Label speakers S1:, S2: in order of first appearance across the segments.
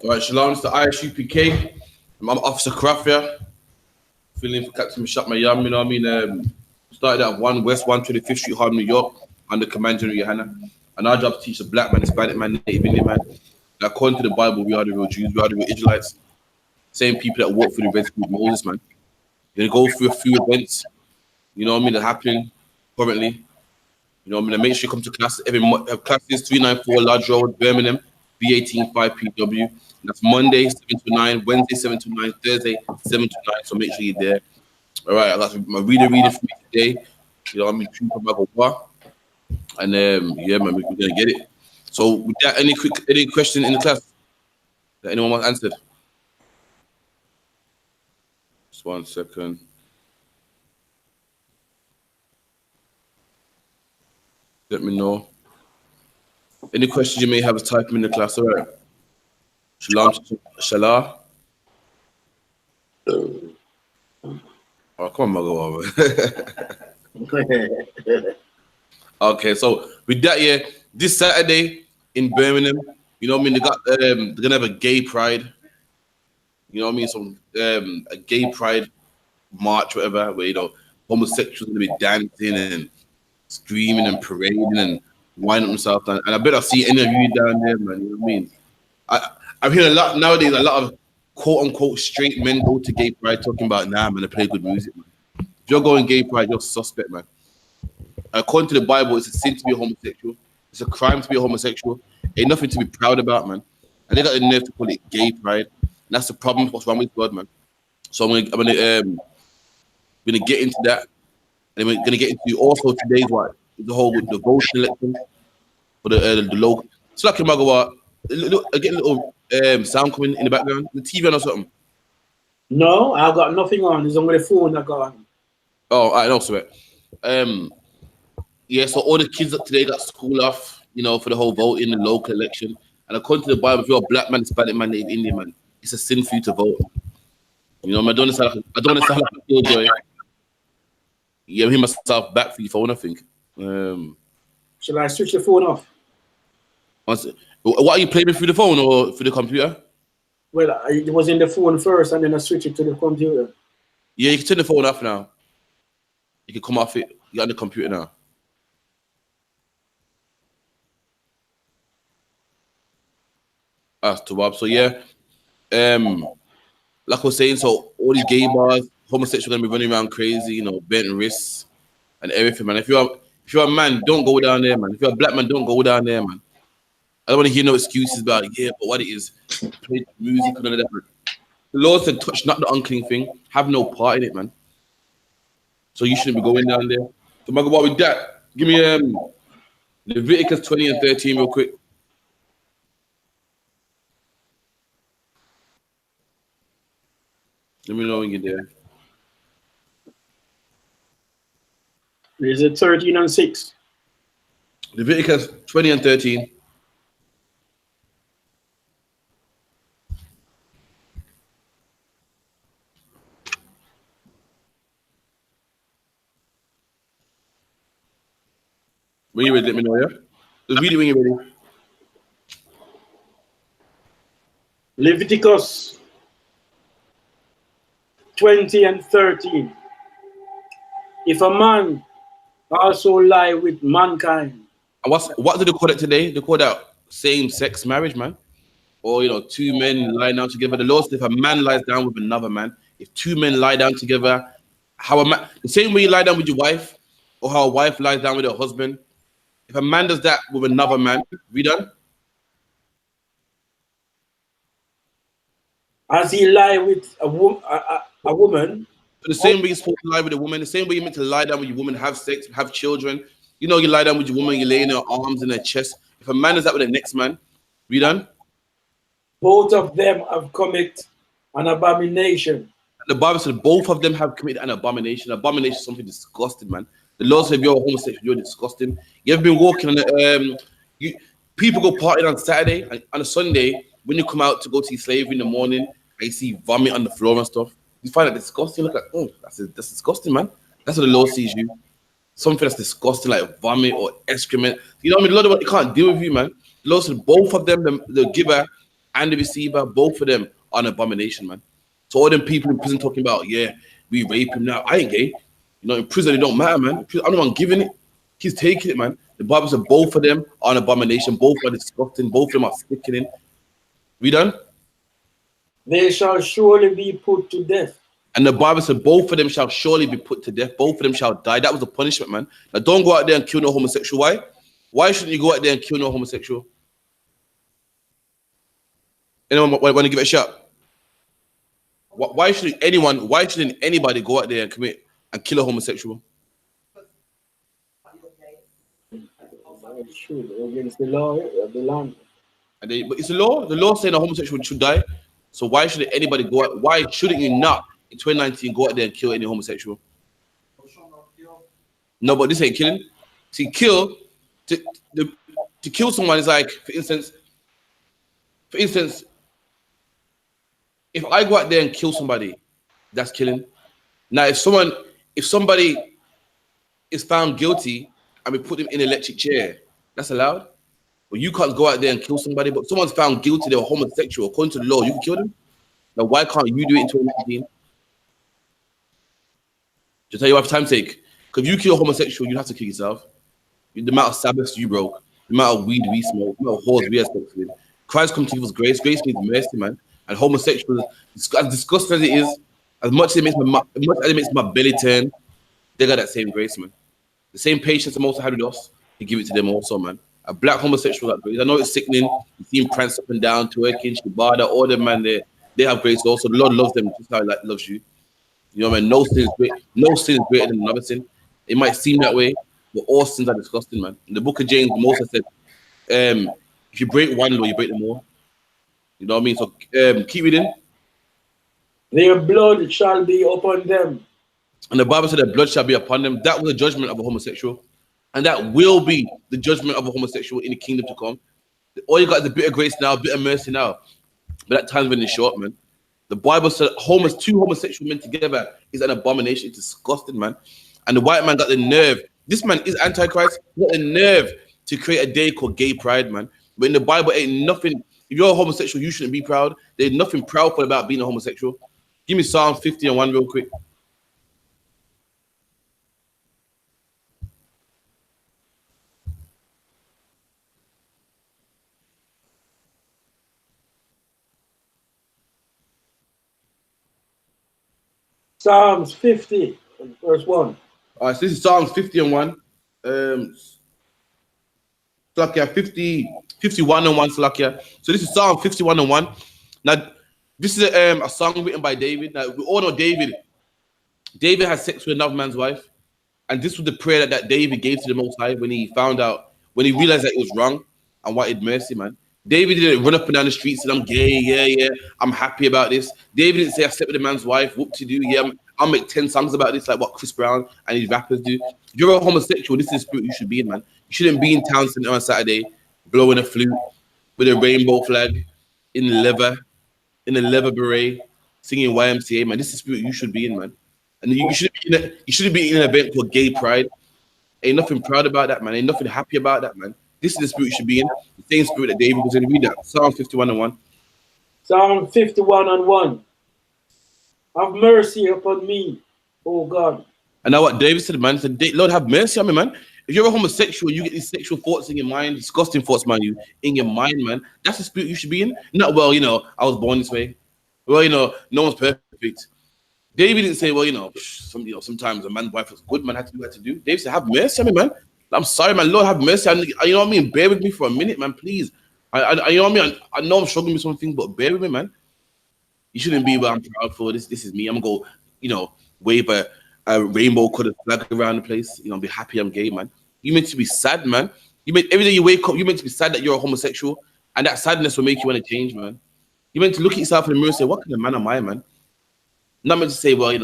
S1: All right, Shalom, it's the I.S.U.P.K. I'm Officer Crafia, filling for Captain Mashak Mayam, you know what I mean? Started at 1 West 125th Street, Harlem, New York, under Command Gen.YAHANNA. And our job is to teach the black man, Hispanic man, Native Indian man. That according to the Bible, we are the real Jews, we are the real Israelites. Same people that walk through the Red Sea with Moses, man. You're going to go through a few events, you know what I mean, that happening currently. You know what I mean? Make sure you come to class every month. Classes 394 Lodge Road, Birmingham, B18 5PW. That's Monday 7 to 9, Wednesday 7 to 9, Thursday 7 to 9. So make sure you're there. All right, I got my reading for you today. You know what I mean? And yeah, man, we're gonna get it. So with that, any question in the class that anyone wants answered? Just 1 second. Let me know. Any questions you may have, type them in the class. All right. Shalom, Shalah. Oh, come on, Mago. Okay, so with that, yeah, this Saturday in Birmingham, you know what I mean? They got they're gonna have a gay pride. You know what I mean? Some a gay pride march, whatever, where you know homosexuals gonna be dancing and screaming and parading and winding themselves down. And I bet I'll see any of you down there, man. You know what I mean? I'm hearing a lot nowadays, a lot of quote unquote straight men go to gay pride talking about, nah, man, I play good music, man. If you're going gay pride, you're suspect, man. According to the Bible, it's a sin to be a homosexual. It's a crime to be a homosexual. Ain't nothing to be proud about, man. And they got the nerve to call it gay pride. And that's the problem. What's wrong with God, man? So I'm gonna get into that. And we're gonna get into also today's the whole with the voting election for the local. It's like a Magawa. I get a little sound coming in the background. The TV on or something.
S2: No, I got nothing on. It's on the phone I got on.
S1: Oh, I know, sweat. Yeah, so all the kids up today got school off, you know, for the whole vote in the local election. And according to the Bible, if you're a black man, Hispanic man, Native Indian man, it's a sin for you to vote. You know, I don't want to sound like a killjoy. Yeah, I'm hearing myself back for your phone, I think.
S2: Shall I switch the phone off?
S1: What are you playing through the phone or through the computer?
S2: Well, it was in the phone first, and then I switched it to the computer.
S1: Yeah, you can turn the phone off now. You can come off it. You're on the computer now. That's too bad. So yeah, like I was saying, so all these gay bars, homosexuals gonna be running around crazy, you know, bent wrists and everything, man. If you're a man, don't go down there, man. If you're a black man, don't go down there, man. I don't want to hear no excuses about yeah, but what it is, play music and all of that. The Lord said, touch not the unclean thing, have no part in it, man. So you shouldn't be going down there. So Michael, what with that? Give me Leviticus 20 and 13 real quick. Let me know when you're there.
S2: Is it 13 and 6?
S1: Leviticus 20 and 13. When you're ready, let me know, yeah? Just read it when you're ready.
S2: Leviticus 20 and 13. If a man also lie with mankind.
S1: And what do they call it today? They call that same-sex marriage, man. Or, you know, two men lying down together. The Lord said if a man lies down with another man, if two men lie down together, how a man, the same way you lie down with your wife, or how a wife lies down with her husband, if a man does that with another man, we done?
S2: As he lie with a woman.
S1: So the same way you're supposed to lie with a woman, the same way you're meant to lie down with your woman, have sex, have children. You know, you lie down with your woman, you lay in her arms and her chest. If a man does that with the next man, we done?
S2: Both of them have committed an abomination.
S1: And the Bible said both of them have committed an abomination. Abomination is something disgusting, man. The Lord said if you're a homosexual, you're disgusting. You ever been walking on people go partying on Saturday and on a Sunday, when you come out to go to your slave in the morning, and you see vomit on the floor and stuff, you find that disgusting. Look like, oh, that's disgusting, man. That's what the Lord sees you. Something that's disgusting, like vomit or excrement. You know what I mean? The Lord, he can't deal with you, man. The Lord said both of them, the giver and the receiver, both of them are an abomination, man. So all them people in prison talking about, yeah, we rape him now. I ain't gay. You know, in prison it don't matter, man. I'm the one giving it. He's taking it, man. The Bible said both of them are an abomination. Both are disgusting. Both of them are sickening. We done?
S2: They shall surely be put to death.
S1: And the Bible said both of them shall surely be put to death. Both of them shall die. That was a punishment, man. Now don't go out there and kill no homosexual. Why? Why shouldn't you go out there and kill no homosexual? Anyone want to give it a shot? Why shouldn't anybody go out there and commit and kill a homosexual?
S2: That's true. Against the law of the land.
S1: But it's the law. The law saying a homosexual should die. So why shouldn't anybody go out? Why shouldn't you not in 2019 go out there and kill any homosexual? No, but this ain't killing. See, to kill someone is like, for instance, if I go out there and kill somebody, that's killing. Now, if somebody is found guilty and we put them in an electric chair, that's allowed. But you can't go out there and kill somebody. But someone's found guilty, they were homosexual. According to the law, you can kill them. Now, why can't you do it in 2019? Just tell you why, for time's sake. Because if you kill a homosexual, you have to kill yourself. The amount of Sabbaths you broke, the amount of weed we smoke, the amount of whores we had sex with. Christ come to give us grace. Grace means mercy, man. And homosexuals, as disgusting as it is, as much as it makes my belly turn, they got that same grace, man. The same patience I'm also had with us, you give it to them also, man. A black homosexual got grace. I know it's sickening. You see him prance up and down, twerking, shibada, all them, man. They have grace also. The Lord loves them just how He loves you. You know what I mean? No sin is greater than another sin. It might seem that way, but all sins are disgusting, man. In the book of James, Moses said, if you break one law, you break them all. You know what I mean? So keep reading.
S2: Their blood shall be upon them.
S1: And the Bible said that blood shall be upon them. That was the judgment of a homosexual. And that will be the judgment of a homosexual in the kingdom to come. All you got is a bit of grace now, a bit of mercy now. But that time's running short, man. The Bible said two homosexual men together is an abomination. It's disgusting, man. And the white man got the nerve. This man is Antichrist. He got the nerve to create a day called Gay Pride, man. But in the Bible, ain't nothing. If you're a homosexual, you shouldn't be proud. There's nothing proudful about being a homosexual. Give me Psalm 50:1 real quick.
S2: Psalms 50, verse 1.
S1: All right, so this is Psalms 50:1. Slakia 51:1. Slakia. So this is Psalm 51:1. Now, this is a song written by David. Now, we all know David. David had sex with another man's wife, and this was the prayer that David gave to the Most High when he realized that it was wrong and wanted mercy, man. David didn't run up and down the streets and I'm gay, yeah, I'm happy about this. David didn't say I slept with a man's wife, whoop-de-doo, yeah, I'll make 10 songs about this, like what Chris Brown and his rappers do. If you're a homosexual, this is the spirit you should be in, man. You shouldn't be in town center on Saturday, blowing a flute with a rainbow flag in a leather beret, singing YMCA, man. This is the spirit you should be in, man. And you shouldn't be in an event called Gay Pride. Ain't nothing proud about that, man. Ain't nothing happy about that, man. This is the spirit you should be in. The same spirit that David was in. Read that. Psalm 51:1.
S2: Psalm 51:1. Have mercy upon me, O God.
S1: And now what David said, man, said, Lord, have mercy on me, man. If you're a homosexual, you get these sexual thoughts in your mind, disgusting thoughts, man, in your mind, man. That's the spirit you should be in. Not, well, I was born this way. Well, no one's perfect. David didn't say, well, sometimes a man's wife is good, man, had to do what to do. David said, have mercy on me, man. I'm sorry, man. Lord, have mercy. You know what I mean? Bear with me for a minute, man, please. You know what I mean? I know I'm struggling with something, but bear with me, man. You shouldn't be, well, I'm proud for this. This is me. I'm going to go, wave a rainbow-colored flag around the place. Be happy I'm gay, man. You meant to be sad, man. Every day you wake up, you meant to be sad that you're a homosexual, and that sadness will make you want to change, man. You meant to look at yourself in the mirror and say, what kind of man am I, man? Not meant to say, well,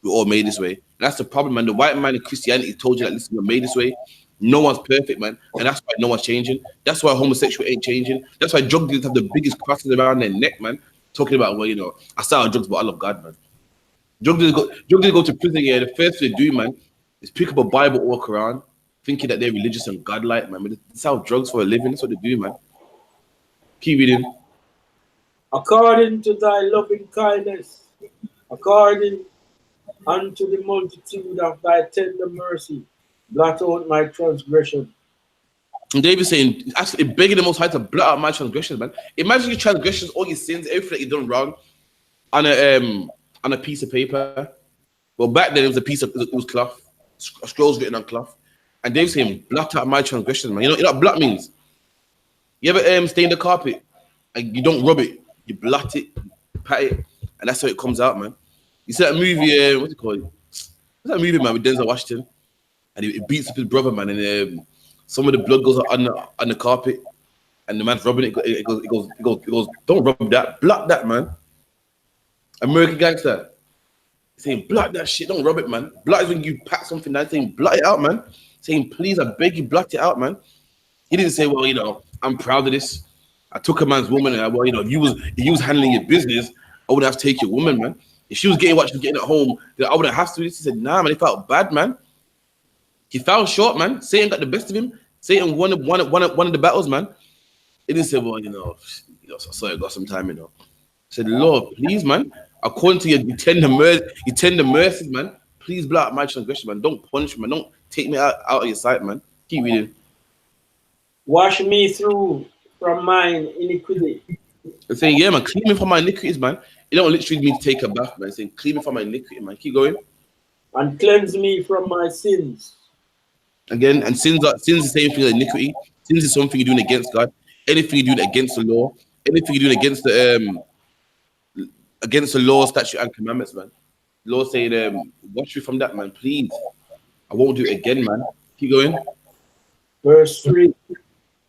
S1: we're all made this way. And that's the problem, man. The white man in Christianity told you that, listen, we're made this way. No one's perfect, man. And that's why no one's changing. That's why homosexual ain't changing. That's why drug dealers have the biggest crosses around their neck, man. Talking about, well, I sell drugs, but I love God, man. Drug dealers go to prison, yeah. The first thing they do, man, is pick up a Bible, walk around, thinking that they're religious and godlike, man. But they sell drugs for a living. That's what they do, man. Keep reading.
S2: according to thy loving kindness, according unto the multitude of thy tender mercy, blot out my transgression.
S1: And David saying, actually begging the Most High to blot out my transgressions, man. Imagine your transgressions, all your sins, everything that you done wrong on a piece of paper. Well, back then it was cloth, scrolls written on cloth. And David saying, blot out my transgressions, man. You know what blot means? You ever stain the carpet and you don't rub it, you blot it, pat it, and that's how it comes out, man. You see that movie, what's it called? What's that movie, man, with Denzel Washington? And he beats up his brother, man, and some of the blood goes on the carpet, and the man's rubbing it. It goes. Don't rub that, blot that, man. American Gangster saying, blot that shit. Don't rub it, man. Blot is when you pat something down, saying, blot it out, man. Saying, please, I beg you, blot it out, man. He didn't say, well, I'm proud of this. I took a man's woman, and if you was handling your business, I would have to take your woman, man. If she was getting what she was getting at home, then I wouldn't have to do this. He said, nah, man, he felt bad, man. He fell short, man. Satan got the best of him. Satan won of the battles, man. He didn't say, well, so I got some time, I said, Lord, please, man, according to your tender mercies, man, please blot out my transgression, man. Don't punish me, man. Don't take me out of your sight, man. Keep reading.
S2: Wash me through from mine iniquity.
S1: It's saying, yeah, man, clean me from my iniquities, man. It don't literally mean to take a bath, man. It's saying, clean me from my iniquity, man. Keep going.
S2: And cleanse me from my sins.
S1: Again, and sins the same thing as iniquity. Sins is something you're doing against God. Anything you're doing against the law. Anything you're doing against the law, statute, and commandments, man. The Lord saying, watch me from that, man. Please. I won't do it again, man. Keep going.
S2: Verse 3.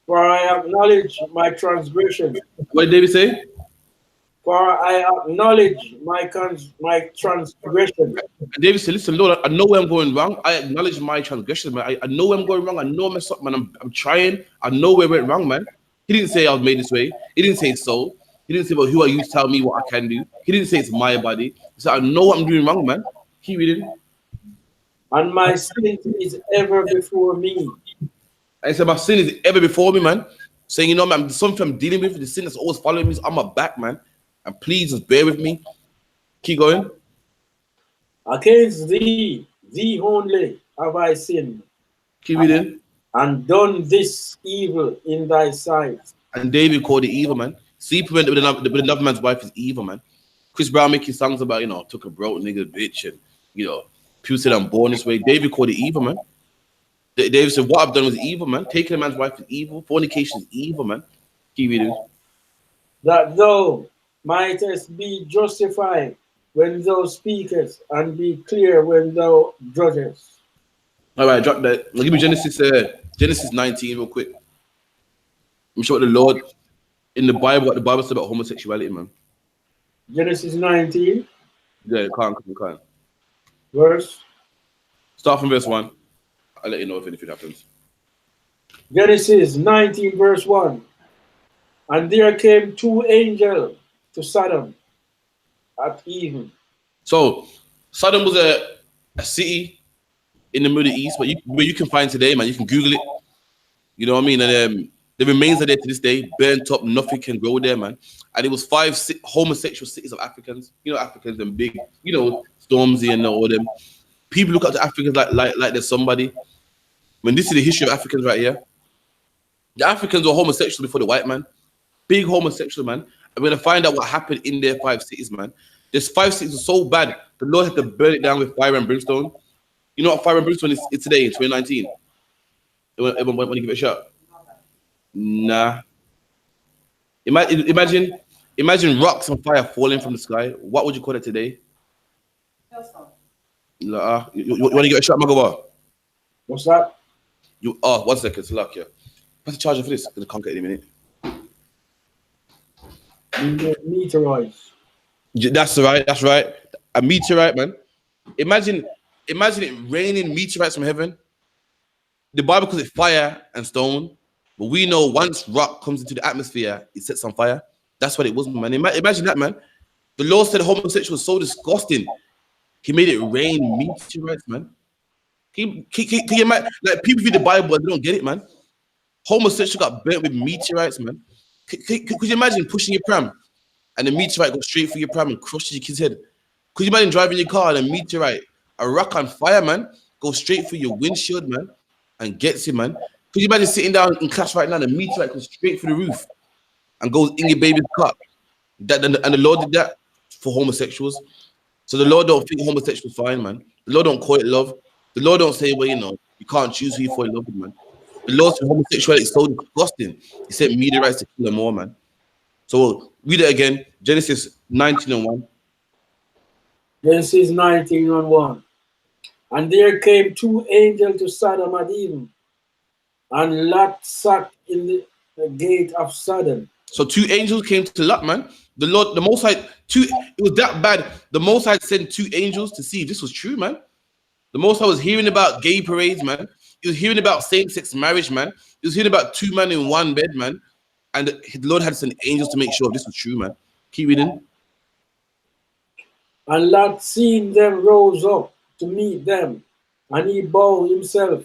S2: For I acknowledge my transgression.
S1: What did David say?
S2: For I acknowledge my transgression.
S1: And David said, listen, Lord, I know where I'm going wrong. I acknowledge my transgression, man. I know where I'm going wrong. I know I messed up, man. I'm trying. I know where I went wrong, man. He didn't say I was made this way. He didn't say so. He didn't say, well, who are you to tell me what I can do? He didn't say it's my body. He said, I know what I'm doing wrong, man. Keep reading.
S2: And my sin is ever before me.
S1: And he said, my sin is ever before me, man. Saying, man, something I'm dealing with, the sin that's always following me is on my back, man. And please just bear with me. Keep going.
S2: Against thee only have I sinned.
S1: Keep reading.
S2: And done this evil in thy sight.
S1: And David called it evil, man. Sleeping with another man's wife is evil, man. Chris Brown making songs about, took a broke nigga bitch and, people said I'm born this way. David called it evil, man. David said, what I've done was evil, man. Taking a man's wife is evil. Fornication is evil, man. Keep reading.
S2: That thou mightest be justified when thou speakest, and be clear when thou judgest.
S1: All right, drop that. I'll give me Genesis 19 real quick. I'm sure the Lord in the Bible, what the Bible says about homosexuality, man.
S2: Genesis 19.
S1: Yeah, can't.
S2: Verse.
S1: Start from verse 1. I'll let you know if anything happens.
S2: Genesis 19, verse 1. And there came two angels to Sodom at even.
S1: So Sodom was a city in the Middle East, where you can find today, man. You can Google it. You know what I mean? And the remains are there to this day, burnt up. Nothing can grow there, man. And it was 5 homosexual cities of Africans. Africans and big, Stormzy and all them. People look up to Africans like they're somebody. When this is the history of Africans right here. The Africans were homosexual before the white man. Big homosexual, man. And we're going to find out what happened in their 5 cities, man. There's 5 cities are so bad, the Lord had to burn it down with fire and brimstone. You know what fire and brimstone is today in 2019? Everyone want to give it a shot? Nah. Imagine rocks on fire falling from the sky. What would you call it today? You want to give it a shot, Magawa?
S2: What's that?
S1: 1 second, it's luck, yeah. What's the charger for this? Because I can't get it in a minute.
S2: Meteorites.
S1: That's right. A meteorite, man. Imagine it raining meteorites from heaven. The Bible calls it fire and stone, but we know once rock comes into the atmosphere, it sets on fire. That's what it was, man. Imagine that, man. The Lord said homosexual was so disgusting. He made it rain meteorites, man. Can you imagine? Like, people read the Bible, but they don't get it, man. Homosexual got burnt with meteorites, man. Could you imagine pushing your pram and the meteorite goes straight through your pram and crushes your kid's head. Could you imagine driving your car and a meteorite, a rock on fire, man, goes straight through your windshield, man, and gets you, man? Could you imagine sitting down in class right now and a meteorite goes straight through the roof and goes in your baby's cup? And the Lord did that for homosexuals. So the Lord don't think homosexuals fine, man. The Lord don't call it love. The Lord don't say, well, you can't choose who you fall in love with, man. The Lord said homosexuality is so disgusting. He sent meteorites to kill them all, man. So read it again. Genesis 19:1.
S2: Genesis 19:1. And there came 2 angels to Sodom and Edom, and Lot sat in the gate of Sodom.
S1: So 2 angels came to Lot, man. The Lord, the Most High, it was that bad. The Most High sent 2 angels to see if this was true, man. The Most High was hearing about gay parades, man. He was hearing about same-sex marriage, man. He was hearing about 2 men in one bed, man. And the Lord had sent angels to make sure this was true, man. Keep reading.
S2: And Lot, seeing them, rose up to meet them, and he bowed himself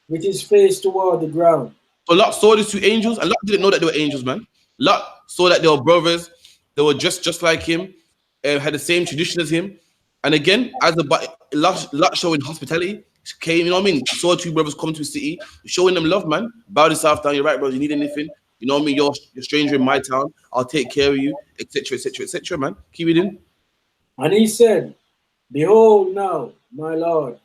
S2: with his face toward the ground.
S1: So Lot saw these 2 angels, and Lot didn't know that they were angels, man. Lot saw that they were brothers. They were dressed just like him, had the same tradition as him. And again, as Lot showing hospitality, came, you know what I mean? Saw 2 brothers come to a city, showing them love, man. Bow yourself down, you're right, bro. You need anything? You know what I mean? You're a stranger in my town. I'll take care of you, etc., etc., etc., man. Keep reading.
S2: And he said, behold now, my Lord,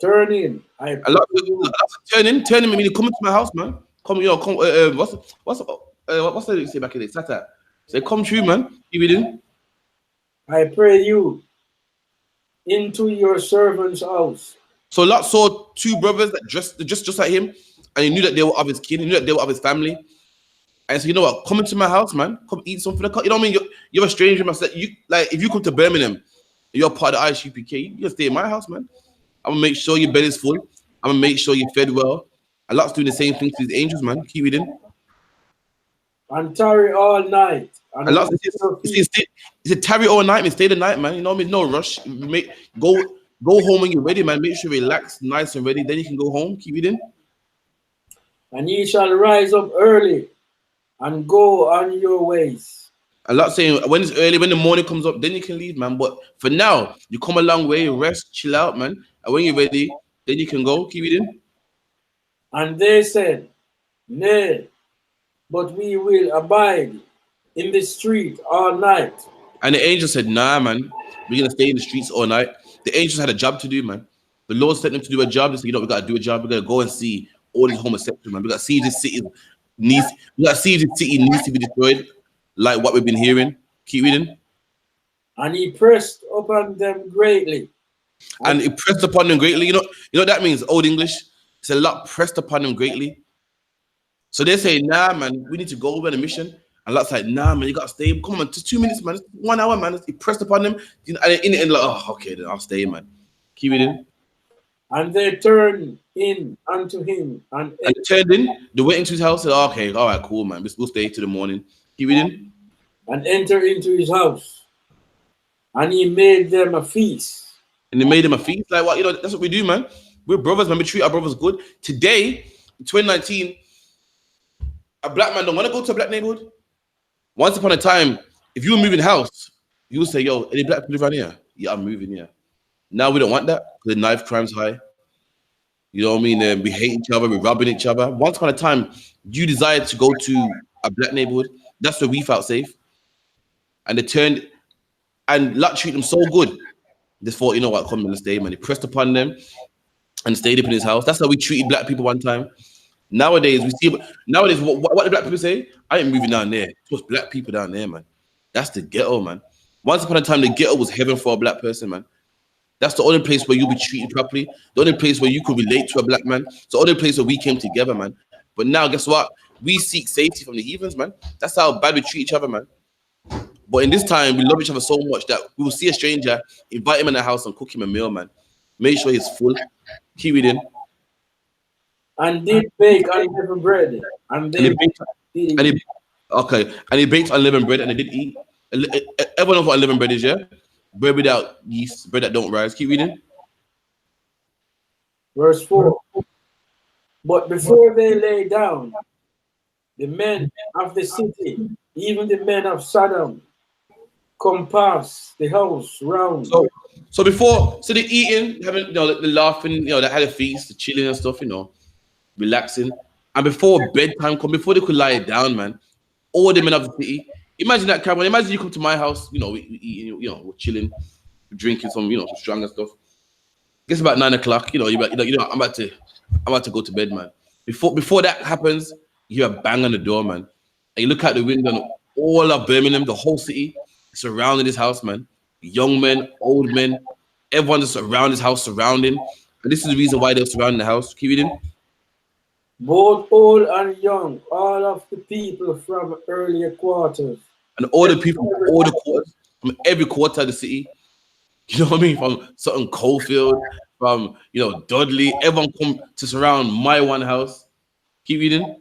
S2: turn in. I pray you.
S1: Turn in. I mean, come into my house, man. Come, come. What's the you say back in the Sata? Say, come true, man. Keep reading.
S2: I pray you into your servant's house.
S1: So Lot saw 2 brothers that just like him, and he knew that they were of his kin. He knew that they were of his family. And so, you know what? Come into my house, man. Come eat something. You know what I mean? You're a stranger. You like if you come to Birmingham, you're part of the I.S.U.P.K. You can stay in my house, man. I'm gonna make sure your bed is full. I'm gonna make sure you're fed well. And Lot's doing the same thing to these angels, man. Keep reading.
S2: And tarry all night. And
S1: Lot's it's a tarry all night, man. Stay the night, man. You know what I mean? No rush. Go home when you're ready, man. Make sure you relax, nice and ready. Then you can go home. Keep reading.
S2: And ye shall rise up early and go on your ways.
S1: A lot saying when it's early, when the morning comes up, then you can leave, man. But for now, you come a long way, rest, chill out, man. And when you're ready, then you can go. Keep reading.
S2: And they said, nay, but we will abide in the street all night.
S1: And the angel said, nah, man, we're gonna stay in the streets all night. The angels had a job to do, man. The Lord sent them to do a job. They said, we gotta do a job. We're gonna go and see all these homosexuals, man. We gotta see if this city needs to be destroyed, like what we've been hearing. Keep reading.
S2: And he pressed upon them greatly.
S1: And he pressed upon them greatly. You know what that means? Old English. It's a lot pressed upon them greatly. So they say, nah, man, we need to go on a mission. And Lot's like, nah, man, you gotta stay. Come on, just 2 minutes, man. 1 hour, man. He pressed upon them. And in the end, like, oh, okay, then I'll stay, man. Keep reading.
S2: And they turned in unto him. And
S1: they turned in, they went into his house, said, oh, okay, all right, cool, man. We'll stay till the morning. Keep reading.
S2: And enter into his house. And he made them a feast.
S1: And they made them a feast. Like, what? That's what we do, man. We're brothers, man. We treat our brothers good. Today, in 2019, a black man don't want to go to a black neighborhood. Once upon a time, if you were moving house, you would say, yo, any black people live around here? Yeah, I'm moving here. Now we don't want that because the knife crime's high. You know what I mean? We hate each other, we're robbing each other. Once upon a time, you desired to go to a black neighborhood. That's where we felt safe. And they turned, and Lot treated them so good. They thought, you know what, come on, let's stay, man. They pressed upon them and stayed up in his house. That's how we treated black people one time. Nowadays, what the black people say? I ain't moving down there. It was black people down there, man. That's the ghetto, man. Once upon a time, the ghetto was heaven for a black person, man. That's the only place where you'll be treated properly. The only place where you could relate to a black man. It's the only place where we came together, man. But now, guess what? We seek safety from the heathens, man. That's how bad we treat each other, man. But in this time, we love each other so much that we will see a stranger, invite him in the house and cook him a meal, man. Make sure he's full. Keep it in.
S2: And did bake unleavened bread. And he
S1: baked unleavened bread and they did eat. Everyone knows what unleavened bread is, yeah? Bread without yeast, bread that don't rise. Keep reading.
S2: Verse 4. But before they lay down, the men of the city, even the men of Sodom, compass the house round.
S1: So before, so they're eating, having, you know, they're laughing, you know, they had a feast, chilling and stuff, you know, relaxing. And before bedtime come, before they could lie down, man, all the men of the city. Imagine that, Cameron. Imagine you come to my house, you know, we eating, you know, we're chilling, we're drinking some, you know, some stronger stuff. It's about 9 o'clock. You know, I'm about to go to bed, man. Before that happens, you hear a bang on the door, man. And you look out the window, and all of Birmingham, the whole city, surrounding this house, man. Young men, old men, everyone just around this house, surrounding. And this is the reason why they're surrounding the house. Keep reading.
S2: Both old and young, all of the people from earlier quarters.
S1: And all the people from all the quarters, from every quarter of the city, you know what I mean? From Sutton Coldfield, from, you know, Dudley, everyone come to surround my one house. Keep reading.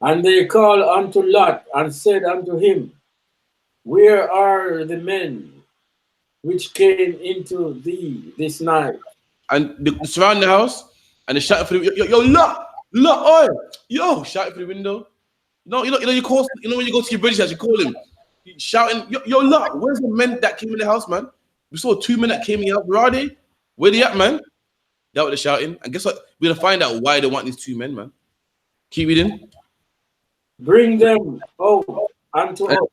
S2: And they called unto Lot and said unto him, where are the men which came into thee this night?
S1: And they surround the house and they shout for the yo, Lot, oi, yo, shout for the window. You call, you know, when you go to your British house, you call him, shouting, yo, Lot, where's the men that came in the house, man? We saw 2 men that came in the house. Where are they? Where they at, man? That's what they're shouting. And guess what? We're gonna find out why they want these 2 men, man. Keep reading.
S2: Bring them out unto us.
S1: And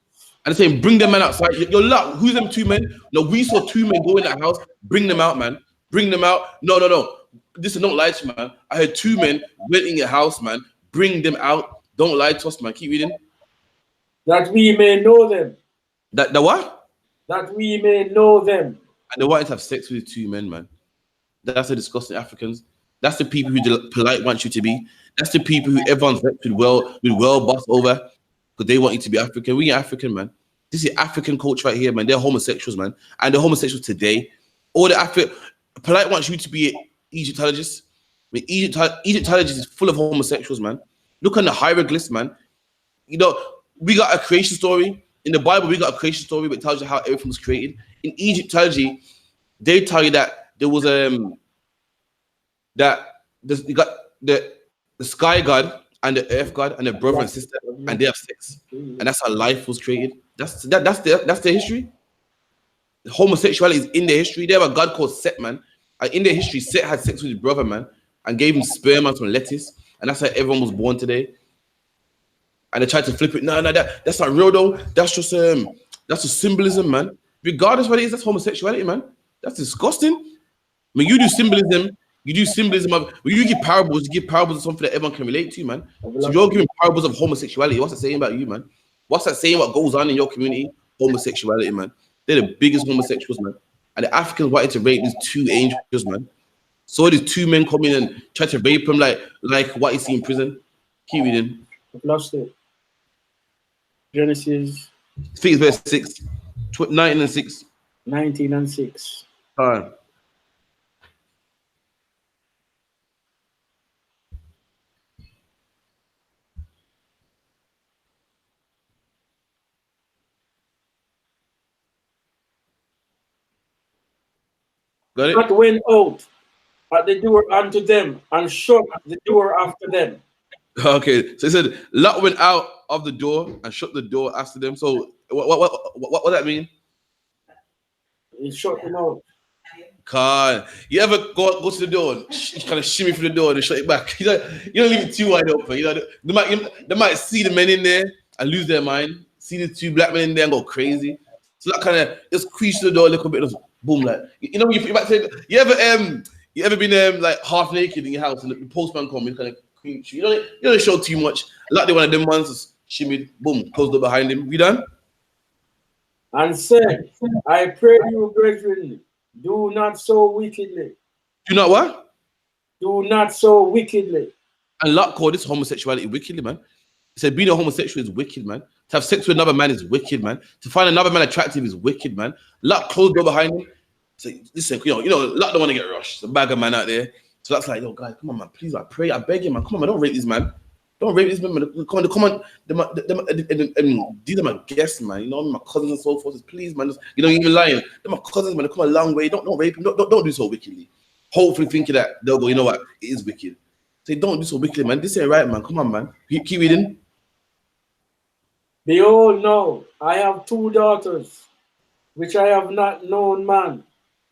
S1: they're saying, bring them men outside. Yo, Lot, who's them 2 men? No, we saw 2 men go in that house. Bring them out, man. Bring them out. No. Listen, don't lie to you, man. I heard 2 men went in your house, man. Bring them out. Don't lie to us, man. Keep reading.
S2: That we may know them.
S1: That the what?
S2: That we may know them.
S1: And they wanted to have sex with 2 men, man. That's the disgusting Africans. That's the people who the polite want you to be. That's the people who everyone's vexed with well boss over because they want you to be African. We ain't African, man. This is African culture right here, man. They're homosexuals, man. And they're homosexuals today. All the polite wants you to be an Egyptologist. I mean, Egyptologist is full of homosexuals, man. Look on the hieroglyphs, man. You know, we got a creation story. In the Bible, we got a creation story that tells you how everything was created. In Egyptology, they tell you that there was you got the sky god and the earth god and the brother and sister, and they have sex, and that's how life was created. That's their history. Homosexuality is in their history. They have a god called Set, man. And in their history, Set had sex with his brother, man, and gave him sperm and some lettuce, and that's how everyone was born today. And they tried to flip it. No, that's not real though. That's just that's a symbolism, man. Regardless of what it is, that's homosexuality, man. That's disgusting. I mean, you do symbolism of, when you give parables of something that everyone can relate to, man. So you're giving parables of homosexuality. What's that saying about you, man? What's that saying what goes on in your community? Homosexuality, man. They're the biggest homosexuals, man. And the Africans wanted to rape these 2 angels, man. So these 2 men come in and try to rape them like what you see in prison. Keep reading.
S2: I've lost it. Genesis.
S1: I think it's verse 6. 19 and 6.
S2: 19 and 6.
S1: All right. Got it?
S2: Lot went out at the door unto them and shut the door after them.
S1: Okay, so it said Lot went out of the door and shut the door after them. So what that mean?
S2: He shut them out.
S1: God, you ever go to the door and kind of shimmy through the door and shut it back? You don't leave it too wide open. You know, they might see the men in there and lose their mind. See the 2 black men in there and go crazy. So that kind of just crease the door a little bit, just boom, like you know. You might say, you ever been like half naked in your house and the postman comes, kind of creep you. You don't show too much. Like one of them ones, just shimmy, boom, close the door behind him. We done?
S2: And said, I pray you, brethren, do not so wickedly.
S1: Do not what?
S2: Do not so wickedly.
S1: And Lot called this homosexuality wickedly, man. He said being a homosexual is wicked, man. To have sex with another man is wicked, man. To find another man attractive is wicked, man. Lot closed the door behind him. So listen, you know, Lot don't want to get rushed. There's a bag of man out there. So that's like, yo, guys, come on, man. Please, I pray, I beg you, man. Come on, man. Don't rape this man. Don't rape this man. Come on. These are my guests, man. You know, my cousins and so forth. Please, man. Just, you know, even lying. They're my cousins, man. They come a long way. Don't rape him. Don't do so wickedly. Hopefully thinking that they'll go, you know what? It is wicked. Say, don't do so wickedly, man. This ain't right, man. Come on, man. Keep reading.
S2: Behold, now I have 2 daughters. which I have not known man.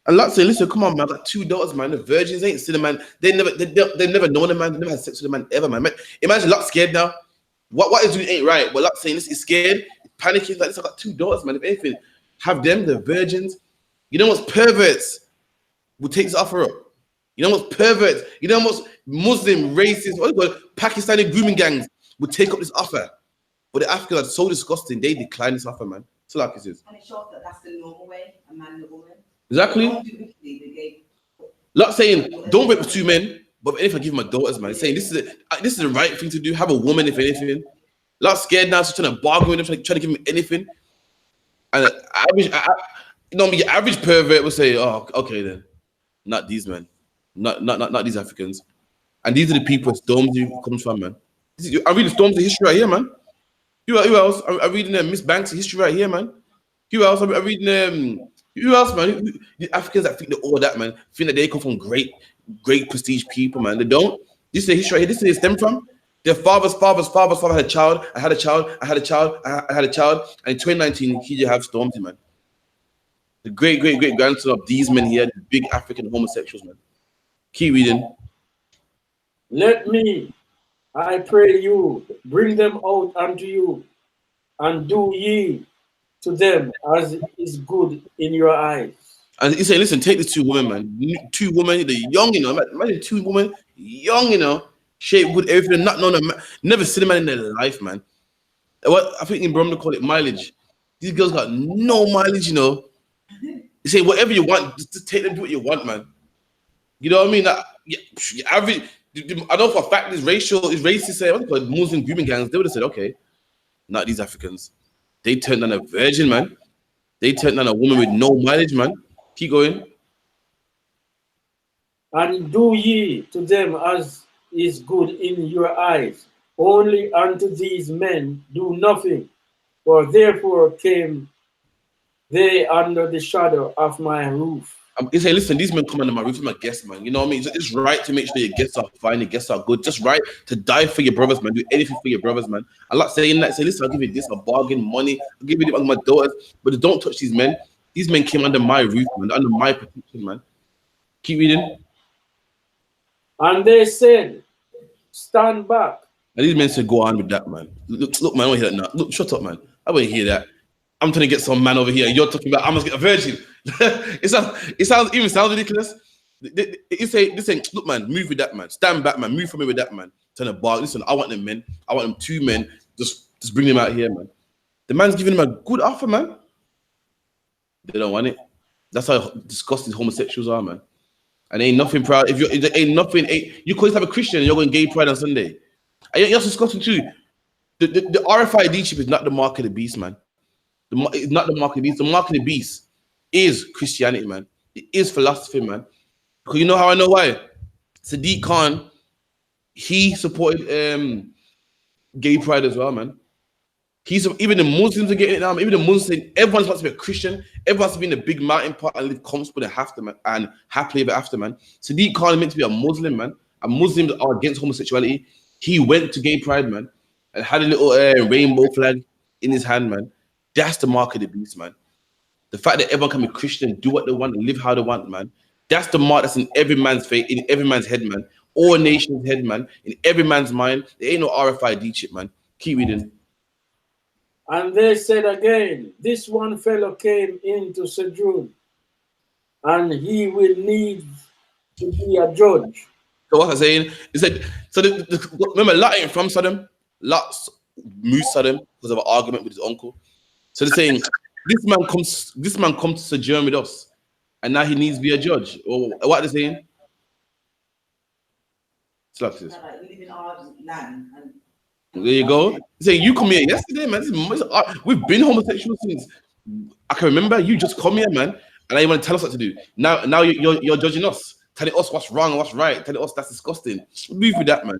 S1: And Lot saying, listen, come on, man, I got 2 daughters, man. The virgins ain't seen a man. They never known a man. They never had sex with a man ever, man. Imagine Lot scared now. What is doing ain't right. But Lot saying this is scared, panicking. Like this, I got 2 daughters, man. If anything, have them, the virgins. You know what's perverts will take this offer up. You know what's perverts. You know what's Muslim, racist, what do you call it, Pakistani grooming gangs will take up this offer. But the Africans are so disgusting, they decline this offer, man. So like it is.
S3: And it shows that that's the normal way, a man and a woman.
S1: Exactly. Lot saying, don't rape 2 men, but if I give my daughters, man, saying this is the right thing to do. Have a woman, if anything. Lot scared now, so trying to bargain with them, trying to give them anything. And the average pervert will say, oh, okay then, not these men, not these Africans, and these are the people Stormzy comes from, man. I'm reading Stormzy history right here, man. Who else? I'm reading Miss Banks' history right here, man. Who else? I'm reading who else, man? The Africans that think they're all that, man, think that they come from great prestige people, man. They don't. This is the history right here. This is where they stem from. Their father had a child. I had a child. And in 2019, he just had Stormzy, man. The great grandson of these men here, the big African homosexuals, man. Keep reading.
S2: Let me, I pray you, bring them out unto you, and do ye to them as is good in your eyes.
S1: And he said, listen, take the 2 women, man. 2 women, they're young, you know. Imagine 2 women, young, you know, shape good, everything, not known, never seen a man in their life, man. What I think in Burma they call it mileage. These girls got no mileage, you know. You say whatever you want, just take them, do what you want, man. You know what I mean? Average. I know for a fact this racist. What they call it, Muslim grooming gangs. They would have said, okay, not these Africans. They turned down a virgin, man. They turned down a woman with no mileage, man. Keep going.
S2: And do ye to them as is good in your eyes. Only unto these men do nothing, for therefore came they under the shadow of my roof.
S1: You say, listen, these men come under my roof, I'm my guests, man. You know what I mean? It's right to make sure your guests are fine, your guests are good. Just right to die for your brothers, man. Do anything for your brothers, man. I'm not saying that. Say, listen, I'll give you this, a bargain, money. I'll give you my daughters, but don't touch these men. These men came under my roof, man, under my protection, man. Keep reading.
S2: And they said, stand back.
S1: And these men said, go on with that, man. Look, man, I don't hear that now. Look, shut up, man. I won't hear that. I'm trying to get some man over here. You're talking about I must get a virgin. it sounds ridiculous. You say, listen, look, man, move with that, man. Stand back, man. Move from me with that, man. Turn a bar. Listen, I want them men. I want them 2 men. Just bring them out here, man. The man's giving them a good offer, man. They don't want it. That's how disgusting homosexuals are, man. And ain't nothing proud. If you call yourself a Christian and you're going gay pride on Sunday. And you're disgusting too. The RFID chip is not the mark of the beast, man. It's not the mark of the beast. The mark of the beast is Christianity, man. It is philosophy, man. Because you know how I know why? Sadiq Khan, he supported gay pride as well, man. Even the Muslims are getting it now. Even the Muslims saying everyone wants to be a Christian. Everyone wants to be in the big mountain part and live comfortable and happily ever after, man. Sadiq Khan is meant to be a Muslim, man. And Muslims are against homosexuality. He went to gay pride, man, and had a little rainbow flag in his hand, man. That's the mark of the beast, man. The fact that everyone can be Christian, do what they want, and live how they want, man. That's the mark that's in every man's face, in every man's head, man. All nations' head, man. In every man's mind. There ain't no RFID chip, man. Keep reading.
S2: And they said again, this one fellow came into Sojourn, and he will need to be a judge.
S1: So what I'm saying is that, remember, Lot ain't from Sodom. Lot moved Sodom because of an argument with his uncle. So they're saying, this man comes to sojourn with us, and now he needs to be a judge. Or what they're saying? Like this.
S3: Live in our land.
S1: There you go. They're saying, you come here yesterday, man. We've been homosexual since I can remember. You just come here, man, and now you want to tell us what to do. Now you're judging us, telling us what's wrong and what's right, telling us that's disgusting. Move with that, man.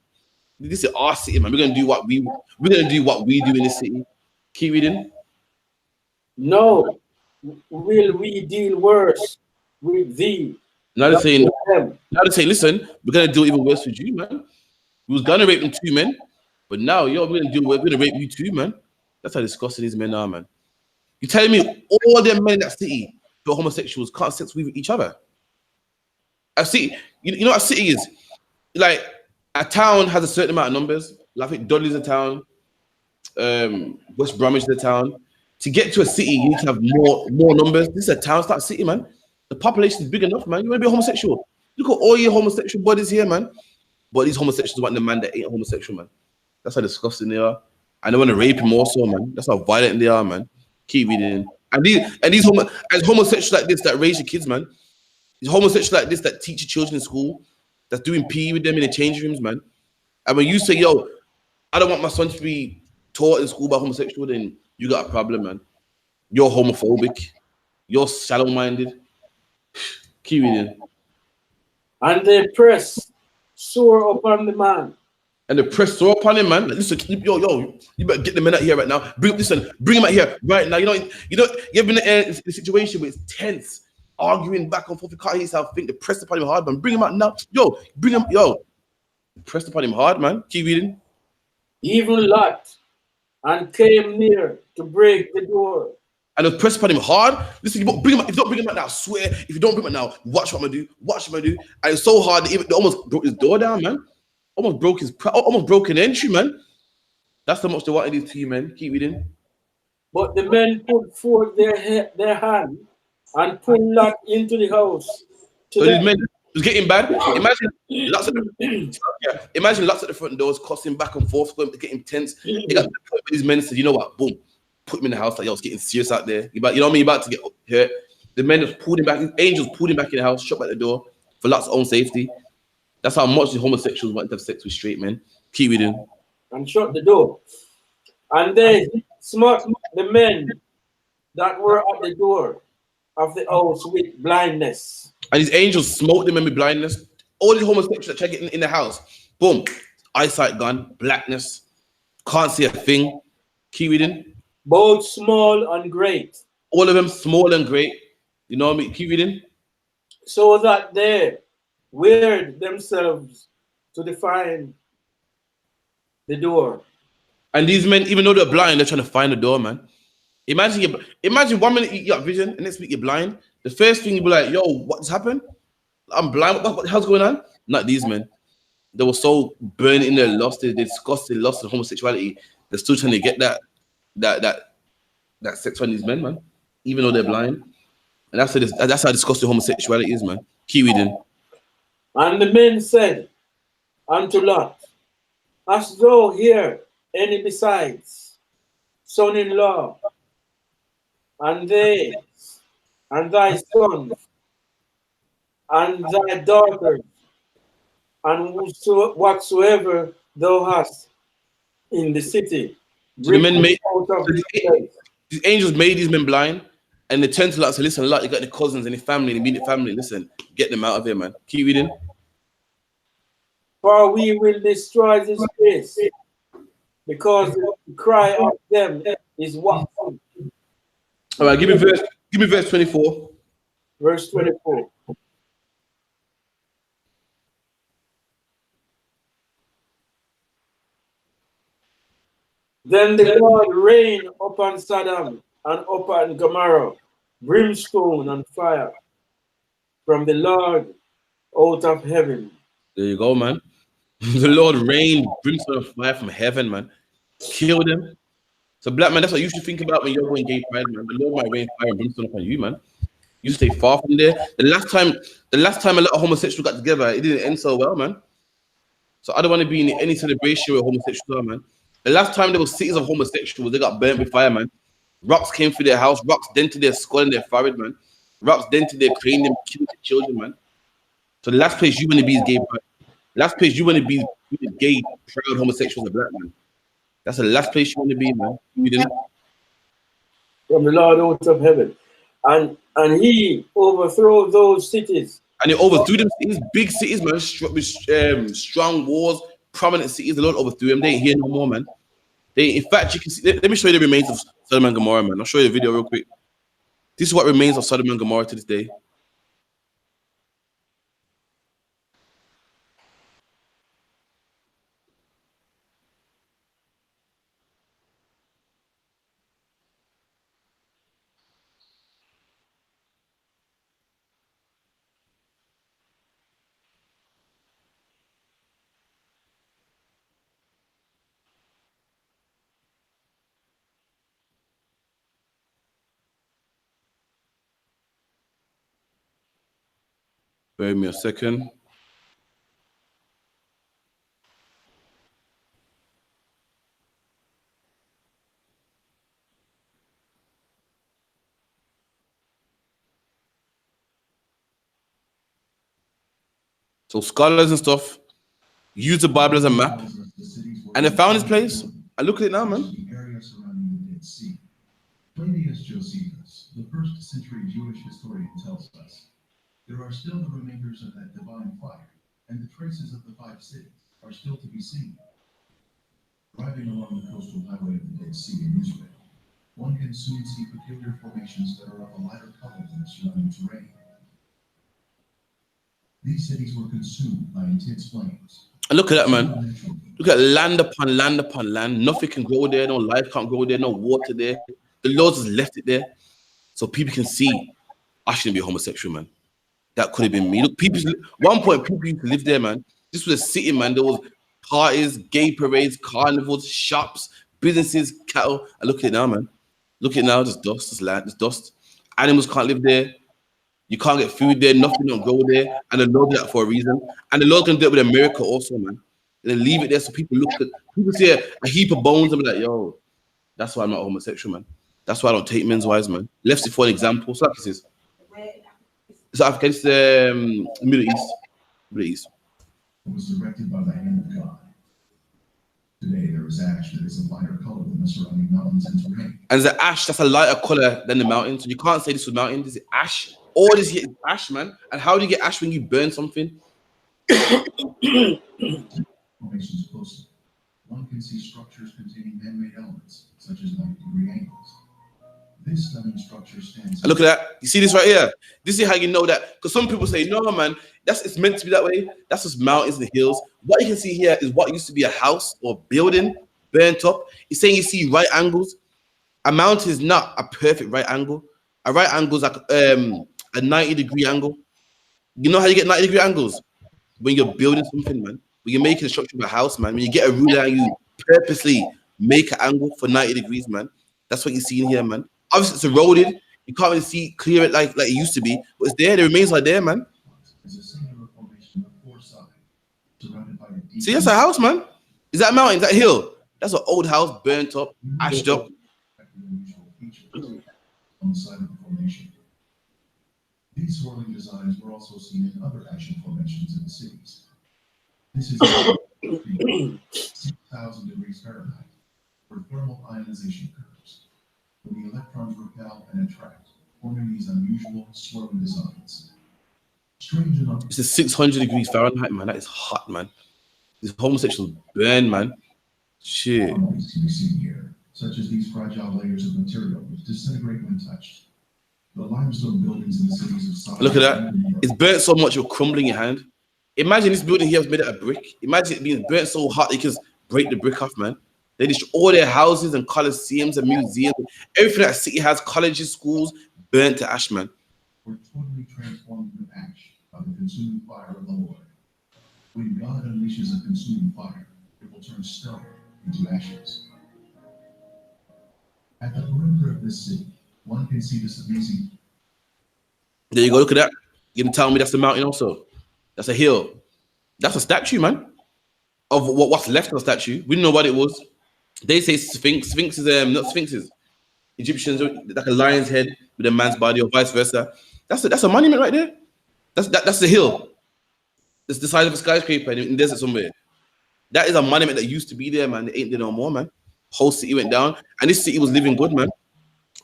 S1: This is our city, man. We're gonna do what we do in this city. Keep reading.
S2: No, will we deal worse with thee?
S1: Now they're saying, listen, we're gonna do even worse with you, man. We was gonna rape them 2 men, but now we're gonna rape you too, man. That's how disgusting these men are, man. You telling me all them men in that city who are homosexuals can't have sex with each other? I see. You know what a city is? Like a town has a certain amount of numbers. Like I think Dudley's a town, West Bromwich is a town. To get to a city, you need to have more numbers. This is a town, it's not a city, man. The population is big enough, man. You want to be a homosexual? Look at all your homosexual bodies here, man. But these homosexuals want the man that ain't homosexual, man. That's how disgusting they are. And they want to rape him also, man. That's how violent they are, man. Keep reading. As homosexuals like this that raise your kids, man. These homosexuals like this that teach your children in school, that's doing PE with them in the change rooms, man. And when you say, yo, I don't want my son to be taught in school by homosexual, then you got a problem, man. You're homophobic. You're shallow-minded. Keep reading.
S2: And they press sore upon the man.
S1: And the press so upon him, man. Like, listen, yo, you better get the men out here right now. Bring him out here right now. You've been in a situation where it's tense, arguing back and forth. You can't hear yourself think. The press upon him hard, man. Bring him out now. Pressed upon him hard, man. Keep reading.
S2: Even Lot, and came near to break the door.
S1: And the press upon him hard. Listen, bring him out. If you don't bring him out now, I swear. If you don't bring him out now, watch what I'm gonna do. Watch what I'm gonna do. And it's so hard. They almost broke his door down, man. Almost broke an entry, man. That's how much they wanted these two men. Keep reading.
S2: But the men put forth their hand and pulled Lot into the house.
S1: So these men, it was getting bad. Imagine lots at the front doors, cussing back and forth, getting tense. They got to the point where these men said, you know what, boom, put him in the house. Like, yo, it's getting serious out there. You know what I mean? You're about to get hurt. The men just pulled him back. His angels pulled him back in the house, shut back the door for Lot's own safety. That's how much the homosexuals want to have sex with straight men. Keep reading.
S2: And shut the door. And they smote the men that were at the door of the house with blindness.
S1: And his angels smote them with blindness. All the homosexuals that try to get in the house, boom, eyesight gone, blackness, can't see a thing. Keep reading.
S2: Both small and great.
S1: All of them small and great. You know what I mean? Keep reading.
S2: So that they weird themselves to define the door.
S1: And these men, even though they're blind, they're trying to find the door, man. Imagine 1 minute you got vision, and next week you're blind. The first thing you'll be like, yo, what's happened? I'm blind. What the hell's going on? Not these men. They were so burned in their lust, they discussed their lust of homosexuality. They're still trying to get that sex from these men, man, even though they're blind. And that's how disgusting homosexuality is, man. Keep reading.
S2: And the men said unto Lot, hast thou here any besides son-in-law, and they, and thy sons, and thy daughters, and whatsoever thou hast in the city?
S1: So the men made,
S2: out of
S1: so
S2: this place.
S1: these angels made these men blind, and they turned to Lot and said, listen, Lot, you got the cousins and the family, the immediate family, listen, get them out of here, man. Keep reading.
S2: For we will destroy this place, because the cry of them is what?
S1: All right, give me verse 24.
S2: Verse 24. Then the Lord rained upon Sodom and upon Gomorrah brimstone and fire from the Lord out of heaven.
S1: There you go, man. The Lord rained brimstone and fire from heaven, man. Kill them. So, black man, that's what you should think about when you're going gay pride, man. The Lord might rain fire and brimstone upon you, man. You stay far from there. The last time a lot of homosexuals got together, it didn't end so well, man. So I don't want to be in any celebration with homosexuals, man. The last time there was cities of homosexuals, they got burnt with fire, man. Rocks came through their house, rocks dented their skull and their forehead, man. Rocks dented their crane, them killed their children, man. So the last place you want to be is gay pride. Last place you want to be with the gay, proud homosexuals, a black man. That's the last place you want to be, man. You didn't.
S2: From the Lord out of heaven. And he overthrew those cities.
S1: And he overthrew them cities, big cities, man, with strong walls, prominent cities. The Lord overthrew them. They ain't here no more, man. In fact, you can see. Let me show you the remains of Sodom and Gomorrah, man. I'll show you the video real quick. This is what remains of Sodom and Gomorrah to this day. Bear me a second. So scholars and stuff use the Bible as a map, and they found this place. And look at it now, man.
S4: The area surrounding the Dead Sea. Flavius Josephus, the first-century Jewish historian, tells us there are still the remainders of that divine fire, and the traces of the 5 cities are still to be seen. Driving along the coastal highway of the Dead Sea in Israel, one can soon see peculiar formations that are of a lighter color than the surrounding terrain. These cities were consumed by intense flames.
S1: And look at that, man. Look at land upon land upon land. Nothing can grow there. No life can't grow there. No water there. The Lord just left it there so people can see I shouldn't be homosexual, man. That could have been me. Look, people. One point, people used to live there, man. This was a city, man. There was parties, gay parades, carnivals, shops, businesses, cattle. And look at it now, man. Look at it now. There's dust. There's land. There's dust. Animals can't live there. You can't get food there. Nothing don't go there. And the Lord did that for a reason. And the Lord can do it with America also, man. And then leave it there so people look at. People see a heap of bones and be like, yo, that's why I'm not homosexual, man. That's why I don't take men's wives, man. Left it for an example. So like this is. South Africa, it's the Middle East. Middle East.
S4: It was directed by the hand of God. Today there is ash that is a lighter color than the surrounding mountains and terrain.
S1: And the ash that's a lighter color than the mountains. So you can't say this was mountain. This is ash. All this here is ash, man. And how do you get ash when you burn something?
S4: Formations closely, one can see structures containing man-made elements, such as 90-degree angles. This stunning structure stands.
S1: Look at that. You see this right here? This is how you know that. Because some people say, no, man, it's meant to be that way. That's just mountains and hills. What you can see here is what used to be a house or building burnt up. It's saying you see right angles. A mountain is not a perfect right angle. A right angle is like a 90-degree angle. You know how you get 90-degree angles? When you're building something, man. When you're making a structure of a house, man. When you get a ruler and you purposely make an angle for 90 degrees, man. That's what you see in here, man. Obviously, it's eroded. You can't really see clear it like it used to be. But it's there. The remains are there, man. See, that's a house, man. Is that a mountain? Is that a hill? That's an old house, burnt up, ashed up.
S4: On the side of the formation. These swirling designs were also seen in other action formations in the cities. This is 6,000 degrees Fahrenheit for thermal ionization curves, where the electrons repel and attract, forming these unusual swirling designs. Strange enough,
S1: This is 600 degrees Fahrenheit, man. That is hot, man. These homosexuals burn, man. Shit.
S4: elements can be seen here, such as these fragile layers of material which disintegrate when touched. The limestone buildings in the cities of Sodom.
S1: Look at that. It's burnt so much you're crumbling your hand. Imagine this building here was made out of brick. Imagine it being burnt so hot you can just break the brick off, man. They destroy all their houses and coliseums and museums. Everything that city has, colleges, schools, burnt to ash, man.
S4: Were totally transformed into ash by the consuming fire of the Lord. When God unleashes a consuming fire, it will turn stone into ashes. At the perimeter of this city, one can see this amazing.
S1: There you go. Look at that. You can tell me that's a mountain also. That's a hill. That's a statue, man. Of what's left of the statue. We don't know what it was. They say Sphinx. Sphinx is not Sphinxes. Egyptians like a lion's head with a man's body, or vice versa. That's a monument right there. That's the hill. It's the size of a skyscraper in the desert somewhere. That is a monument that used to be there, man. It ain't there no more, man. Whole city went down, and this city was living good, man.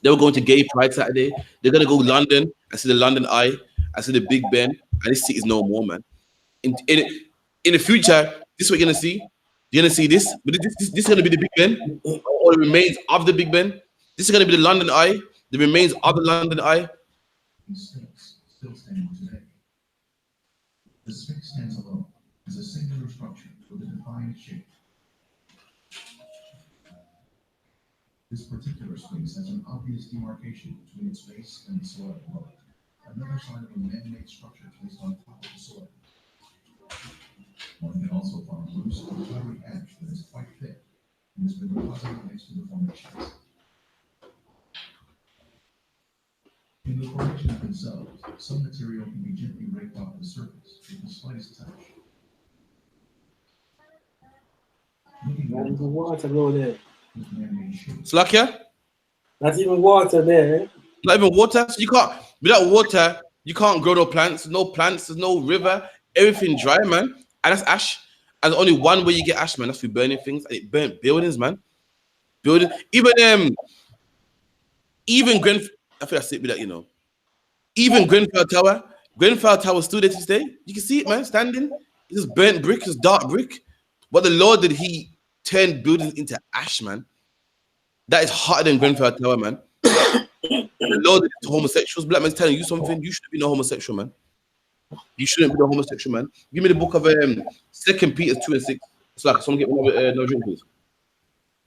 S1: They were going to Gay Pride Saturday. They're gonna go London. I see the London Eye. I see the Big Ben, and this city is no more, man. In the future, this is what you're gonna see. You're gonna see this, but this is gonna be the Big Ben, or the remains of the Big Ben. This is gonna be the London Eye, the remains of the London Eye.
S4: The Sphinx still standing today. The Sphinx stands alone as a singular structure with a defined shape. This particular Sphinx has an obvious demarcation between its base and the soil below it, another sign of a man-made structure placed on top of the soil. One can also find loose or powdery ash that is quite thick and has been deposited next to the formations. In the formations plant themselves, some material can be gently raked off the surface with the slightest touch.
S2: Not even water go there.
S4: With man-made shapes.
S1: Slakia?
S2: Not even water there.
S1: Not even water. So you can't, without water, you can't grow no plants. No plants, there's no river. Everything dry, man. And that's ash. And there's only one way you get ash, man. That's through burning things. And it burnt buildings, man. Building. Even I feel I sit with that, you know. Even Grenfell Tower. Grenfell Tower is still there to stay. You can see it, man, standing. It's just burnt brick, it's dark brick. What the Lord did, he turned buildings into ash, man. That is harder than Grenfell Tower, man. The Lord did it to homosexuals. Black man's telling you something. You shouldn't be no homosexual, man. You shouldn't be no homosexual, man. Give me the book of 2 Peter 2 and 6. It's like someone get me no drink, please.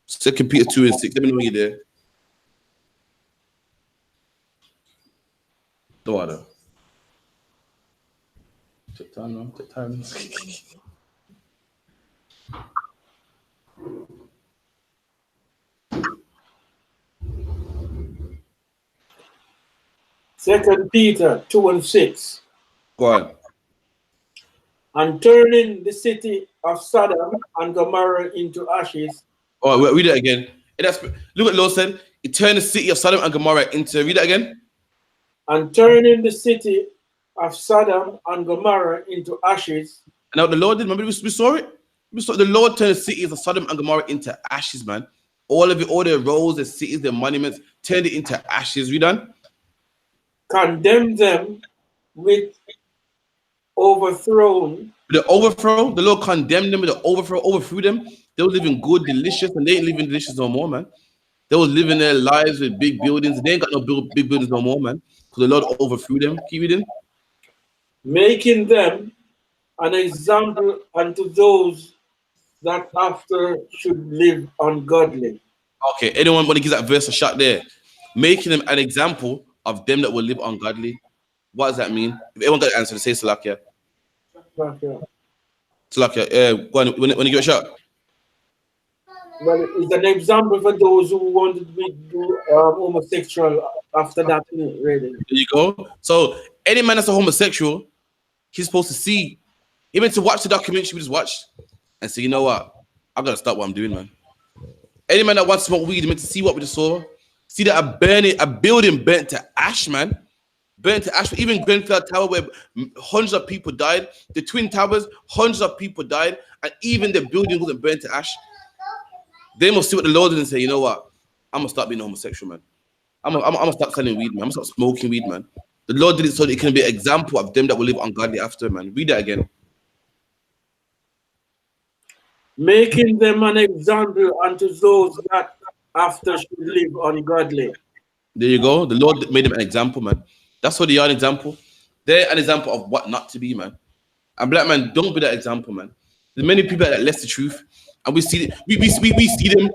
S1: 2 Peter 2 and 6. Let me know when you're there. The water. Take time, man. Take time.
S2: Second Peter 2 and 6.
S1: Go on.
S2: And turning the city of Sodom and Gomorrah into ashes.
S1: Oh, read it again. Look what the Lord said. He turned the city of Sodom and Gomorrah into. Read that again.
S2: And turning the city of Sodom and Gomorrah into ashes.
S1: And now the Lord did. Remember, we saw it. We saw the Lord turned the cities of Sodom and Gomorrah into ashes, man. All of it, all their roads, their cities, their monuments, turned it into ashes. We done.
S2: Condemn them with overthrown.
S1: With the overthrow, the Lord condemned them with the overthrow, overthrew them. They were living good, delicious, and they ain't living delicious no more, man. They were living their lives with big buildings. They ain't got no big buildings no more, man. Because the Lord overthrew them. Keep reading.
S2: Making them an example unto those that after should live ungodly.
S1: Okay, anyone want to give that verse a shot there? Making them an example of them that will live ungodly. What does that mean? If anyone got the answer, say Salakia. Salakia, go on, when you give it a shot.
S2: Well, it's an example for those who want to be homosexual after that, really.
S1: There you go. So any man that's a homosexual, he's supposed to see, even to watch the documentary we just watched, and say, you know what? I gotta stop what I'm doing, man. Any man that wants to smoke weed, meant to see what we just saw, see that a building burnt to ash, man. Burnt to ash. Even Grenfell Tower, where hundreds of people died, the Twin Towers, hundreds of people died, and even the building wasn't burnt to ash. They must see what the Lord did and say, you know what? I'm gonna stop being a homosexual, man. I'm gonna stop selling weed, man. I'm gonna stop smoking weed, man. The Lord did it so that it can be an example of them that will live ungodly after, man. Read that again.
S2: Making them an example unto those that after should live ungodly.
S1: There you go. The Lord made them an example, man. That's what they are, an example. They're an example of what not to be, man. And black man, don't be that example, man. There's many people that less the truth, and we see them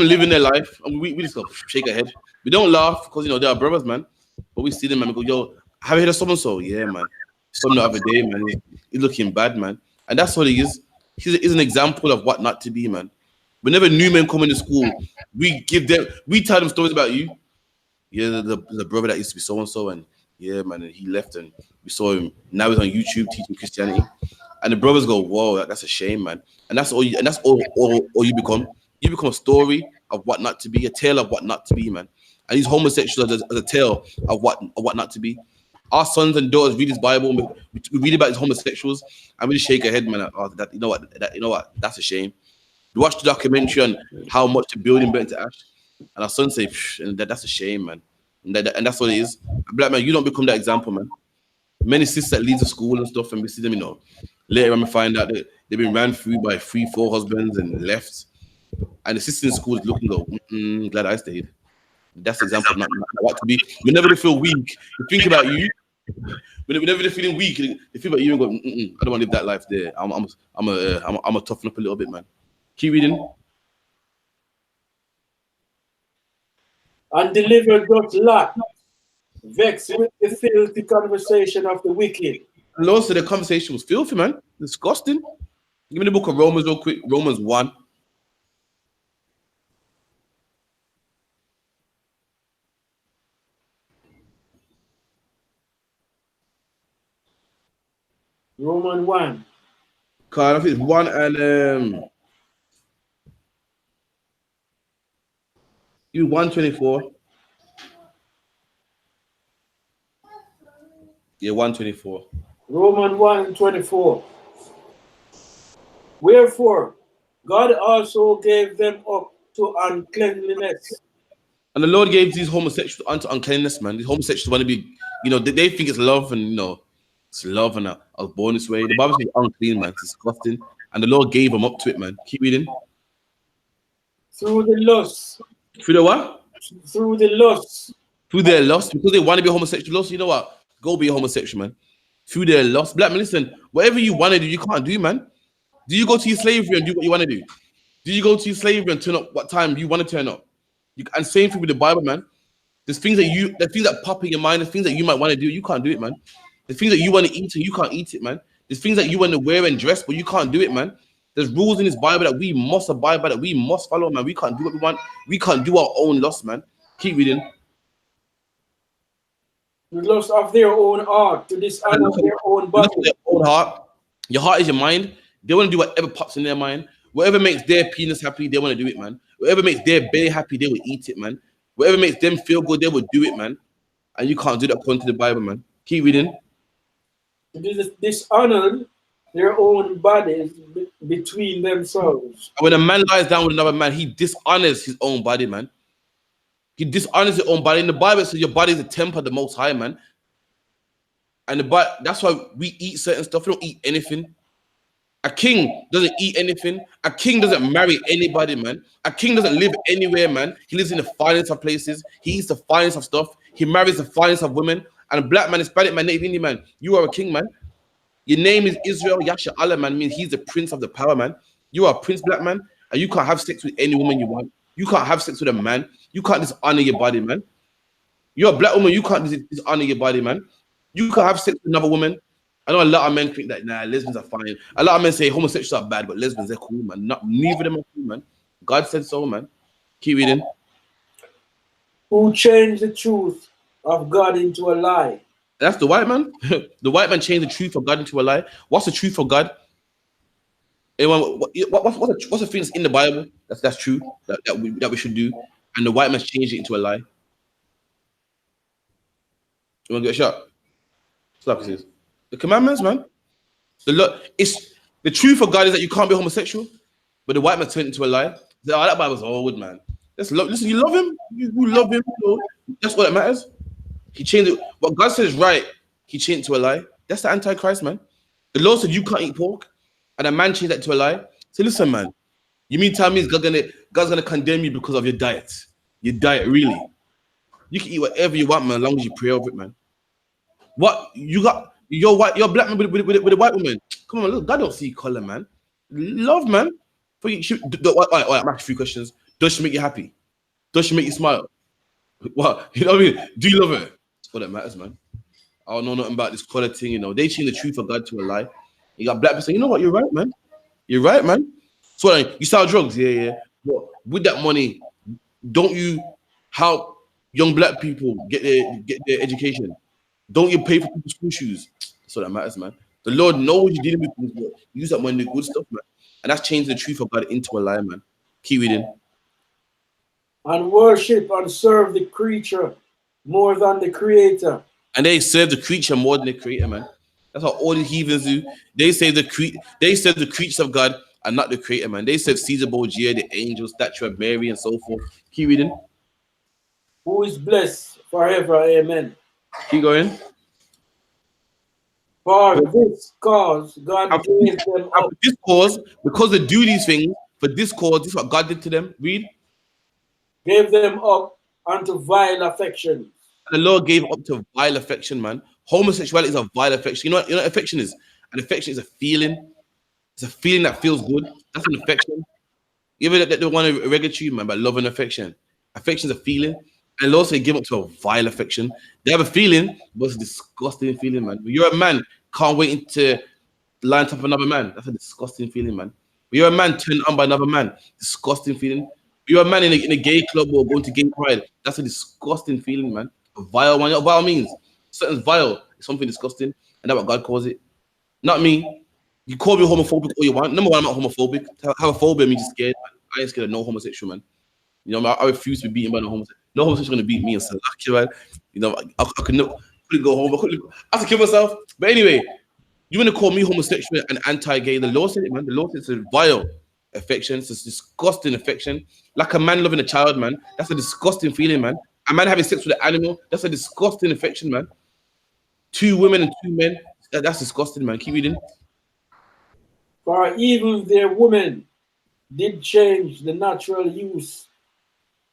S1: living their life, and we just go shake our head. We don't laugh because they are brothers, man. But we see them and we go, yo, have you heard of someone so? Yeah, man. Some the other day, man. He's looking bad, man. And that's what he is. He's an example of what not to be, man. Whenever new men come into school, we tell them stories about you. Yeah, the brother that used to be so and so, and yeah, man, and he left, and we saw him. Now he's on YouTube teaching Christianity, and the brothers go, "Whoa, that's a shame, man." And that's all you become. You become a story of what not to be, a tale of what not to be, man. And these homosexuals as a tale of what not to be. Our sons and daughters read his Bible. We read about these homosexuals, and we just shake our head, man. You know what? That's a shame. We watch the documentary on how much the building burnt to ash, and our sons say, and that's a shame, man. And that's what it is. Black man, you don't become that example, man. Many sisters that leave the school and stuff, and we see them, later on we find out that they've been ran through by 3-4 husbands and left. And the sister in school is looking, glad I stayed. That's the example of not what to be. Whenever they feel weak, they think about you. Whenever they're feeling weak, they think about you and go, I don't want to live that life there. I'm a toughen up a little bit, man. Keep reading.
S2: And delivered God's lot, vexed with the filthy conversation of the wicked.
S1: The Lord said the conversation was filthy, man. Disgusting. Give me the book of Romans real quick. Romans 1.
S2: Roman 1.
S1: Cause I think it's 1 and you 124. Yeah, 124.
S2: Roman 1 and 24. Wherefore, God also gave them up to uncleanliness.
S1: And the Lord gave these homosexuals unto uncleanness, man. These homosexuals want to be, they think it's love and it's love and I was born this way. The Bible says unclean, man. It's disgusting. And the Lord gave them up to it, man. Keep reading.
S2: Through the lust.
S1: Through the what?
S2: Through the lust.
S1: Through their lust, because they want to be homosexual. Lust, you know what? Go be a homosexual, man. Through their lust. Black man, listen, whatever you want to do, you can't do, man. Do you go to your slavery and do what you want to do? Do you go to your slavery and turn up what time you want to turn up? And same thing with the Bible, man. There's things that pop in your mind, there's things that you might want to do, you can't do it, man. The things that you want to eat and you can't eat it, man. There's things that you want to wear and dress, but you can't do it, man. There's rules in this Bible that we must abide by, that we must follow, man. We can't do what we want. We can't do our own lust, man. Keep reading.
S2: The lust of their own heart, to dishonor their own body.
S1: Their own heart. Your heart is your mind. They want to do whatever pops in their mind. Whatever makes their penis happy, they want to do it, man. Whatever makes their belly happy, they will eat it, man. Whatever makes them feel good, they will do it, man. And you can't do that according to the Bible, man. Keep reading.
S2: To dishonor their own bodies between themselves.
S1: And when a man lies down with another man, he dishonors his own body, man. He dishonors his own body. In the Bible, it says your body is a temple of the Most High, man. And that's why we eat certain stuff. We don't eat anything. A king doesn't eat anything. A king doesn't marry anybody, man. A king doesn't live anywhere, man. He lives in the finest of places. He eats the finest of stuff. He marries the finest of women. And a black man, Hispanic man, Native Indian man, you are a king, man. Your name is Israel Yasha man, means he's the prince of the power, man. You are a prince, black man, and you can't have sex with any woman you want. You can't have sex with a man. You can't dishonor your body, man. You're a black woman, you can't dishonor your body, man. You can't have sex with another woman. I know a lot of men think that, nah, lesbians are fine. A lot of men say homosexuals are bad, but lesbians, they're cool, man. Neither of them are cool, man. God said so, man. Keep reading.
S2: Who changed the truth of God into a lie.
S1: That's the white man. The white man changed the truth of God into a lie. What's the truth of God? Anyone, what's the thing that's in the Bible that's true that we should do? And the white man changed it into a lie. You want to get a shot? Slap says. The commandments, man. It's the truth of God is that you can't be homosexual, but the white man turned it into a lie. Oh, that Bible's old, man. Listen, you love him. You love him. That's what it matters. He changed it. What God says is right. He changed it to a lie. That's the Antichrist, man. The Lord said you can't eat pork, and a man changed that to a lie. So listen, man. You mean tell me God's gonna condemn you because of your diet? Your diet, really? You can eat whatever you want, man, as long as you pray over it, man. What you got? You're white. You're black man with a white woman. Come on, look. God don't see color, man. Love, man. I'm asking 3 questions. Does she make you happy? Does she make you smile? What? You know what I mean? Do you love her? That's what that matters, man. I don't know nothing about this color thing, you know. They change the truth of God to a lie. You got black people saying, you know what, you're right, man. You're right, man. So you sell drugs, yeah. But with that money, don't you help young black people get their education? Don't you pay for people's school shoes? That's what that matters, man. The Lord knows you're dealing with. Use that money to good stuff, man. And that's changed the truth of God into a lie, man. Keep reading.
S2: And worship and serve the creature more than the creator.
S1: And they serve the creature more than the creator, man. That's what all the heathens do. They serve the creatures of God and not the creator, man. They serve Caesar Borgia, the angels, statue of Mary, and so forth. Keep reading.
S2: Who is blessed forever, amen.
S1: Keep going.
S2: For this cause, God gave them up.
S1: This cause, because they do these things, for this cause, this is what God did to them. Read.
S2: Gave them up unto vile affections.
S1: And the Lord gave up to vile affection, man. Homosexuality is a vile affection. You know what affection is? An affection is a feeling. It's a feeling that feels good. That's an affection. You ever that they want to regulate you, man, by love and affection. Affection is a feeling. And the Lord said give up to a vile affection. They have a feeling, but it's a disgusting feeling, man. When you're a man, can't wait to line up another man. That's a disgusting feeling, man. When you're a man turned on by another man, disgusting feeling. When you're a man in a gay club or going to gay pride, that's a disgusting feeling, man. A vile one. You know what vile means? Something's vile. It's something disgusting. And that's what God calls it. Not me. You call me homophobic all you want. Number one, I'm not homophobic. Have a phobia means you're scared. I ain't scared of no homosexual man. You know, I refuse to be beaten by no homosexual. No homosexual gonna beat me and Salaki, man. You know, I couldn't go home. I have to kill myself. But anyway, you want to call me homosexual and anti-gay? The law said it, man. The law said it's a vile affection. It's a disgusting affection. Like a man loving a child, man. That's a disgusting feeling, man. A man having sex with an animal. That's a disgusting affection, man. Two women and two men. That's disgusting, man. Keep reading.
S2: For even their women did change the natural use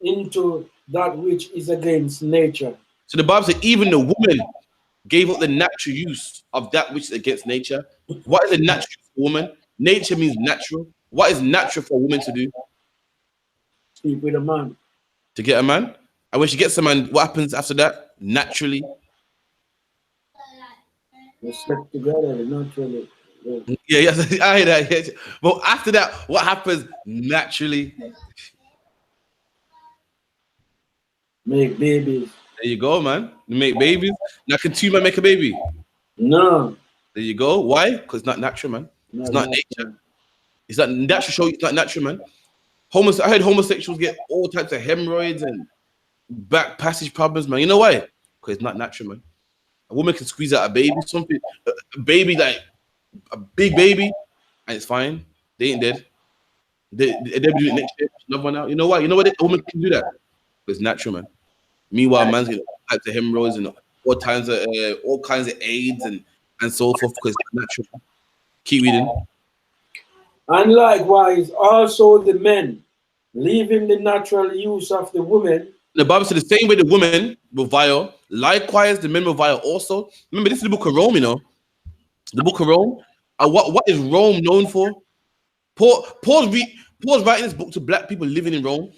S2: into that which is against nature.
S1: So the Bible said even the woman gave up the natural use of that which is against nature. What is a natural use for woman? Nature means natural. What is natural for a woman to do?
S2: Sleep with a man.
S1: To get a man. And when she gets a man, what happens after that? Naturally.
S2: They slept together naturally.
S1: Yeah, I hear that. Yeah. But after that, what happens naturally?
S2: Make babies.
S1: There you go, man. You make babies. Now, can two men make a baby?
S2: No.
S1: There you go. Why? Because it's not natural, man. It's not nature. It's not natural. Show it's not natural, man. I heard homosexuals get all types of hemorrhoids and back passage problems, man. You know why? Because it's not natural, man. A woman can squeeze out a baby, something, a baby like a big baby, and it's fine. They ain't dead. They'll be doing it next year. Another one out. You know why? You know what? A woman can do that. It's natural, man. Meanwhile, man's getting all types of hemorrhoids and all kinds of AIDS and so forth because it's natural. Keep reading.
S2: And likewise, also the men, leaving the natural use of the woman.
S1: The Bible said the same way the women were vile, likewise the men were vile also. Remember, this is the book of Rome, you know. The book of Rome. What is Rome known for? Paul's writing this book to black people living in Rome.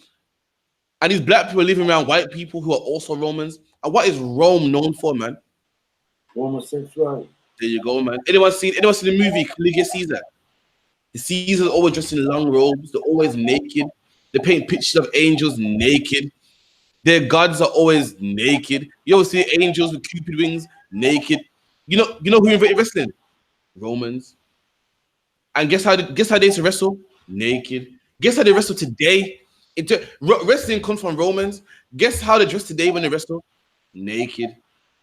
S1: And these black people are living around white people who are also Romans. And what is Rome known for, man?
S2: Homosexuality.
S1: There you go, man. Anyone seen the movie Caligula Caesar? The Caesars are always dressed in long robes. They're always naked. They paint pictures of angels naked. Their gods are always naked. You always see angels with Cupid wings naked. You know who invented wrestling? Romans. And guess how they used to wrestle? Naked. Guess how they wrestle today? Wrestling comes from Romans. Guess how they dress today when they wrestle? Naked.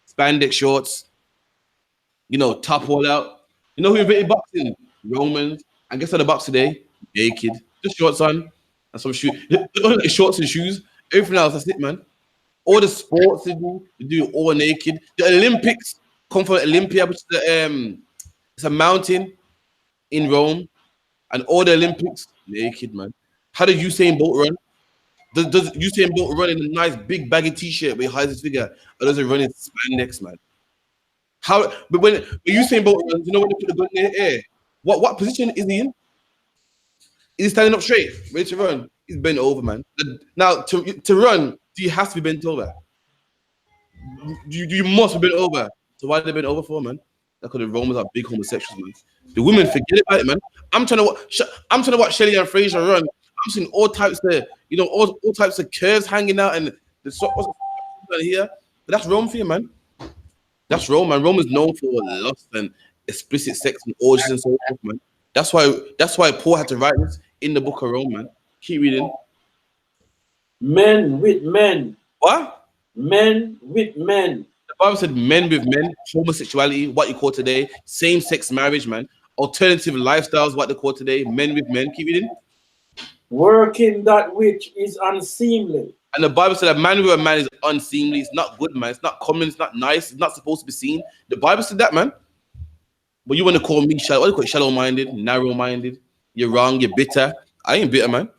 S1: Spandex shorts. Top all out. You know who invented boxing? Romans. And guess how they box today? Naked. Just shorts on and some shoes. Shorts and shoes. Everything else, that's it, man. All the sports they do it all naked. The Olympics come from Olympia, which is it's a mountain in Rome. And all the Olympics, naked, man. How does Usain Bolt run? Does Usain Bolt run in a nice big baggy t-shirt where he hides his figure? Or does he run in spandex, man? But when Usain Bolt runs, you know when they put the gun in the air? What position is he in? Is he standing up straight, ready to run? He's bent over, man. Now, to run, do you have to be bent over? You must be bent over. So why are they bent over for, man? Because the Romans are big homosexuals, man. The women forget about it, man. I'm trying to watch Shelly and Fraser run. I'm seeing all types of, all types of curves hanging out and what's here. But that's Rome for you, man. That's Rome, man. Rome is known for lust and explicit sex and orgies and so forth, man. That's why Paul had to write this in the book of Rome, man. Keep reading.
S2: Men with men.
S1: What?
S2: Men with men.
S1: The Bible said men with men, homosexuality, what you call today, same-sex marriage, man. Alternative lifestyles, what they call today, men with men. Keep reading.
S2: Working that which is unseemly.
S1: And the Bible said a man with a man is unseemly. It's not good, man. It's not common. It's not nice. It's not supposed to be seen. The Bible said that, man. But you want to call me shallow? What do you call it? Shallow-minded, narrow-minded? You're wrong. You're bitter. I ain't bitter, man.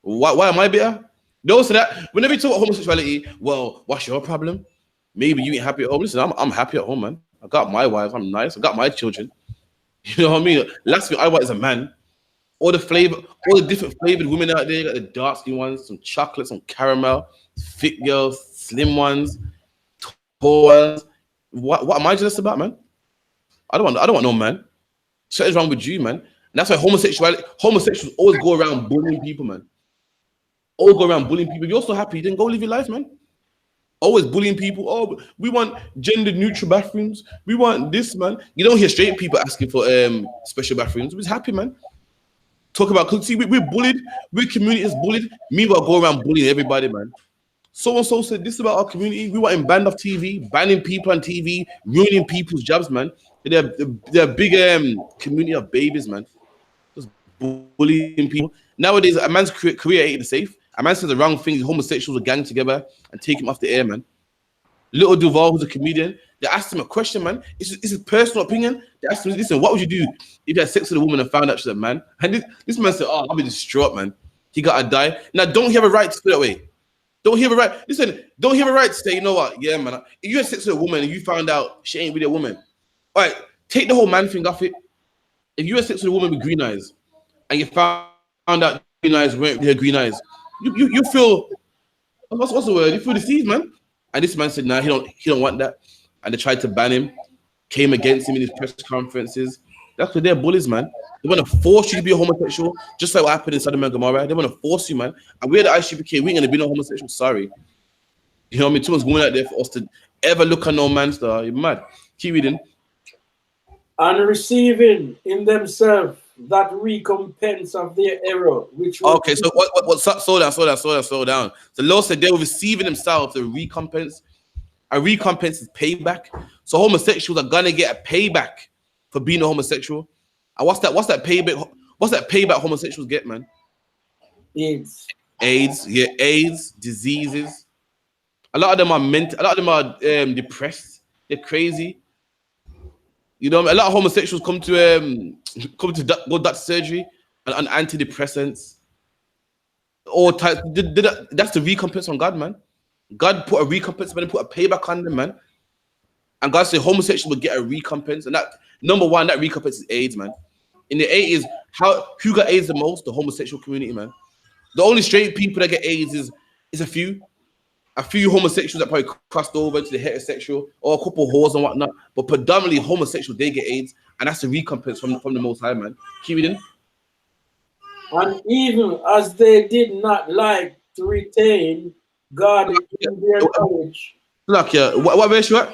S1: Why am I bitter? Those that whenever you talk about homosexuality, well, what's your problem? Maybe you ain't happy at home. Listen, I'm happy at home, man. I got my wife. I'm nice. I got my children. You know what I mean? Last thing I want is a man. All the different flavored women out there. You got the dark skin ones, some chocolate, some caramel, fit girls, slim ones, tall ones. What am I jealous about, man? I don't want no man. Something's wrong with you, man. And that's why homosexuals always go around bullying people, man. Always go around bullying people. If you're so happy, then go live your life, man. Always bullying people. Oh, we want gender neutral bathrooms. We want this, man. You don't hear straight people asking for special bathrooms. We're happy, man. Talk about, see, we're bullied. We're community is bullied. Meanwhile, go around bullying everybody, man. So and so said this about our community. We want him banned off TV, banning people on TV, ruining people's jobs, man. They're big community of babies, man. Just bullying people. Nowadays, a man's career ain't safe. A man says the wrong thing, homosexuals will gang together and take him off the air, man. Little Duval, who's a comedian, they asked him a question, man. It's his personal opinion. They asked him, listen, what would you do if you had sex with a woman and found out she's a man? And this man said, oh, I'll be distraught, man. He gotta die. Now, don't you have a right to feel that way? Don't hear a right. Listen, don't hear a right to say, you know what? Yeah, man. If you had sex with a woman and you found out she ain't really a woman, all right, take the whole man thing off it. If you had sex with a woman with green eyes and you found out green eyes weren't really her green eyes, you feel what's the word? You feel deceived, man. And this man said, nah, he don't want that. And they tried to ban him, came against him in his press conferences. That's because they're bullies, man. They want to force you to be a homosexual, just like what happened in Sodom and Gomorrah. They want to force you, man. And we're the I.S.U.P.K. We ain't gonna be no homosexual. Sorry. You know what I mean? Too much going out there for us to ever look at no man star. You're mad. Keep reading.
S2: And receiving in themselves that recompense of their error, which was
S1: okay. So what? Slow down. The Lord said they were receiving themselves the recompense. A recompense is payback. So homosexuals are gonna get a payback for being a homosexual. And what's that payback? What's that payback homosexuals get, man?
S2: AIDS.
S1: Yeah, AIDS, diseases. A lot of them are mental. A lot of them are depressed. They're crazy. You know, a lot of homosexuals come to go doctor surgery and on antidepressants. All types. That's the recompense from God, man. God put a recompense, man, put a payback on them, man. And God said homosexuals will get a recompense. And that number one, that recompense is AIDS, man. In the 80s, who got AIDS the most? The homosexual community, man. The only straight people that get AIDS is a few homosexuals that probably crossed over to the heterosexual, or a couple whores and whatnot. But predominantly homosexuals, they get AIDS, and that's the recompense from the Most High, man. Keep reading.
S2: And even as they did not like to retain God in their knowledge.
S1: Look here, what verse you at?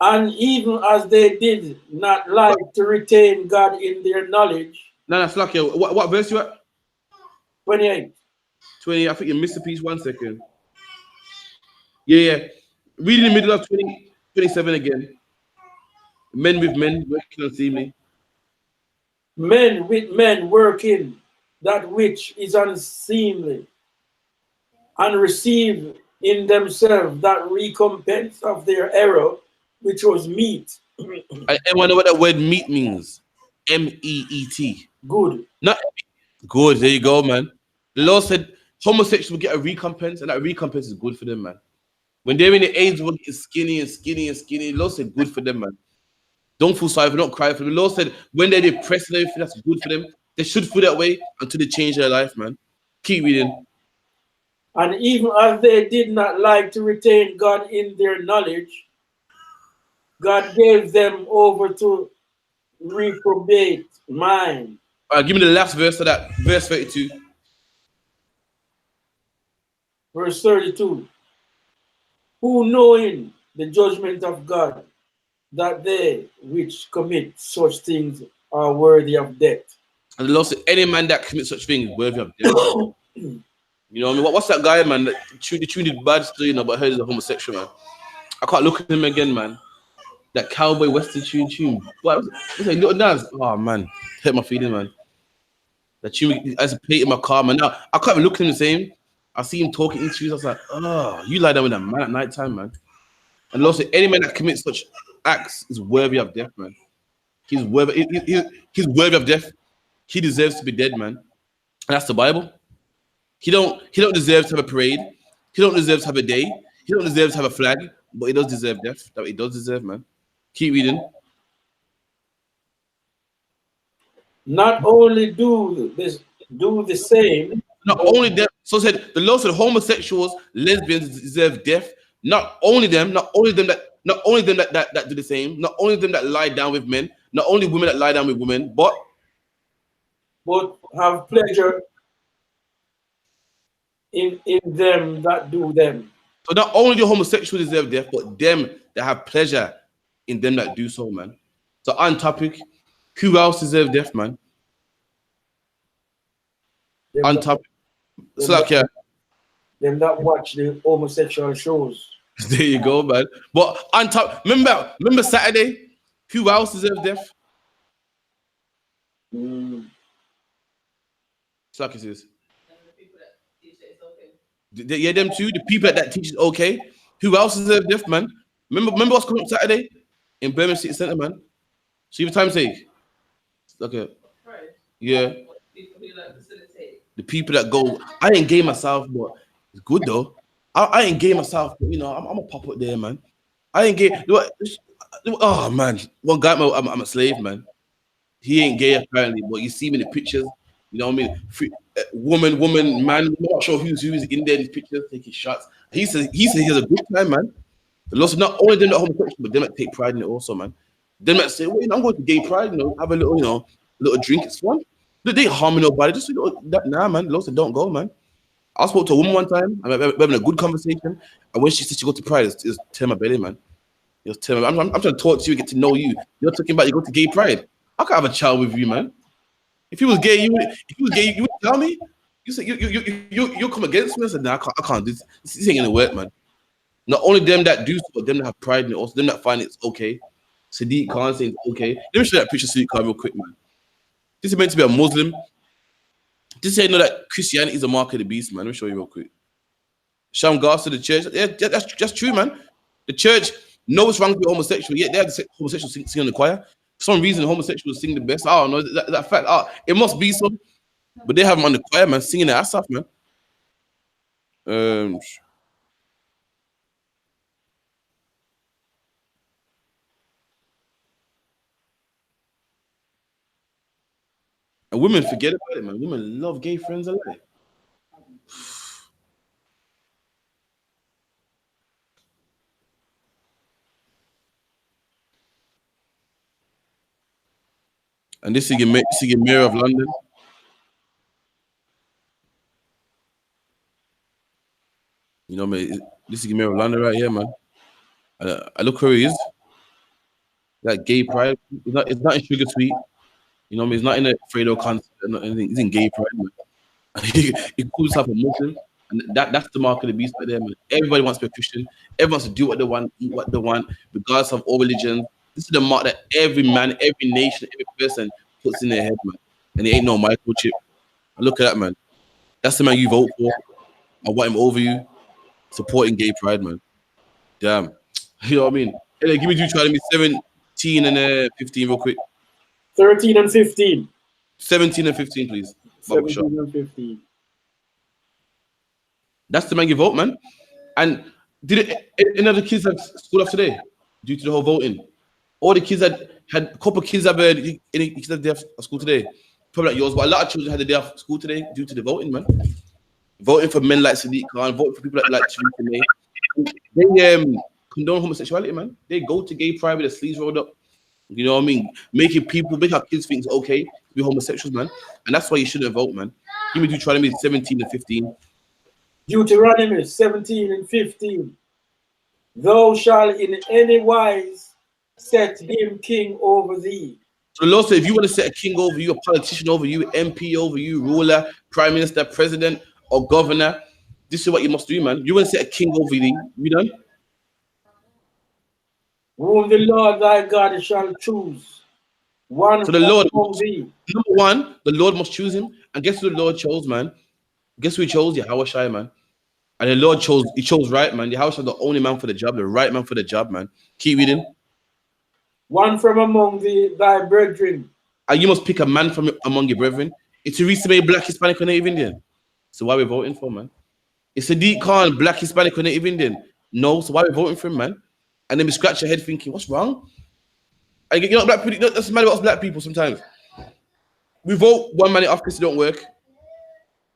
S2: And even as they did not like to retain God in their knowledge.
S1: No, Slack here. What verse you at?
S2: 28.
S1: 20. I think you missed a piece. 1 second. Yeah. Read in the middle of 27 again. Men with men working unseemly.
S2: Men with men working that which is unseemly, and receive in themselves that recompense of their error, which was meat.
S1: I wonder what that word meat means. MEET.
S2: Good.
S1: Not good. There you go, man. The Lord said homosexuals will get a recompense, and that recompense is good for them, man. When they're in the AIDS, will get skinny. The Lord said good for them, man. Don't feel sorry for them, don't cry for them. The Lord said when they're depressed and everything, that's good for them. They should feel that way until they change their life, man. Keep reading.
S2: And even as they did not like to retain God in their knowledge, God gave them over to reprobate mind.
S1: All right, give me the last verse of that, verse 32.
S2: Verse 32. Who knowing the judgment of God, that they which commit such things are worthy of death.
S1: And the Lord said, any man that commits such things is worthy of death. You know what I mean? What's that guy, man, that tuned bad still, you know, but I heard he's a homosexual, man. I can't look at him again, man. That cowboy western tune. What was it? Little Nas. Oh, man. Hurt my feelings, man. That tune, I used to play it in my car, man. Now, I can't even look at him the same. I see him talking interviews. I was like, oh, you lie down with a man at night time, man. And the Lord said, any man that commits such acts is worthy of death, man. He's worthy of death. He deserves to be dead, man. And that's the Bible. He don't deserve to have a parade. He don't deserve to have a day. He don't deserve to have a flag, but he does deserve death. That he does deserve, man. Keep reading.
S2: Not only do the same.
S1: Not only them. So said the Lord said homosexuals, lesbians deserve death. Not only them that do the same. Not only them that lie down with men. Not only women that lie down with women, but
S2: have pleasure in them that do them.
S1: So not only do homosexuals deserve death, but them that have pleasure in them that do so, man. So on topic, who else deserves death, man?
S2: Them
S1: On
S2: that,
S1: topic,
S2: them
S1: so like, yeah,
S2: that, them that watch the homosexual shows.
S1: there you go, man. But on top, remember Saturday, who else deserves death?
S2: Mm.
S1: So like it is. Yeah, them too. The people that teach is okay. Who else deserves death, man? Remember what's coming up Saturday in Birmingham City Centre, man. See your time's sake. Okay. Yeah. The people that go, I ain't gay myself, but it's good though. I ain't gay myself, but you know, I'm a pop up there, man. I ain't gay. Oh man, one guy, I'm a slave, man. He ain't gay apparently, but you see him in the pictures. You know what I mean? Woman, man. I'm not sure who's in there. These pictures taking shots. He says he has a good time, man. The loss not only them that homosexual, but them that take pride in it also, man. Them that say, well, you know, I'm going to gay pride, you know, have a little, you know, little drink. It's fun. They ain't harming nobody. Just that, nah, man. Lots of don't go, man. I spoke to a woman one time. We're having a good conversation, and when she said she go to pride, it's tear my belly, man. It's tear my. I'm trying to talk to you, get to know you. You're talking about you go to gay pride. I can't have a child with you, man. If you was gay, you would tell me. You say you come against me. I said, nah, I can't do this. This ain't gonna work, man. Not only them that do, but them that have pride in it, also them that find it's okay. Sadiq Khan saying it's okay. Let me show you that picture of Sadiq Khan real quick, man. This is meant to be a Muslim. This ain't know that Christianity is a mark of the beast, man. Let me show you real quick. Sham Gas to the church. Yeah, that's true, man. The church knows what's wrong with homosexual. Yeah, they have the homosexuals sing in the choir. For some reason, homosexuals sing the best. I don't know that fact. It must be so, but they have them on the choir, man, singing their ass off, man. And women forget about it, man. Women love gay friends alike. And this is the mayor of London. You know, man, this is the mayor of London right here, man. I look where he is. That gay pride. It's not in Sugar Sweet. You know, what I mean, it's not in a Fredo concert. Not anything. He's in gay pride, man. He calls himself a Muslim, and that's the mark of the beast right there, man. Everybody wants to be a Christian. Everyone wants to do what they want, eat what they want, regardless of all religions. This is the mark that every man, every nation, every person puts in their head, man. And it ain't no microchip. Look at that, man. That's the man you vote for. I want him over you, supporting gay pride, man. Damn. You know what I mean? Hey, give me two, try to be 17 and 15 real quick.
S2: 13 and 15.
S1: 17 and 15, please.
S2: 17 and 15.
S1: That's the man you vote, man. And did any of the kids have school off today due to the whole voting? All the kids had a couple of kids have any kids had day off school today. Probably not yours, but a lot of children had a day off school today due to the voting, man. Voting for men like Sadiq Khan, voting for people like Theresa May. They condone homosexuality, man. They go to gay pride with their sleeves rolled up. You know what I mean? Make our kids think it's okay to be homosexuals, man. And that's why you shouldn't vote, man. Give me Deuteronomy 17 and 15.
S2: Deuteronomy 17 and 15. Thou shalt in any wise set him king over thee.
S1: So the Lord said, if you want to set a king over you, a politician over you, MP over you, ruler, prime minister, president, or governor, this is what you must do, man. You want to set a king over thee. You done?
S2: Whom the Lord thy God shall choose. One
S1: so the Lord,
S2: thee.
S1: Number one, the Lord must choose him. And guess who the Lord chose, man? Guess who he chose? Yahweh, man. And the Lord chose right, man. Yahweh is the only man for the job, the right man for the job, man. Keep reading.
S2: One from among thy brethren.
S1: And you must pick a man from among your brethren. It's Theresa May, black, Hispanic, or Native Indian. So why are we voting for, man? It's Sadiq Khan, black, Hispanic, or Native Indian. No, so why are we voting for him, man? And then we scratch your head thinking, what's wrong? And you know, black people, that's the matter with us black people sometimes. We vote one man in office, it don't work.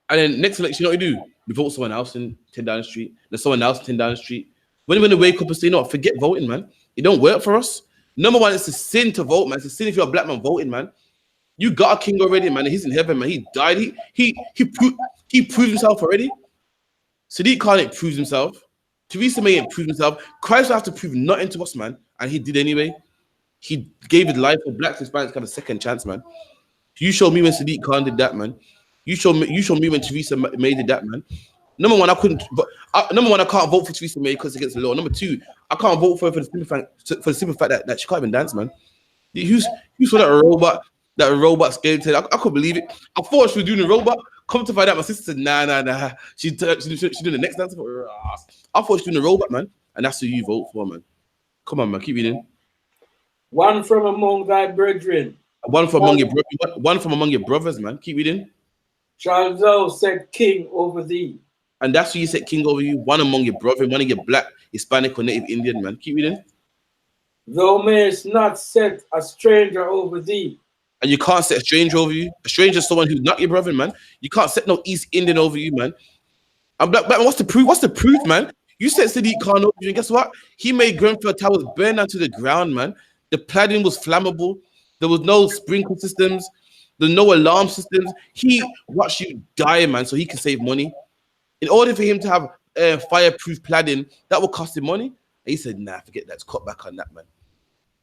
S1: And then next election, you know what we do? We vote someone else in 10 down the street. There's someone else in 10 down the street. When we wake up and say, no, forget voting, man. It don't work for us. Number one, it's a sin to vote, man. It's a sin if you're a black man voting, man. You got a king already, man. He's in heaven, man. He died. He proved himself already. Sadiq Khan proves himself. Theresa May ain't proved himself. Christ will have to prove nothing to us, man. And he did anyway. He gave his life for blacks and Hispanics, got a second chance, man. You show me when Sadiq Khan did that, man. You show me when Theresa May did that, man. Number one, I couldn't. But number one, I can't vote for Theresa May because it's against the law. Number two, I can't vote for her for the simple fact that she can't even dance, man. You saw that robot, scared. I couldn't believe it. I thought she was doing the robot. Come to find out, my sister said, nah. She's doing the next dance for her ass. I thought she was doing the robot, man. And that's who you vote for, man. Come on, man. Keep reading.
S2: One from among thy brethren.
S1: One from among your brothers, man. Keep reading.
S2: Shall thou set king over thee.
S1: And that's who you set king over you. One among your brethren, one of your black, Hispanic, or Native Indian, man. Keep reading.
S2: Thou mayest not set a stranger over thee.
S1: And you can't set a stranger over you. A stranger is someone who's not your brother, man. You can't set no East Indian over you, man. And black man, what's the proof? What's the proof, man? You set Sadiq Khan over you, and guess what? He made Grenfell Towers burn down to the ground, man. The cladding was flammable. There was no sprinkler systems. There's no alarm systems. He watched you die, man, so he can save money. In order for him to have fireproof cladding, that would cost him money. And he said, nah, forget that. Let's cut back on that, man.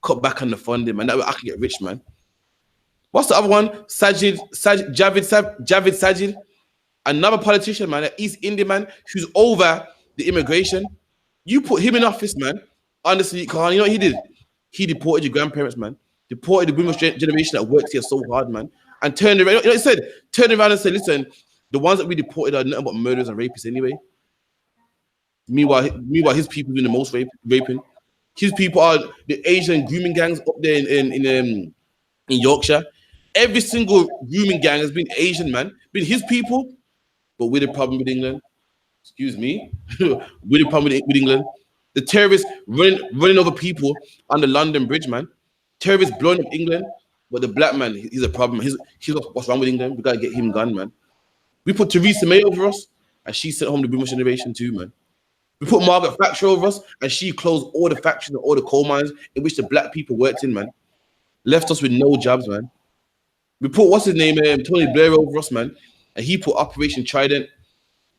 S1: Cut back on the funding, man. That way I can get rich, man. What's the other one? Javid Sajid, another politician, man, an East Indian man who's over the immigration. You put him in office, man, under Sadiq Khan. You know what he did? He deported your grandparents, man. Deported the women's generation that worked here so hard, man. And turned around. You know what he said? Turned around and said, listen, the ones that we deported are nothing but murderers and rapists anyway. Meanwhile, his people doing the most raping. His people are the Asian grooming gangs up there in Yorkshire. Every single grooming gang has been Asian, man. Been his people. But we're the problem with England. Excuse me. We're the problem with England. The terrorists running over people on the London Bridge, man. Terrorists blowing up England. But the black man, he's a problem. He's what's wrong with England. We got to get him gone, man. We put Theresa May over us, and she sent home the British generation too, man. We put Margaret Thatcher over us, and she closed all the factories and all the coal mines in which the black people worked in, man. Left us with no jobs, man. We put, what's his name, Tony Blair over us, man. And he put Operation Trident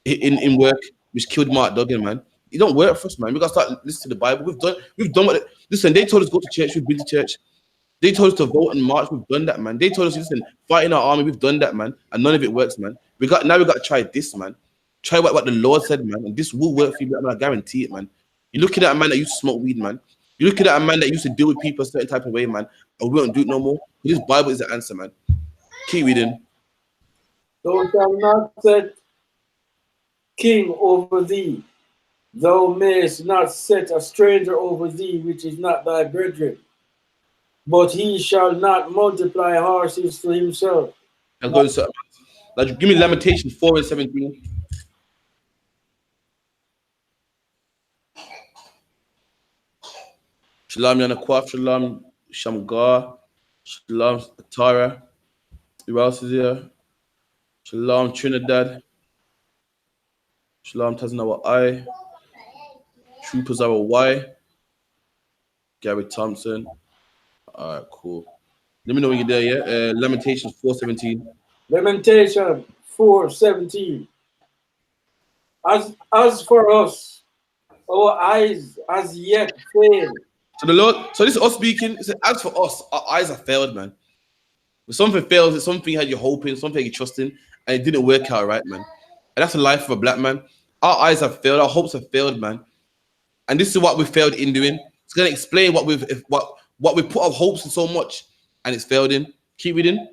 S1: in work, which killed Mark Duggan, man. It don't work for us, man. We got to start listening to the Bible. We've done what, listen, they told us to go to church, we've been to church. They told us to vote and march, we've done that, man. They told us, listen, fight in our army, we've done that, man. And none of it works, man. Now we got to try this, man. Try what the Lord said, man. And this will work for you, I guarantee it, man. You're looking at a man that used to smoke weed, man. You're looking at a man that used to deal with people a certain type of way, man. And we won't do it no more. This Bible is the answer, man. Keep reading.
S2: Thou shalt not set king over thee. Thou mayest not set a stranger over thee, which is not thy brethren. But he shall not multiply horses to himself.
S1: I'm going to like, give me Lamentations 4:17. Shalom Yanakwaf, Shalom Shamgar, Shalom Tara. Who else is here? Shalom Trinidad. Shalom Tazanawa I. Troopers are a Y. Gary Thompson. All right, cool. Let me know when you're there, yeah? Lamentations 4:17.
S2: Lamentation 4:17. As for us, our eyes as yet fail.
S1: So the Lord, so this is us speaking. It said, as for us, our eyes have failed, man. When something fails, it's something you had your hope in, something you trust in, and it didn't work out right, man. And that's the life of a black man. Our eyes have failed, our hopes have failed, man. And this is what we failed in doing. It's gonna explain what we put our hopes in so much, and it's failed in. Keep reading.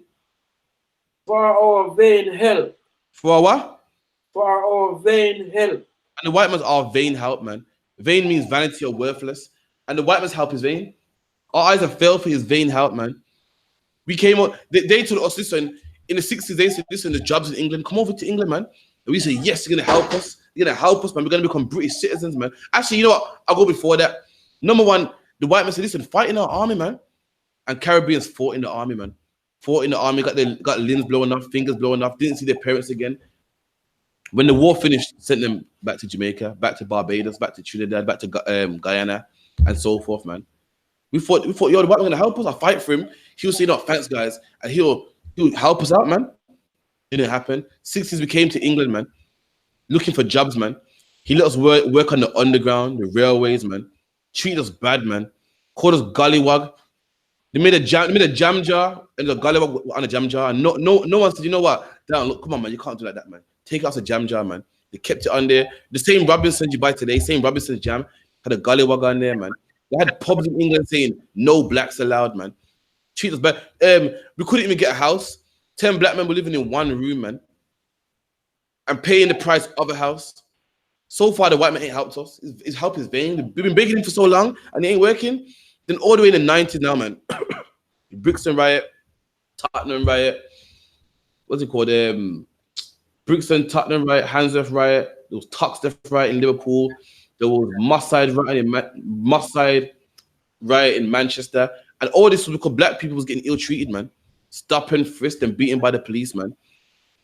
S2: For our vain help.
S1: For our what?
S2: For our vain help.
S1: And the white man's our vain help, man. Vain means vanity or worthless. And the white man's help is vain. Our eyes have failed for his vain help, man. We came on, they told us, listen, in the 60s, they said, listen, the jobs in England, come over to England, man. And we say, yes, you're going to help us. You're going to help us, man. We're going to become British citizens, man. Actually, you know what? I'll go before that. Number one, the white man said, listen, fight in our army, man. And Caribbeans fought in the army, man. Fought in the army, got limbs blowing off, fingers blowing off, didn't see their parents again. When the war finished, sent them back to Jamaica, back to Barbados, back to Trinidad, back to Guyana, and so forth, man. We thought, yo, the white man gonna help us. I'll fight for him. He'll say, no, thanks, guys. And he'll help us out, man. Didn't happen. 60s, we came to England, man. Looking for jobs, man. He let us work on the underground, the railways, man. Treat us bad, man. Called us gollywog. They made a jam jar and the gollywog on a jam jar. And no one said, you know what? Damn, look, come on, man, you can't do like that, man. Take out a jam jar, man. They kept it on there. The same Robinsons you buy today, same Robinsons jam, had a gollywog on there, man. They had pubs in England saying no blacks allowed, man. Treat us bad. We couldn't even get a house. 10 black men were living in one room, man, and paying the price of a house. So far, the white man ain't helped us. His help is vain. We've been begging him for so long, and it ain't working. Then all the way in the 90s now, man. Brixton riot, Tottenham riot. What's it called? Brixton, Tottenham riot, Handsworth riot. There was Toxteth riot in Liverpool. There was Mosside riot in Manchester. And all this was because black people was getting ill-treated, man. Stopped and frisked and beaten by the police, man.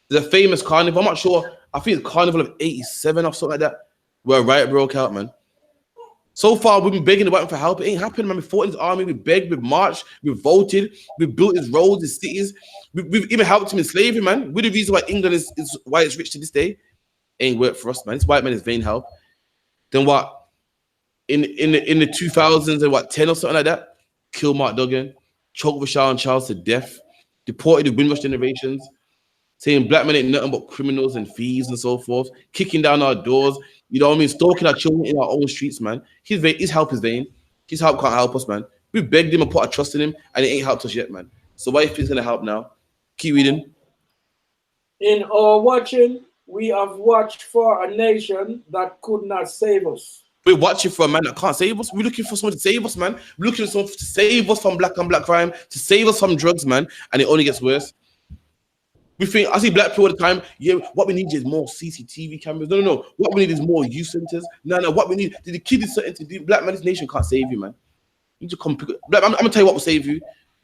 S1: There's a famous carnival. I'm not sure. I think it's Carnival of '87 or something like that, where a riot broke out, man. So far, we've been begging the white man for help. It ain't happened, man. We fought in his army. We begged. We marched. We voted. We built his roads, his cities. We've even helped him in slavery, man. We're the reason why England is why it's rich to this day. Ain't worked for us, man. This white man is vain help. Then what? In the 2000s and what 10 or something like that, killed Mark Duggan, choked Rashad and Charles to death, deported the Windrush generations, saying black men ain't nothing but criminals and thieves and so forth, kicking down our doors, you know what I mean, stalking our children in our own streets, man. His help is vain. His help can't help us, man. We begged him and put our trust in him, and it ain't helped us yet, man. So why if he's gonna help now? Keep reading.
S2: In our watching, we have watched for a nation that could not save us.
S1: We're watching for a man that can't save us. We're looking for someone to save us, man. We're looking for someone to save us from black on black crime, to save us from drugs, man, and it only gets worse. We think, I see black people all the time, yeah, what we need is more CCTV cameras. No. What we need is more youth centers. No, what we need, the kid is certain to do. Black man, this nation can't save you, man. You need to come pick up. Black, I'm gonna tell you what will save you.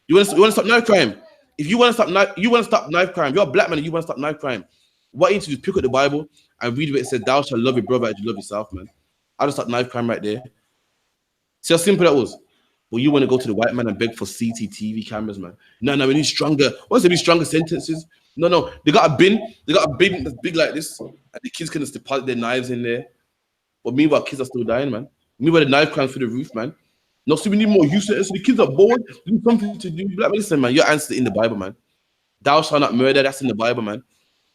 S1: You want to stop knife crime? If you want to stop knife crime, you're a black man and you want to stop knife crime. What you need to do is pick up the Bible and read what it says, thou shalt love your brother as you love yourself, man. I'll just stop knife crime right there. See how simple that was? Well, you want to go to the white man and beg for CCTV cameras, man. No, we need stronger. Once they need stronger sentences. No. They got a bin that's big like this, and the kids can just deposit their knives in there. But meanwhile, kids are still dying, man. Meanwhile, the knife crimes through the roof, man. No, so we need more use. So the kids are bored. Do something to do. Like, listen, man, your answer in the Bible, man. Thou shalt not murder. That's in the Bible, man.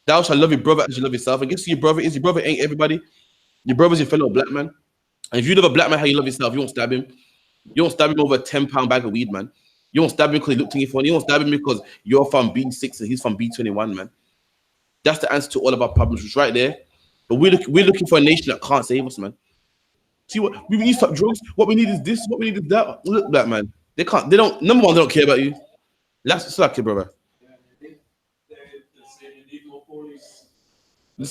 S1: Thou shalt love your brother as you love yourself. And guess who your brother is? Your brother ain't everybody. Your brother's your fellow black man. And if you love a black man how you love yourself, you won't stab him. You won't stab him over a 10-pound bag of weed, man. You won't stab him because he looked at you funny. You won't stab him because you're from B6 and he's from B21, man. That's the answer to all of our problems, which is right there. But we're looking for a nation that can't save us, man. See what we need to stop drugs. What we need is this. What we need is that. Look, black man. They can't. They don't. Number one, they don't care about you. Last, slack it, brother. They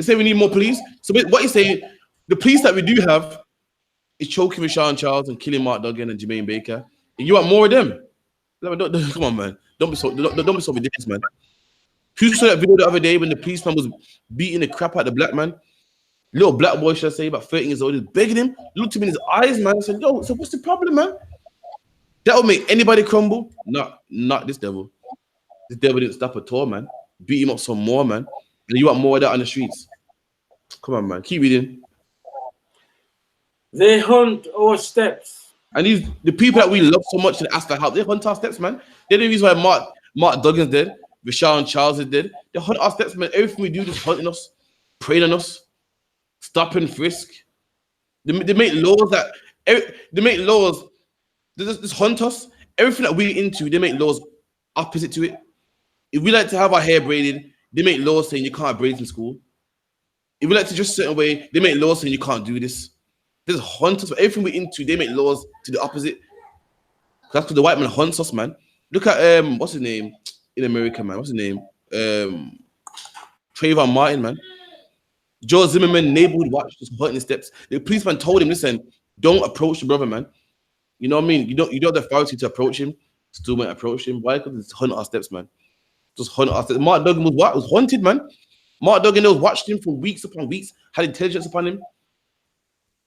S1: say we need more police. So what you're saying, the police that we do have is choking Rashad Charles and killing Mark Duggan and Jermaine Baker. And you want more of them? Come on, man. Don't be so ridiculous, man. Who saw that video the other day when the policeman was beating the crap out of the black man? Little black boy, should I say, about 13 years old, is begging him, looked him in his eyes, man, and said, yo, so what's the problem, man? That would make anybody crumble. Not this devil. This devil didn't stop at all, man. Beat him up some more, man. And you want more of that on the streets. Come on, man. Keep reading.
S2: They hunt our steps.
S1: And the people that we love so much and ask for help, they hunt our steps, man. They're the reason why Mark Duggan's dead, Rashad Charles is dead. They hunt our steps, man. Everything we do is hunting us, preying on us, stop and frisk. They make laws that they just hunt us. Everything that we're into, they make laws opposite to it. If we like to have our hair braided, they make laws saying you can't braid in school. If we like to dress a certain way, they make laws saying you can't do this. They just hunt us. Everything we're into, they make laws to the opposite. That's because the white man hunts us, man. Look at what's his name in America, man? What's his name? Trayvon Martin, man. Joe Zimmerman, neighborhood watch, just hunting his steps. The policeman told him, listen, don't approach the brother, man. You know what I mean? You don't have the authority to approach him. Still won't approach him. Why? Because it's hunt our steps, man. Just hunt our steps. Mark Duggan was hunted, man. Mark Duggan, they watched him for weeks upon weeks, had intelligence upon him.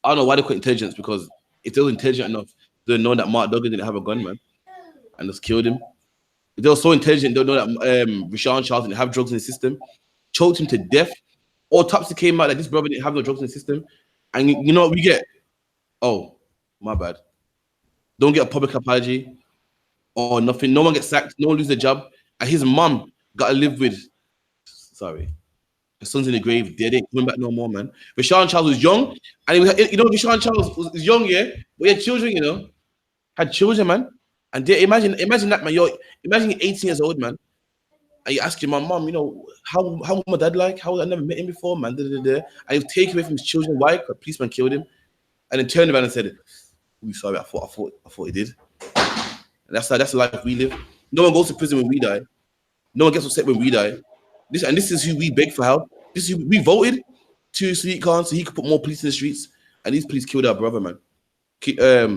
S1: I don't know why they call it intelligence, because if they were intelligent enough, they'd know that Mark Duggan didn't have a gun, man, and just killed him. If they were so intelligent, they'd know that Rashad Charles didn't have drugs in the system, choked him to death, autopsy came out that this brother didn't have no drugs in the system, and you know what we get? Oh, my bad. Don't get a public apology or nothing. No one gets sacked. No one loses their job, and his mom got to live with. Sorry, her son's in the grave. They ain't coming back no more, man. Rashawn Charles was young, and he was, you know, Rashawn Charles was young, yeah, but he had children, you know, had children, man. And they, imagine that, man. Imagine you're 18 years old, man. And you asking my mom, you know, how my dad like? How I never met him before, man. Da, da, da. And he was taken away from his children. Why? Because a policeman killed him. And then turned around and said, "We sorry, I thought he did." And that's the life we live. No one goes to prison when we die. No one gets upset when we die. This is who we beg for help. This is who we voted to Sadiq Khan so he could put more police in the streets. And these police killed our brother, man.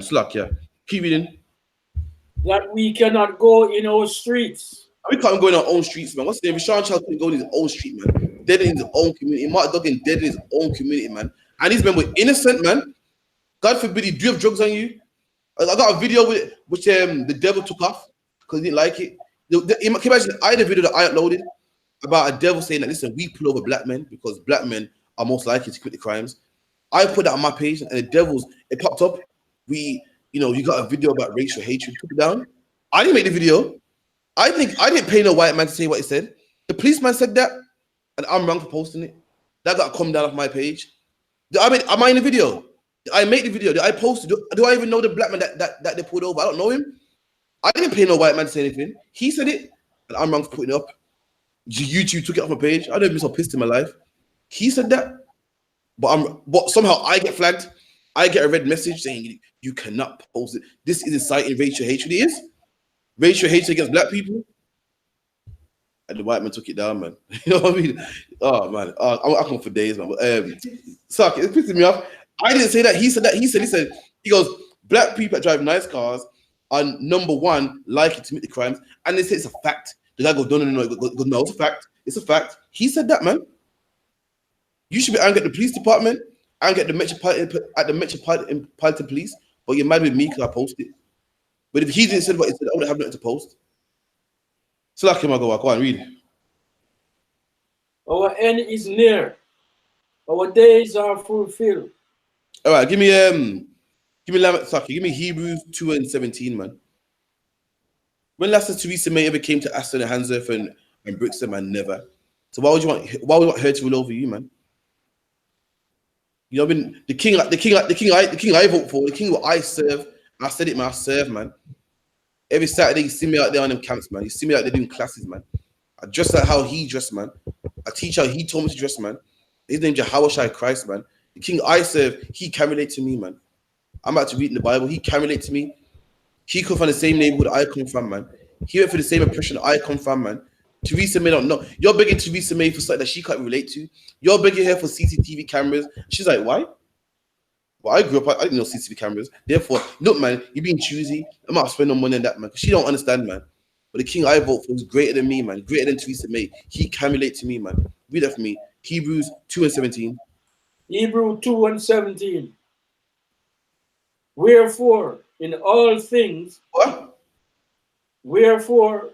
S1: Slack, yeah. Keep reading.
S2: That we cannot go in our streets.
S1: We can't go in our own streets, man. What's the name? Sean Charles couldn't go in his own street, man. Dead in his own community. Mark Duggan dead in his own community, man. And these men were innocent, man. God forbid he do have drugs on you. I got a video with which the devil took off because he didn't like it. Can you imagine? I had a video that I uploaded about a devil saying that, listen, we pull over black men because black men are most likely to commit the crimes. I put that on my page and the devils, it popped up. You got a video about racial hatred. Took it down. I didn't make the video. I didn't pay no white man to say what he said. The policeman said that, and I'm wrong for posting it. That got come down off my page. Am I in the video? Did I make the video? Did I post it? Do I even know the black man that they pulled over? I don't know him. I didn't pay no white man to say anything. He said it, and I'm wrong for putting it up. YouTube took it off my page. I've never been so pissed in my life. He said that, but somehow I get flagged. I get a red message saying you cannot post it. This is inciting racial hatred. It is racial hatred against black people. And the white man took it down, man. You know what I mean? Oh man, I'm acting for days, man. But suck, it's pissing me off. I didn't say that. He said that. He goes, black people that drive nice cars are number one likely to commit the crimes, and they say it's a fact. The guy goes, no, it's a fact. It's a fact. He said that, man. You should be angry at the police department, angry at the Metropolitan Police, but you're mad with me because I posted. But if he didn't say what he said, I would have nothing to post. So like him, I go on, read.
S2: Our end is near. Our days are fulfilled.
S1: All right, give me Hebrews 2:17, man. When last has Theresa May ever came to Aston and Handsworth and Brixton, man? Never. So why would you want her to rule over you, man? You know, I mean, the king I vote for, the king what I serve. I said it, man. I serve, man. Every Saturday you see me out there on them camps, man. You see me out there doing classes, man. I dress like how he dressed, man. I teach how he told me to dress, man. His name Jehoshaphat Christ, man. The king I serve, he can relate to me, man. I'm about to read in the Bible. He can relate to me. He come from the same neighborhood I come from, man. He went for the same impression I come from, man. Theresa May don't know. You're begging Theresa May for something that she can't relate to. You're begging her for CCTV cameras. She's like, why? Well, I grew up, I didn't know CCTV cameras. Therefore, look, man, you're being choosy. I'm not spending no money on that, man. Because she don't understand, man. But the king I vote for is greater than me, man. Greater than Theresa May. He can relate to me, man. Read that for me. Hebrews 2:17.
S2: Hebrews 2:17. Wherefore, in all things.
S1: What?
S2: Wherefore,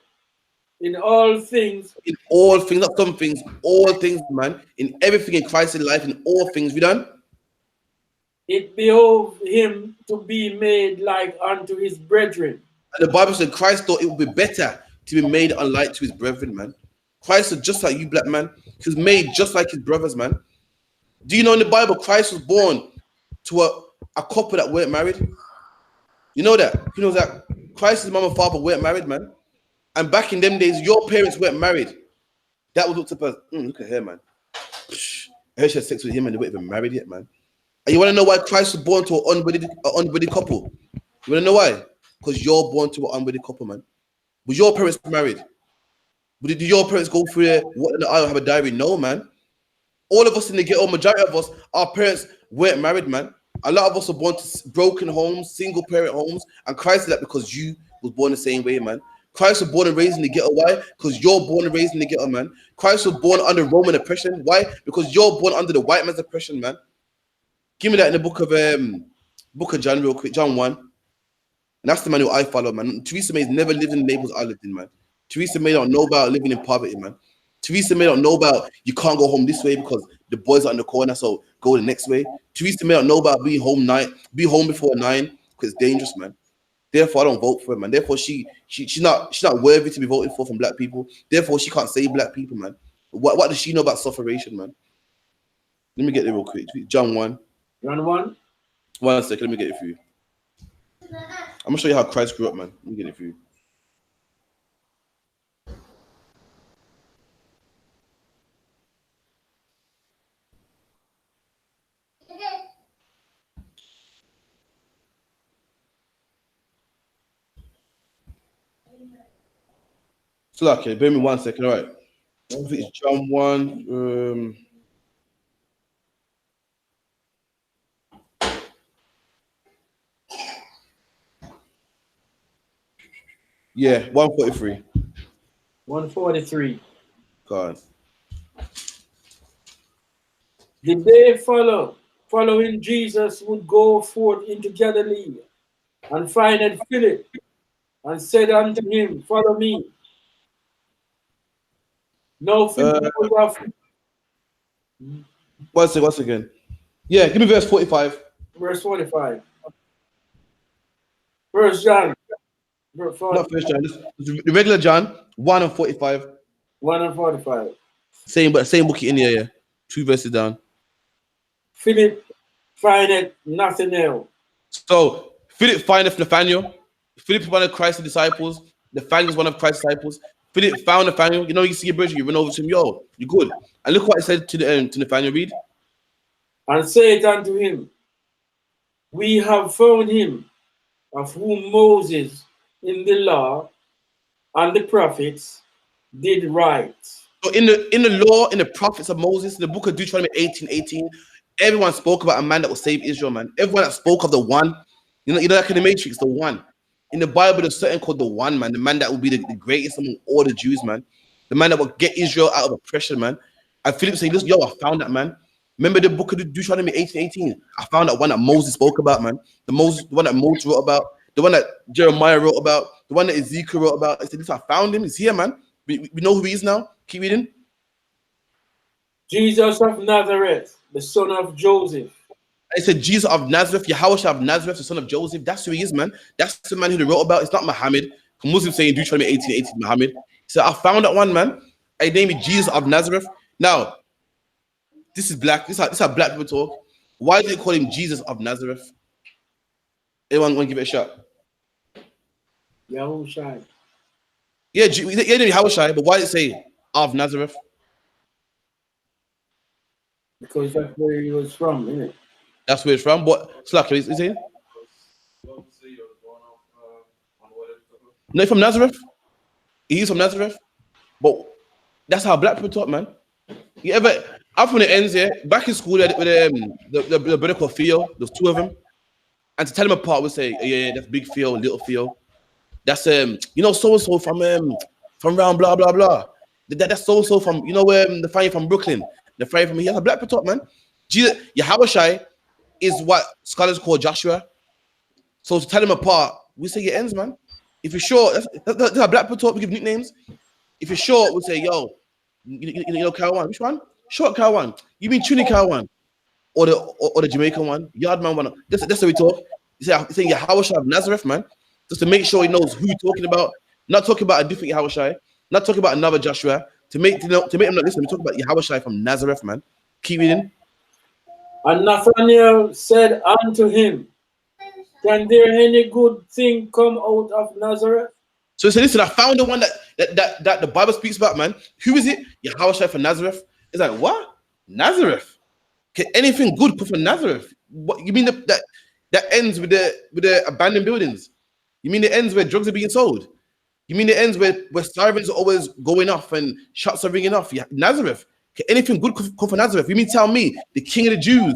S2: in all things.
S1: In all things, not some things. All things, man. In everything in Christ's life, in all things, we done.
S2: It behoved him to be made like unto his brethren.
S1: And the Bible said Christ thought it would be better to be made unlike to his brethren, man. Christ is just like you, black man. He was made just like his brothers, man. Do you know in the Bible, Christ was born to a couple that weren't married? You know that? You know that Christ's mom and father weren't married, man. And back in them days, your parents weren't married. That was looked up as, look at her, man. I heard she had sex with him and they weren't even married yet, man. And you want to know why Christ was born to an unwedded couple? You want to know why? Because you're born to an unwedded couple, man. Was your parents married? Did your parents go through there, what in the aisle, have a diary? No, man. All of us in the ghetto, majority of us, our parents weren't married, man. A lot of us were born to broken homes, single parent homes, and Christ did that because you was born the same way, man. Christ was born and raised in the ghetto. Why? Because you're born and raised in the ghetto, man. Christ was born under Roman oppression. Why? Because you're born under the white man's oppression, man. Give me that in the book of John real quick, John 1. And that's the man who I follow, man. Theresa May's never lived in the neighborhoods I lived in, man. Theresa May don't know about living in poverty, man. Theresa May don't know about you can't go home this way because the boys are in the corner, so go the next way. Theresa May don't know about be home before 9 because it's dangerous, man. Therefore, I don't vote for her, man. Therefore, she's not worthy to be voted for from black people. Therefore, she can't save black people, man. What does she know about sufferation, man? Let me get it real quick. John 1.
S2: John 1.
S1: 1 second, let me get it for you. I'm gonna show you how Christ grew up, man. Let me get it for you. So, okay, bear me 1 second, all right. I think it's John 1. Yeah, 143.
S2: 143.
S1: God.
S2: The day following Jesus would go forth into Galilee and find Philip and said unto him, follow me. No Philip was off.
S1: Once again. Yeah, give me verse 45.
S2: Verse 45. First John.
S1: Not First John. The regular John, 1 and 45.
S2: 1 and 45.
S1: Same book in here, yeah. 2 verses down.
S2: Philip findeth Nathanael.
S1: So Philip findeth Nathanael. Philip is one of Christ's disciples. Nathanael is one of Christ's disciples. Philip found Nathanael. You know, you see a bridge, you run over to him, yo, you good. And look what he said to Nathanael, read.
S2: And said unto him, we have found him of whom Moses in the law and the prophets did write.
S1: So in the law, in the prophets of Moses, in the book of Deuteronomy 18:18, everyone spoke about a man that will save Israel, man. Everyone that spoke of the one, you know, like in the Matrix, the one. In the Bible, there's certain called the one, man. The man that will be the greatest among all the Jews, man. The man that will get Israel out of oppression, man. And Philip said, listen, yo, I found that, man. Remember the book of Deuteronomy 18:18? I found that one that Moses spoke about, man. The one that Moses wrote about, the one that Jeremiah wrote about, the one that Ezekiel wrote about. I said, listen, I found him. He's here, man. We know who he is now. Keep reading.
S2: Jesus of Nazareth, the son of Joseph.
S1: I said, Jesus of Nazareth, Yahweh of Nazareth, the son of Joseph. That's who he is, man. That's the man who they wrote about. It's not Muhammad. Muslims saying Deuteronomy 18:18, Muhammad. So I found that one, man. I named it Jesus of Nazareth. Now, this is black. This is how black people talk. Why do they call him Jesus of Nazareth? Anyone want to give it a shot?
S2: Yahushua.
S1: Yeah, Yahushua, but why did it say of Nazareth?
S2: Because that's where he was from, isn't it?
S1: That's where it's from. But Slack, is it? No, from Nazareth. He's from Nazareth. But that's how black people talk, man. You ever? I'm from the ends here. Back in school, with the brother called Theo. There's 2 of them. And to tell them apart, we say, yeah, that's Big Theo, Little Theo. That's so and so from around blah blah blah. That's so from the family from Brooklyn. The family from here. That's a black people talk, man. Jesus, Yahushua is what scholars call Joshua. So to tell them apart, we say your ends, man. If you're short, that's how black people talk. We give nicknames. If you're short, we say, yo, Cow1. Which one? Short Cow1. You mean Trini Cow1? Or the Jamaican one? Yardman one. That's how we talk. You say Yahushua of Nazareth, man. Just to make sure he knows who you're talking about. Not talking about a different Yahushua. Not talking about another Joshua. To make them not listen, we talk about Yahushua from Nazareth, man. Keep reading.
S2: And Nathanael said unto him, can there any good thing come out of Nazareth?
S1: So he said, listen, I found the one that the Bible speaks about, man. Who is it? Yahushua from Nazareth. It's like, what? Nazareth? Can anything good come from Nazareth? What you mean that ends with the abandoned buildings? You mean it ends where drugs are being sold? You mean it ends where sirens are always going off and shots are ringing off? Yeah, Nazareth. Can anything good come from Nazareth? You mean tell me the King of the Jews,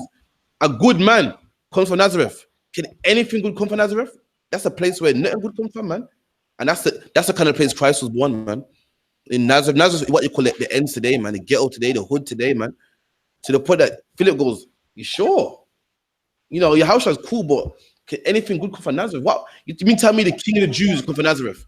S1: a good man, comes from Nazareth? Can anything good come from Nazareth? That's a place where nothing good comes from, man. And that's the kind of place Christ was born, man. In Nazareth. Nazareth is what you call it, the ends today, man. The ghetto today, the hood today, man. To the point that Philip goes, you sure? Your house is cool, but can anything good come from Nazareth? What? You mean tell me the King of the Jews come from Nazareth?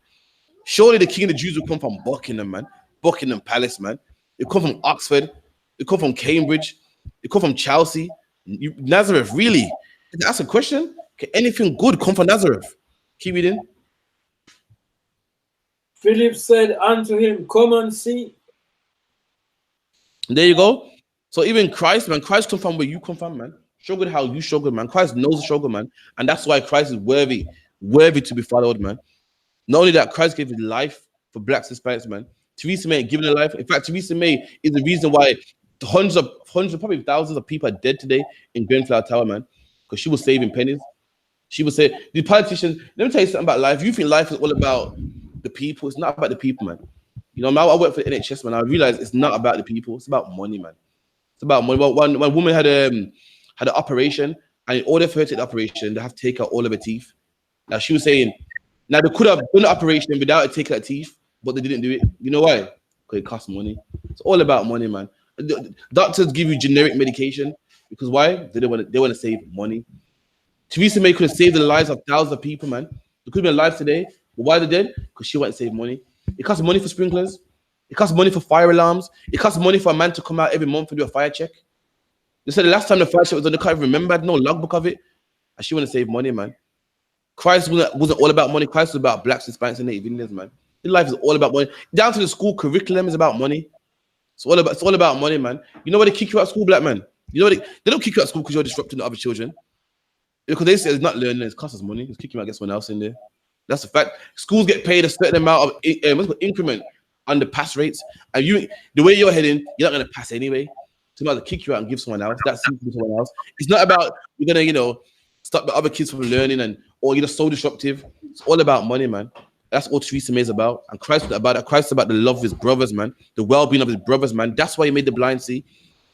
S1: Surely the King of the Jews will come from Buckingham, man. Buckingham Palace, man. It come from Oxford. It come from Cambridge. It come from Chelsea. Nazareth, really? That's a question. Can anything good come from Nazareth? Keep reading.
S2: Philip said unto him, come and see.
S1: There you go. So even Christ, man, Christ come from where you come from, man. Struggle how you struggle, man. Christ knows the struggle, man. And that's why Christ is worthy to be followed, man. Not only that, Christ gave his life for blacks and Hispanics, man. Theresa May given her life. In fact, Theresa May is the reason why hundreds, probably thousands of people are dead today in Grenfell Tower, man. Because she was saving pennies. She would say, the politicians, let me tell you something about life. You think life is all about the people. It's not about the people, man. You know, now I work for the NHS, man. I realize it's not about the people. It's about money, man. It's about money. One woman had an operation, and in order for her to take the operation, they have to take out all of her teeth. Now, she was saying, now they could have done the operation without taking out teeth, but they didn't do it. You know why? Because it costs money. It's all about money, man. Doctors give you generic medication because why? They want to save money. Theresa May could have saved the lives of thousands of people, man. They could have been alive today. But why they did? Because she wanted to save money. It costs money for sprinklers. It costs money for fire alarms. It costs money for a man to come out every month and do a fire check. They said the last time the fire check was done, they can't even remember. No logbook of it. And she wanted to save money, man. Christ wasn't all about money. Christ was about blacks, Hispanics, and Native Indians, man. His life is all about money. Down to the school curriculum is about money. It's all about money, man. You know why they kick you out of school, black man? You know what they don't kick you out of school because you're disrupting the other children. Because they say it's not learning, it costs us money. It's kicking out, get someone else in there. That's a fact. Schools get paid a certain amount of increment on the pass rates. And the way you're heading, you're not going to pass anyway. So you might kick you out and give someone else. That's someone else. It's not about you're going to, stop the other kids from learning or you're just so disruptive. It's all about money, man. That's all Theresa May is about. And Christ is about that. Christ is about the love of his brothers, man. The well-being of his brothers, man. That's why he made the blind see.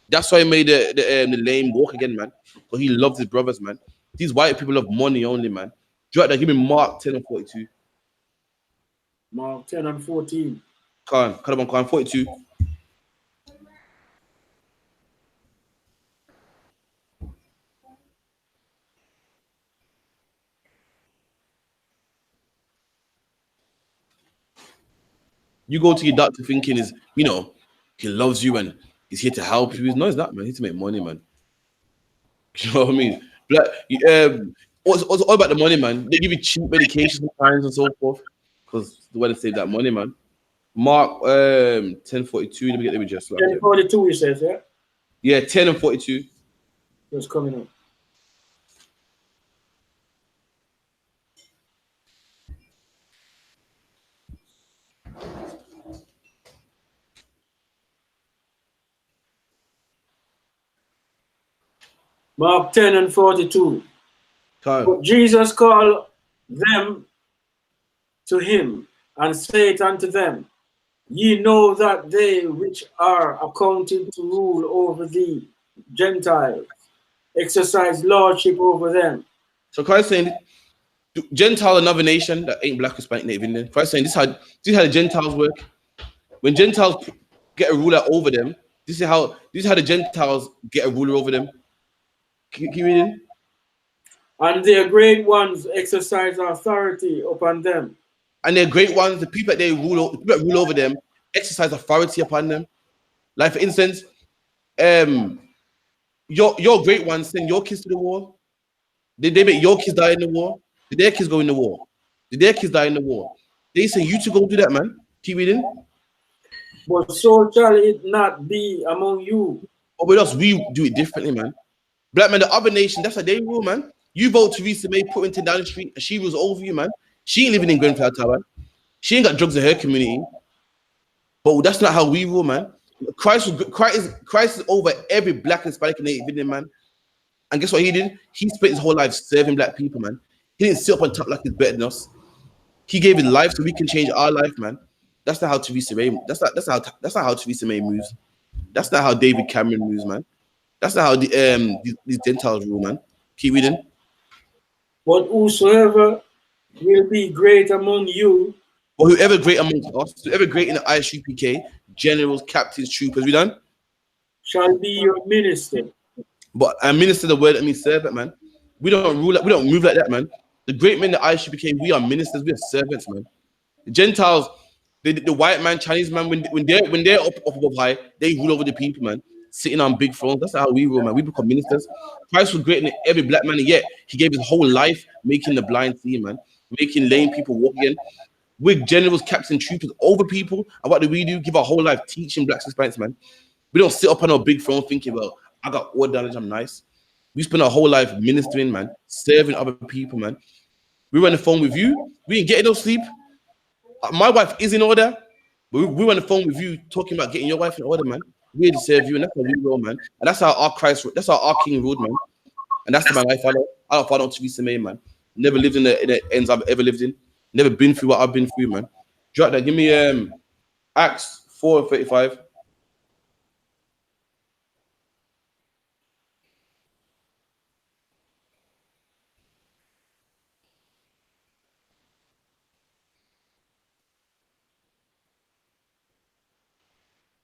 S1: That's why he made the lame walk again, man. Because he loves his brothers, man. These white people love money only, man. Give me Mark 10 and 42.
S2: Mark 10 and 14.
S1: Come on, 42. You go to your doctor thinking he loves you and he's here to help you. No, he's not, man. He's here to make money, man. You know what I mean? Like, it's all about the money, man. They give you cheap medication sometimes and so forth because they want to save that money, man. Mark 10:42. Let me get the just
S2: 10:42, he says, yeah?
S1: Yeah, 10 and 42.
S2: It's coming up. Mark 10 and 42. But Jesus called them to him and said unto them, ye know that they which are accounted to rule over the Gentiles exercise lordship over them.
S1: So Christ saying, Gentile, another nation that ain't black, Hispanic, Native Indian. Christ saying, this is how the Gentiles work. When Gentiles get a ruler over them, this is how the Gentiles get a ruler over them. Keep reading.
S2: And their great ones exercise authority upon them.
S1: And their great ones, the people that rule over them, exercise authority upon them. Like for instance, your great ones send your kids to the war. Did they make your kids die in the war? Did their kids go in the war? Did their kids die in the war? They send you to go do that, man. Keep reading.
S2: But so shall it not be among you.
S1: But with us, we do it differently, man. Black man, the other nation, that's how they rule, man. You vote Theresa May, put into down the street, and she rules over you, man. She ain't living in Grenfell Tower. She ain't got drugs in her community. But that's not how we rule, man. Christ is over every black, Hispanic, and Native Indian, man. And guess what he did? He spent his whole life serving black people, man. He didn't sit up on top like he's better than us. He gave his life so we can change our life, man. That's not how Theresa May. That's not how Theresa May moves. That's not how David Cameron moves, man. That's not how these Gentiles rule, man. Keep reading.
S2: But whosoever will be great among you,
S1: or whoever great amongst us, whoever great in the I.S.U.P.K, generals, captains, troopers, we done?
S2: Shall be your minister.
S1: But I minister the word that means servant, man. We don't rule we don't move like that, man. The great men in the I.S.U.P.K, we are ministers, we are servants, man. The Gentiles, The white man, Chinese man, when they're up above high, they rule over the people, man. Sitting on big thrones. That's how we rule, man. We become ministers. Christ was greater than every black man, and yet he gave his whole life making the blind see, man, making lame people walk again. We're generals, captains, troopers over people. And what do? Give our whole life teaching blacks and Hispanics, man. We don't sit up on our big throne thinking, well, I got all knowledge, I'm nice. We spend our whole life ministering, man, serving other people, man. We were on the phone with you. We ain't getting no sleep. My wife is in order. We were on the phone with you talking about getting your wife in order, man. We had to serve you, and that's how we roll, man. And that's how that's how our king ruled, man. And that's the man I follow. I don't follow Theresa May, man. Never lived in the ends I've ever lived in. Never been through what I've been through, man. Drop that. Give me Acts 4:35.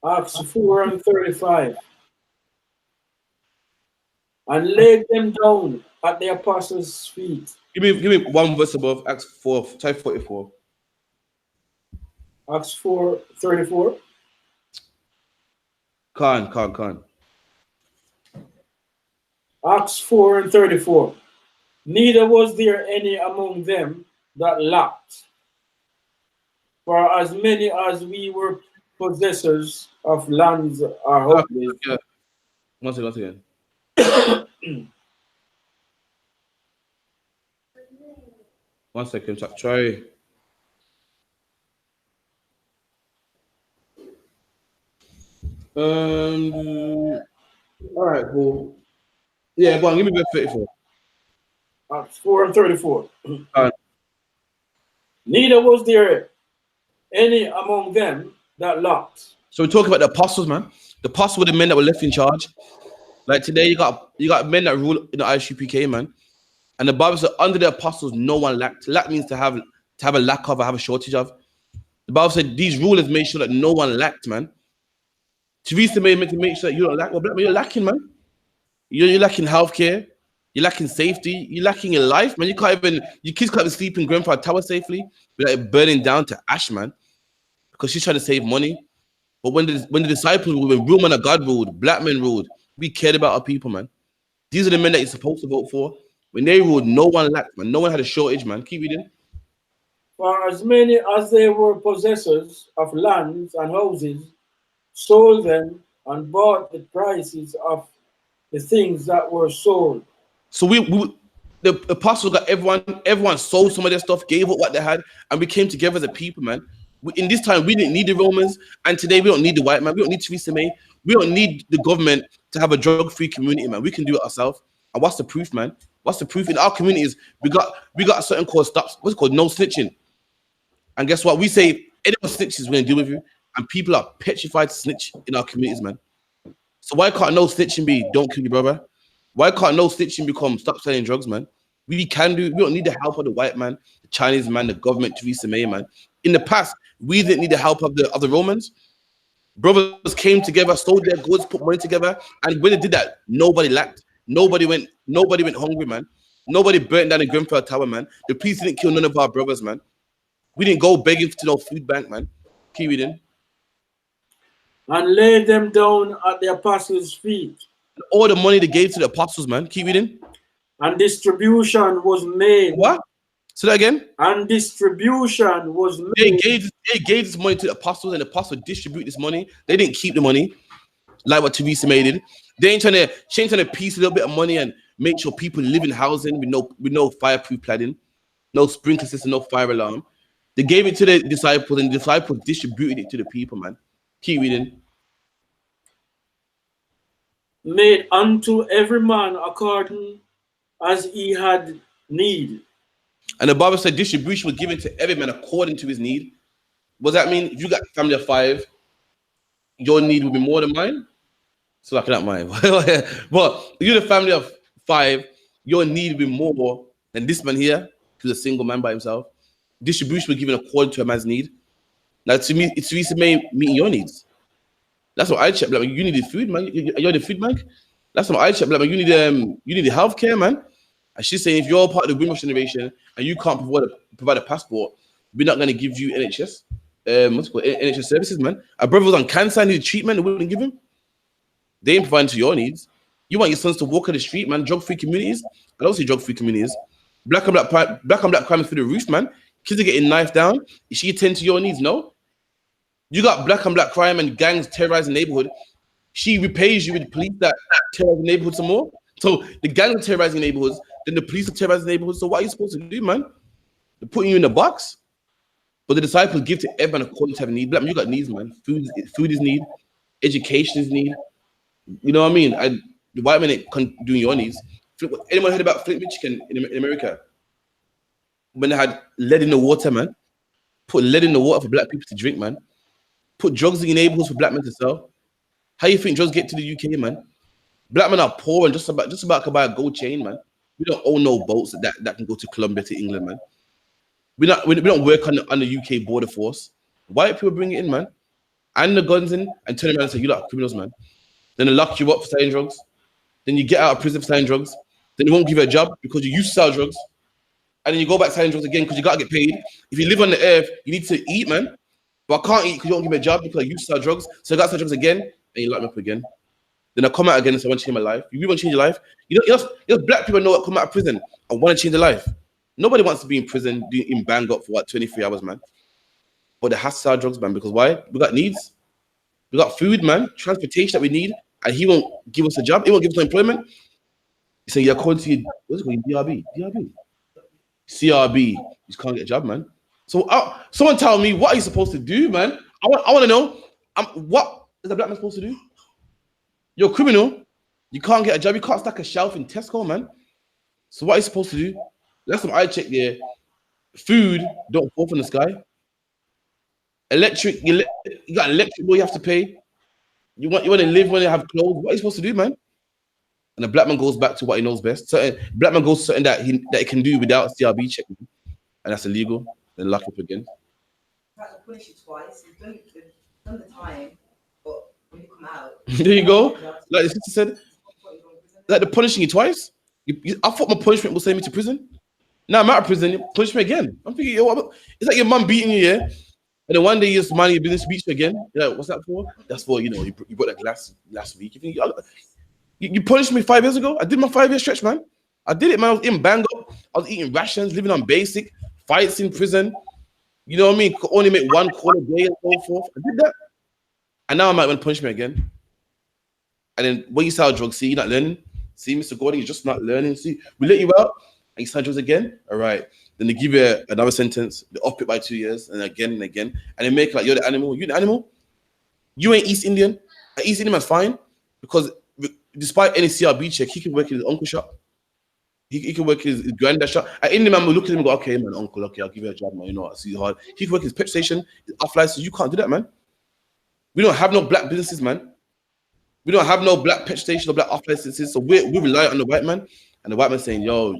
S2: Acts 4:35. And laid them down at the apostles' feet.
S1: Give me one verse above Acts 4, type 44.
S2: Acts 4:34.
S1: Khan.
S2: Acts 4:34. Neither was there any among them that lacked. For as many as we were possessors of lands are hopeless.
S1: Yeah. Once again. One second. Try. All right, cool. Yeah, go on. Give me verse 34.
S2: Acts 4:34. Neither was there any among them that lacked.
S1: So we're talking about the apostles, man. The apostles were the men that were left in charge. Like today, you got men that rule in the I.S.U.P.K, man. And the Bible said under the apostles, no one lacked. Lack means to have a lack of, or have a shortage of. The Bible said these rulers made sure that no one lacked, man. Theresa May meant to make sure that you don't lack. Well, black man, you're lacking, man. You're lacking healthcare. You're lacking safety. You're lacking your life, man. Your kids can't even sleep in Grandfather Tower safely without it burning down to ash, man. Because she's trying to save money. But when the disciples, when real men of God ruled, black men ruled, we cared about our people, man. These are the men that you're supposed to vote for. When they ruled, no one lacked, man. No one had a shortage, man. Keep reading.
S2: For as many as they were possessors of lands and houses, sold them and bought the prices of the things that were sold.
S1: So the apostles got everyone sold some of their stuff, gave up what they had, and we came together as a people, man. In this time, we didn't need the Romans, and today we don't need the white man. We don't need Theresa May. We don't need the government to have a drug-free community, man. We can do it ourselves. And what's the proof, man? What's the proof? In our communities, we got a certain called stops. What's it called? No snitching. And guess what? We say anyone snitches, we're gonna deal with you. And people are petrified to snitch in our communities, man. So why can't no snitching be don't kill your brother? Why can't no snitching become stop selling drugs, man? We don't need the help of the white man, the Chinese man, the government, Theresa May, man. In the past, we didn't need the help of the Romans. Brothers came together, sold their goods, put money together, and when they did that, nobody lacked. Nobody went hungry, man. Nobody burnt down the Grenfell Tower, man. The police didn't kill none of our brothers, man. We didn't go begging to no food bank, man. Keep reading.
S2: And laid them down at the apostles' feet.
S1: And all the money they gave to the apostles, man. Keep reading.
S2: And distribution was made.
S1: What? Say that again.
S2: And distribution was made.
S1: They gave this money to the apostles, and the apostles distribute this money. They didn't keep the money, like what Theresa May did. She ain't trying to piece a little bit of money and make sure people live in housing with no fireproof cladding, no sprinkler system, no fire alarm. They gave it to the disciples, and the disciples distributed it to the people, man. Keep reading.
S2: Made unto every man according as he had need.
S1: And the Bible said distribution was given to every man according to his need. What does that mean? If you got a family of 5, your need will be more than mine. So I cannot mine. But if you're the family of 5, your need will be more than this man here, who's a single man by himself. Distribution was given according to a man's need. Now, to me, it's Theresa May meeting your needs. That's what I check. Like, you need the food, man. You're the food bank. That's what I check. Like, you need the healthcare, man. And she's saying if you're part of the women's generation and you can't provide a passport, we're not going to give you NHS. what's it called, NHS services, man. A brother was on cancer, needed treatment, they wouldn't give him. They ain't providing to your needs. You want your sons to walk on the street, man. Drug-free communities. I don't see drug-free communities. Black and black crime is through the roof, man. Kids are getting knifed down. Is she attend to your needs? No. You got black and black crime and gangs terrorizing the neighborhood. She repays you with police that terrorize the neighborhood some more. So the gangs are terrorizing neighborhoods, then the police are terrorizing neighborhoods. So what are you supposed to do, man? They're putting you in a box. But the disciples give to everyone according to having need. Black man, you got needs, man. Food is need. Education is need. You know what I mean? The white men ain't doing your needs. Anyone heard about Flint, Michigan in America? When they had lead in the water, man. Put lead in the water for black people to drink, man. Put drugs in your neighborhoods for black men to sell. How you think drugs get to the UK, man? Black men are poor and just about to buy a gold chain, man. We don't own no boats that can go to Colombia, to England, man. We don't work on the UK border force. White people bring it in, man. And the guns in and turn around and say, you lot are criminals, man. Then they lock you up for selling drugs. Then you get out of prison for selling drugs. Then they won't give you a job because you used to sell drugs. And then you go back selling drugs again because you got to get paid. If you live on the earth, you need to eat, man. But I can't eat because you don't give me a job because I used to sell drugs. So I got to sell drugs again and you lock me up again. Then I come out again and say, I want to change my life. You really want to change your life? You know, black people know what come out of prison and want to change their life. Nobody wants to be in prison, in bang up for what, 23 hours, man. But they have to sell drugs, man, because why? We got needs. We got food, man, transportation that we need, and he won't give us a job. He won't give us employment. He said, you're according to your, what's it called? CRB. You just can't get a job, man. So someone tell me, what are you supposed to do, man? I want to know, what is a black man supposed to do? You're a criminal. You can't get a job. You can't stack a shelf in Tesco, man. So what are you supposed to do? Last time I checked there, food don't fall from the sky. Electric, you got electric bill you have to pay. You want to live when you have clothes. What are you supposed to do, man? And the black man goes back to what he knows best. Black man goes to something that he can do without CRB checking, and that's illegal. Then lock up again.
S3: Like to punish you twice. You've done the time, but when you come out,
S1: there you go. Like the sister said, like they're punishing you twice. I thought my punishment was send me to prison. Now I'm out of prison. Punish me again. I'm thinking, it's like your mum beating you, yeah. And then one day you just mind your business, beats you again. You're like, what's that for? That's for, you brought that glass last week. You think you punished me 5 years ago? I did my 5-year stretch, man. I did it, man. I was in Bangor. I was eating rations, living on basic, fights in prison. You know what I mean? Could only make one call a day and so forth. I did that. And now I might want to punish me again. And then when you sell drugs, see, you're not learning. See, Mr. Gordon, you're just not learning. See, we let you out and you sell drugs again. All right. Then they give you another sentence. They up it by 2 years and again. And they make like, you're the animal. You the animal? You ain't East Indian. An East Indian man's fine because despite any CRB check, he can work in his uncle's shop. He can work his granddad's shop. An Indian man will look at him and go, okay, man, uncle, okay, I'll give you a job, man. You know what? I see hard. He can work his petrol station, his off license. You can't do that, man. We don't have no black businesses, man. We don't have no black petrol station or black off licenses. So we rely on the white man. And the white man saying, yo,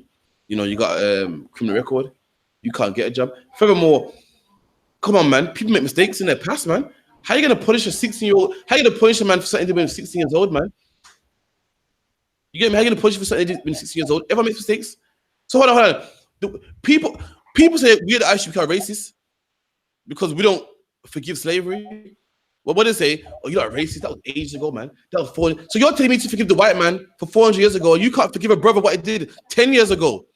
S1: you got a criminal record. You can't get a job. Furthermore, come on, man. People make mistakes in their past, man. How are you going to punish a 16-year-old? How are you going to punish a man for something when he's 16 years old, man? You get me? How are you going to punish for something when he's 16 years old? Everyone makes mistakes. So hold on. People say we at the I.S.U.P.K are racist because we don't forgive slavery. Well, what do they say? Oh, you're not racist. That was ages ago, man. That was 400. So you're telling me to forgive the white man for 400 years ago. You can't forgive a brother what he did 10 years ago.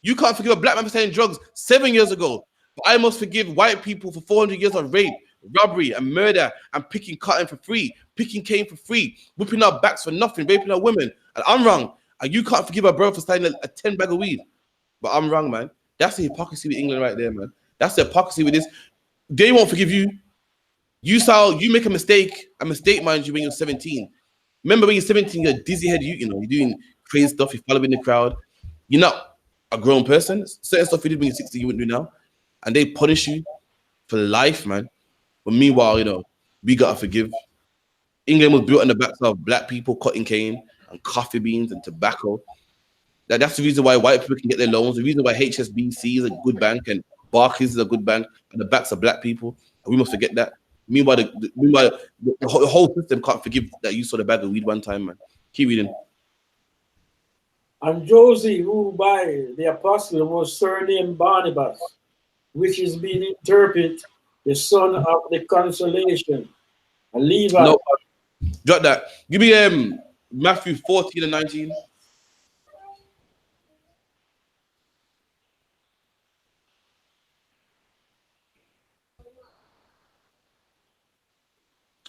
S1: You can't forgive a black man for selling drugs 7 years ago. But I must forgive white people for 400 years of rape, robbery, and murder, and picking cotton for free, picking cane for free, whipping our backs for nothing, raping our women. And I'm wrong. And you can't forgive a brother for selling a 10 bag of weed. But I'm wrong, man. That's the hypocrisy with England right there, man. That's the hypocrisy with this. They won't forgive you. You make a mistake, mind you, when you're 17. Remember when you're 17, you're a dizzy head, you're doing crazy stuff, you're following the crowd. You're not a grown person. Certain stuff you did when you're 16, you wouldn't do now. And they punish you for life, man. But meanwhile, we gotta forgive. England was built on the backs of black people cutting cane and coffee beans and tobacco. That's the reason why white people can get their loans, the reason why HSBC is a good bank and Barclays is a good bank, and the backs of black people. And we must forget that. Meanwhile, the whole system can't forgive that you saw the bag of weed one time, man. Keep reading.
S2: And Josie, who by the apostle was surnamed Barnabas, which is being interpreted the son of the consolation, a Levite.
S1: No, drop that. Give me Matthew 14 and 19.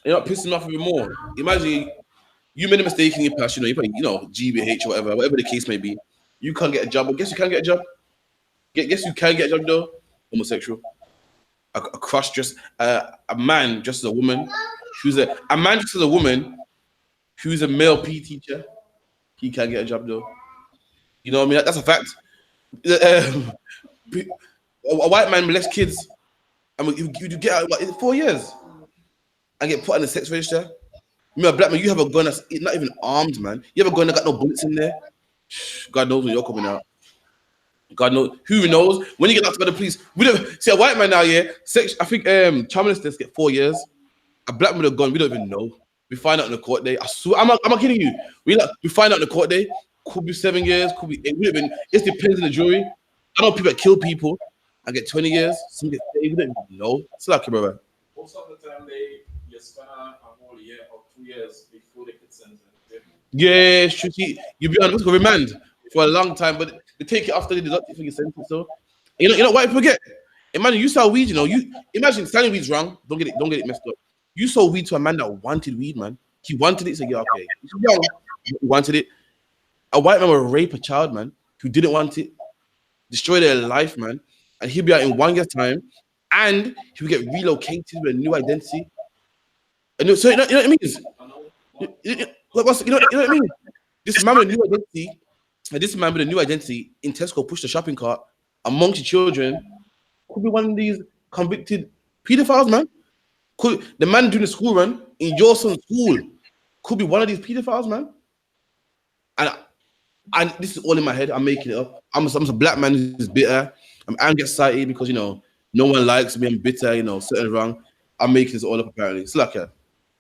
S1: You know what pisses me off even more? Imagine you made a mistake in your past, you probably, GBH or whatever the case may be. You can't get a job, but guess you can get a job. Guess you can get a job though. Homosexual, a cross dress, a man dressed as a woman. Who's a man dressed as a woman who's a male PE teacher. He can't get a job though. You know what I mean? That's a fact. A white man molest kids. I mean, you get out in 4 years and get put on the sex register. You know, a black man, you have a gun that's not even armed, man. You have a gun that got no bullets in there. God knows when you're coming out. God knows. Who knows? When you get out to the police, we don't see a white man now, yeah. I think child molesters get 4 years. A black man with a gun, we don't even know. We find out in the court day. I swear, I'm not kidding you. We find out in the court day. Could be 7 years, could be 8. We don't even. It depends on the jury. I know people that kill people and get 20 years. Some get 30. We don't even know. It's like, brother.
S5: Most of the time, you spend a whole year or 2 years before they get sentenced.
S1: Yeah, should you be on remand for a long time, but they take it after they deduct it for your sentence. So you know what I forget. Imagine you sell weed, you imagine selling weed's wrong. Don't get it messed up. You sold weed to a man that wanted weed, man. He wanted it, so yeah, okay. He wanted it. A white man will rape a child, man, who didn't want it, destroy their life, man, and he'll be out in 1 year's time, and he'll get relocated with a new identity. And so you know what it means? You know what I mean? This man with a new identity, in Tesco push the shopping cart amongst the children could be one of these convicted pedophiles, man. The man doing the school run in your son's school could be one of these pedophiles, man. And this is all in my head. I'm making it up. I'm a black man who's bitter. I'm angry, excited because no one likes me. I'm bitter. Something wrong. I'm making this all up apparently. It's like
S5: not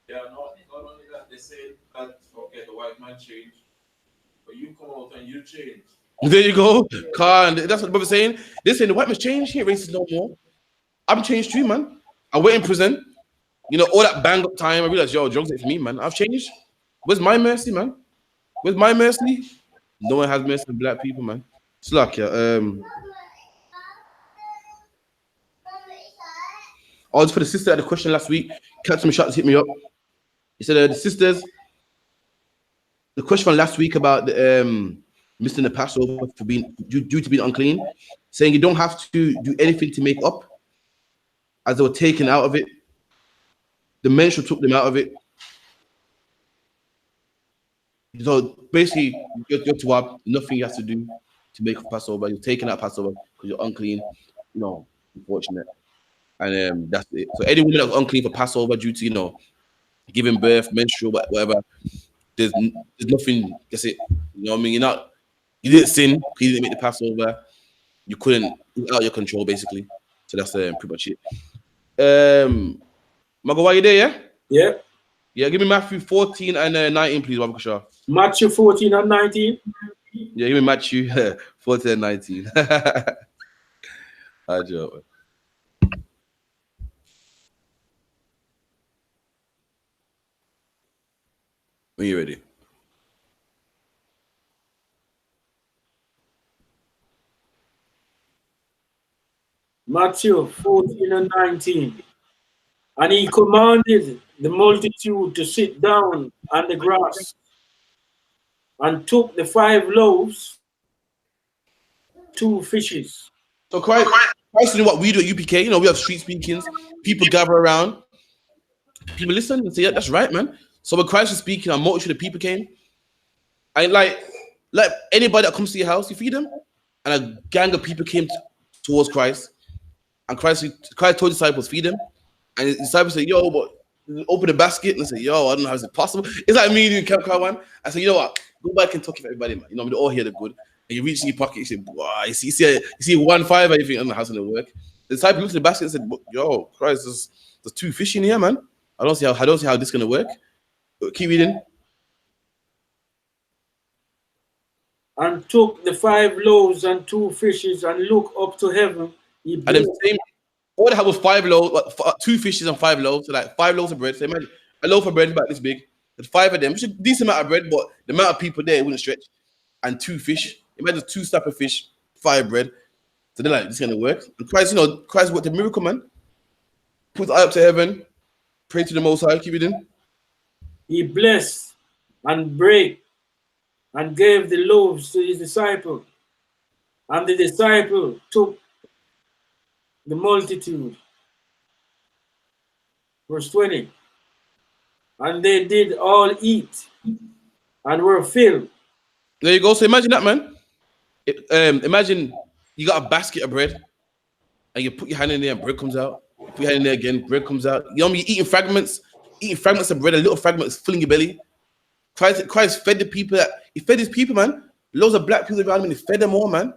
S5: only that, they say that okay, the white man changed, but you come out and you change.
S1: There you go, Carl. That's what the brother's saying. They're saying the white man's changed. He ain't racist no more. I'm changed too, man. I went in prison. All that bang up time. I realized, drugs ain't for me, man. I've changed. Where's my mercy, man? Where's my mercy? No one has mercy on black people, man. It's like, oh, just for the sister had a question last week. Captain Shots hit me up. He said, the sisters, the question from last week about the missing the Passover for being due to being unclean, saying you don't have to do anything to make up, as they were taken out of it. The menstrual took them out of it. So basically, you're to have nothing you have to do to make a Passover. You're taking out Passover because you're unclean. Unfortunate. And that's it. So any woman that's unclean for Passover due to giving birth, menstrual, whatever, there's nothing. That's it. You know what I mean? You didn't sin. You didn't make the Passover. You couldn't. It's out of your control, basically. So that's pretty much it. Mago, are you there? Yeah.
S2: Yeah.
S1: Yeah. Give me Matthew 14 and 19, please, Babakasha.
S2: Matthew 14 and 19.
S1: Yeah, give me Matthew 14 and 19. Hi, Joe. When you ready?
S2: Matthew 14 and 19. And he commanded the multitude to sit down on the grass, and took the 5 loaves, 2 fishes.
S1: So Christ doing what we do at UPK. We have street speakings. People gather around. People listen and say, yeah, that's right, man. So when Christ was speaking, a multitude of people came. And like anybody that comes to your house, you feed them. And a gang of people came towards Christ. And Christ told disciples, feed them. And his disciples said, yo, but open the basket. And I said, yo, I don't know how is it possible. It's like me in Camp Car one. I said, you know what? Go back and talk to everybody, man. We all hear the good. And you reach in your pocket, you say, wow, you see 1 5, and you think, I don't know how's it gonna work. The disciple looked at the basket and said, yo, Christ, there's 2 fish in here, man. I don't see how this is gonna work. Keep reading.
S2: And took the 5 loaves and 2 fishes, and looked up to heaven.
S1: And them same all they had was 5 loaves, like, 2 fishes and 5 loaves, so like 5 loaves of bread. So imagine a loaf of bread about this big. There's 5 of them, which is a decent amount of bread, but the amount of people there wouldn't stretch. And 2 fish. Imagine 2 slab of fish, 5 bread. So they're like, this is gonna work. And Christ, Christ worked a miracle, man. Put the eye up to heaven, pray to the Most High, keep it in.
S2: He blessed and break and gave the loaves to his disciple. And the disciple took the multitude. Verse 20. And they did all eat and were filled.
S1: There you go. So imagine that, man. Imagine you got a basket of bread and you put your hand in there and bread comes out. You put your hand in there again, bread comes out. You know what I mean? You're eating fragments of bread, a little fragments filling your belly. Christ fed the people he fed his people, man. Loads of black people around him and he fed them all, man.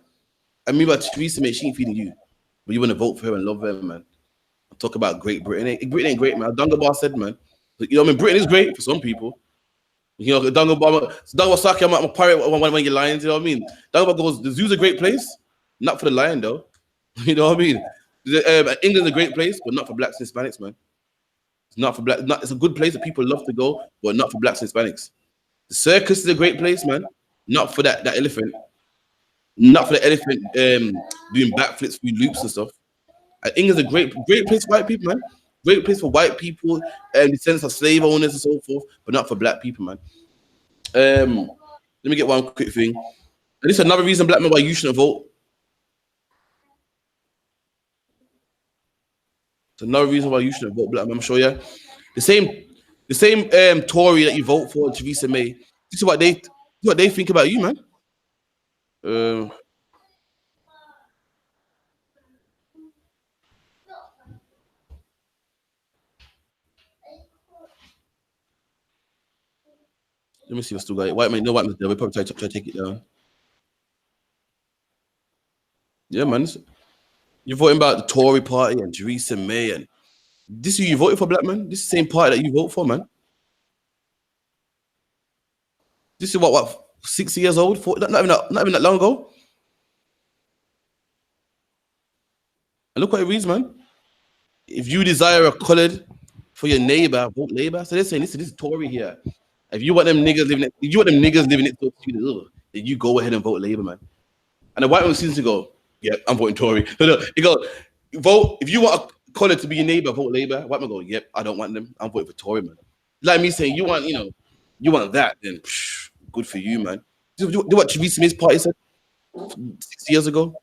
S1: I mean, about Theresa May, she ain't feeding you. But you want to vote for her and love her, man. I'll talk about Great Britain. Britain ain't great, man. Dungabar said, man. You know what I mean? Britain is great for some people. You know, Dungabar Saki, I'm a pirate one of your lions, you know what I mean? Dungabar goes, the zoo's a great place, not for the lion, though. You know what I mean? England's a great place, but not for blacks and Hispanics, man. It's not for black. It's a good place that people love to go, but not for blacks and Hispanics. The circus is a great place, man. Not for that elephant. Not for the elephant doing backflips through loops and stuff. England's a great place for white people, man. Great place for white people and the sense of slave owners and so forth, but not for black people, man. Let me get one quick thing. And this is another reason, black man, why you shouldn't vote. It's another reason why you shouldn't vote, black man. I'm sure you. The same Tory that you vote for, Theresa May. This is what they think about you, man. Let me see what's still got it. White man, no white man there. We probably try to take it down. Yeah, man. You're voting about the Tory party and Theresa May, and this is who you voted for, black man. This is the same party that you vote for, man. This is what 60 years old? 40, not even that long ago. And look what it reads, man. If you desire a colored for your neighbor, vote Labour. So they're saying, listen, this is Tory here. If you want them niggas living next door to you, then you go ahead and vote Labour, man. And the white man seems to go, yeah, I'm voting Tory. No, you go, vote, if you want a colour to be your neighbor, vote Labour. White man go, yep, I don't want them. I'm voting for Tory, man. Like me saying, you want that, then good for you, man. Do what Theresa May's party said 6 years ago.